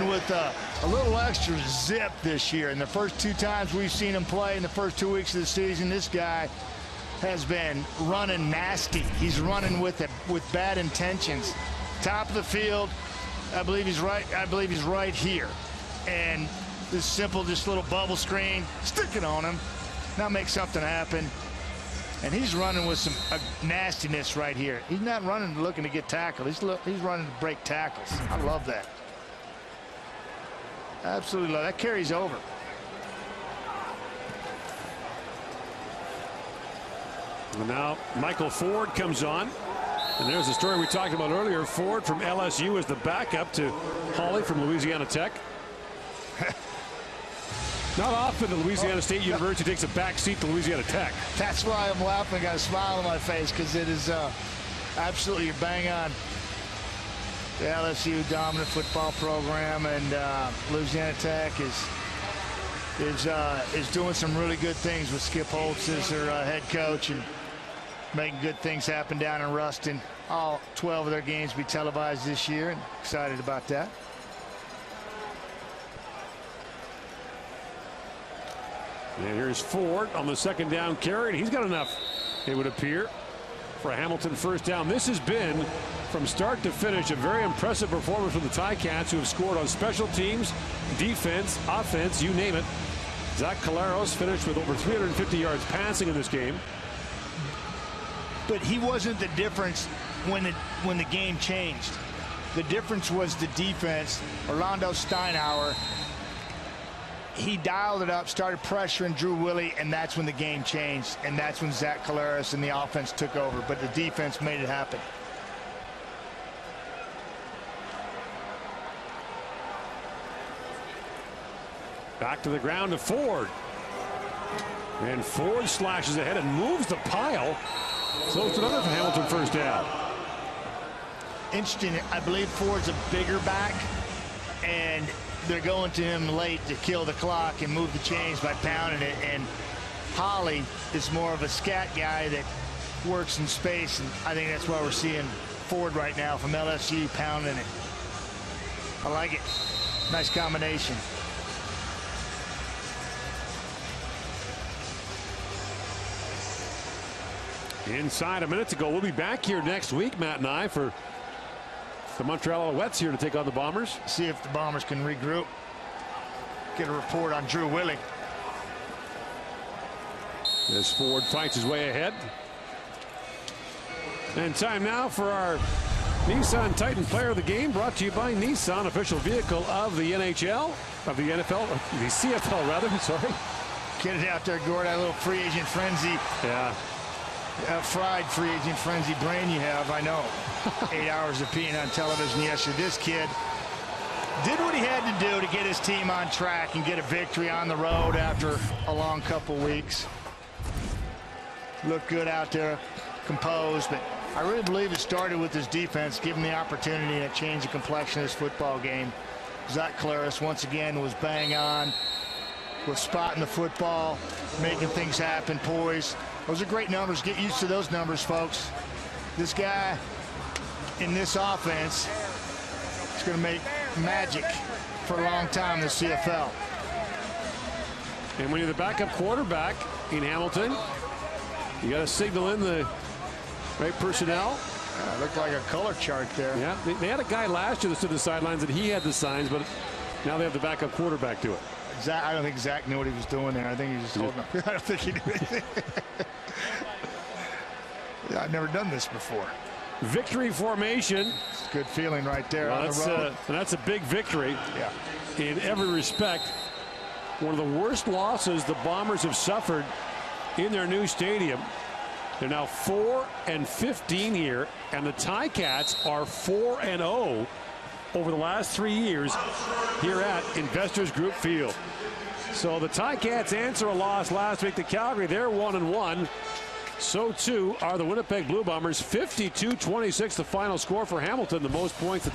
with a little extra zip this year. And the first 2 times we've seen him play in the first 2 weeks of the season, this guy has been running nasty. He's running with bad intentions. Top of the field, I believe he's right here. And this simple, just little bubble screen, stick it on him. Now make something happen. And he's running with some nastiness right here. He's not running looking to get tackled. He's running to break tackles. I love that. Absolutely love that. Carries over. And now Michael Ford comes on. And there's the story we talked about earlier. Ford from LSU is the backup to Hawley from Louisiana Tech. Not often the Louisiana State University takes a back seat to Louisiana Tech. That's why I'm laughing. I got a smile on my face because it is absolutely, you're bang on. The LSU dominant football program, and Louisiana Tech is doing some really good things with Skip Holtz as their head coach and making good things happen down in Ruston. All 12 of their games be televised this year, and excited about that. And here's Ford on the 2nd down carry, and he's got enough, it would appear, for a Hamilton first down. This has been, from start to finish, a very impressive performance from the Ticats, who have scored on special teams, defense, offense, you name it. Zach Caleros finished with over 350 yards passing in this game. But he wasn't the difference when the game changed. The difference was the defense. Orlando Steinauer, he dialed it up, started pressuring Drew Willie, and that's when the game changed. And that's when Zach Caleros and the offense took over. But the defense made it happen. Back to the ground to Ford. And Ford slashes ahead and moves the pile. So it's another Hamilton first down. Interesting. I believe Ford's a bigger back, and they're going to him late to kill the clock and move the chains by pounding it. And Holly is more of a scat guy that works in space, and I think that's why we're seeing Ford right now from LSU pounding it. I like it. Nice combination. Inside a minute to go. We'll be back here next week, Matt and I, for the Montreal Alouettes here to take on the Bombers. See if the Bombers can regroup. Get a report on Drew Willie. As Ford fights his way ahead. And time now for our Nissan Titan Player of the Game, brought to you by Nissan, official vehicle of the NHL, of the NFL, the CFL rather, sorry. Get it out there, Gord. A little free agent frenzy. Yeah. Fried free agent frenzy brain you have, I know. 8 hours of being on television yesterday. This kid did what he had to do to get his team on track and get a victory on the road after a long couple weeks. Looked good out there, composed, but I really believe it started with his defense, giving the opportunity to change the complexion of this football game. Zach Collaros once again was bang on with spotting the football, making things happen, poise. Those are great numbers. Get used to those numbers, folks. This guy in this offense is going to make magic for a long time in the CFL. And when you're the backup quarterback in Hamilton, you got to signal in the right personnel. Looked like a color chart there. Yeah, they had a guy last year that stood the sidelines, and he had the signs, but now they have the backup quarterback do it. Zach, I don't think Zach knew what he was doing there. I think he just told him. I don't think he knew anything. Yeah, I've never done this before. Victory formation. It's a good feeling right there on the road. That's a big victory. Yeah. In every respect. One of the worst losses the Bombers have suffered in their new stadium. They're now 4-15 here, and the Ticats are 4-0 over the last 3 years here at Investors Group Field. So the Ticats answer a loss last week to Calgary. They're 1-1. So too are the Winnipeg Blue Bombers. 52-26 the final score for Hamilton, the most points the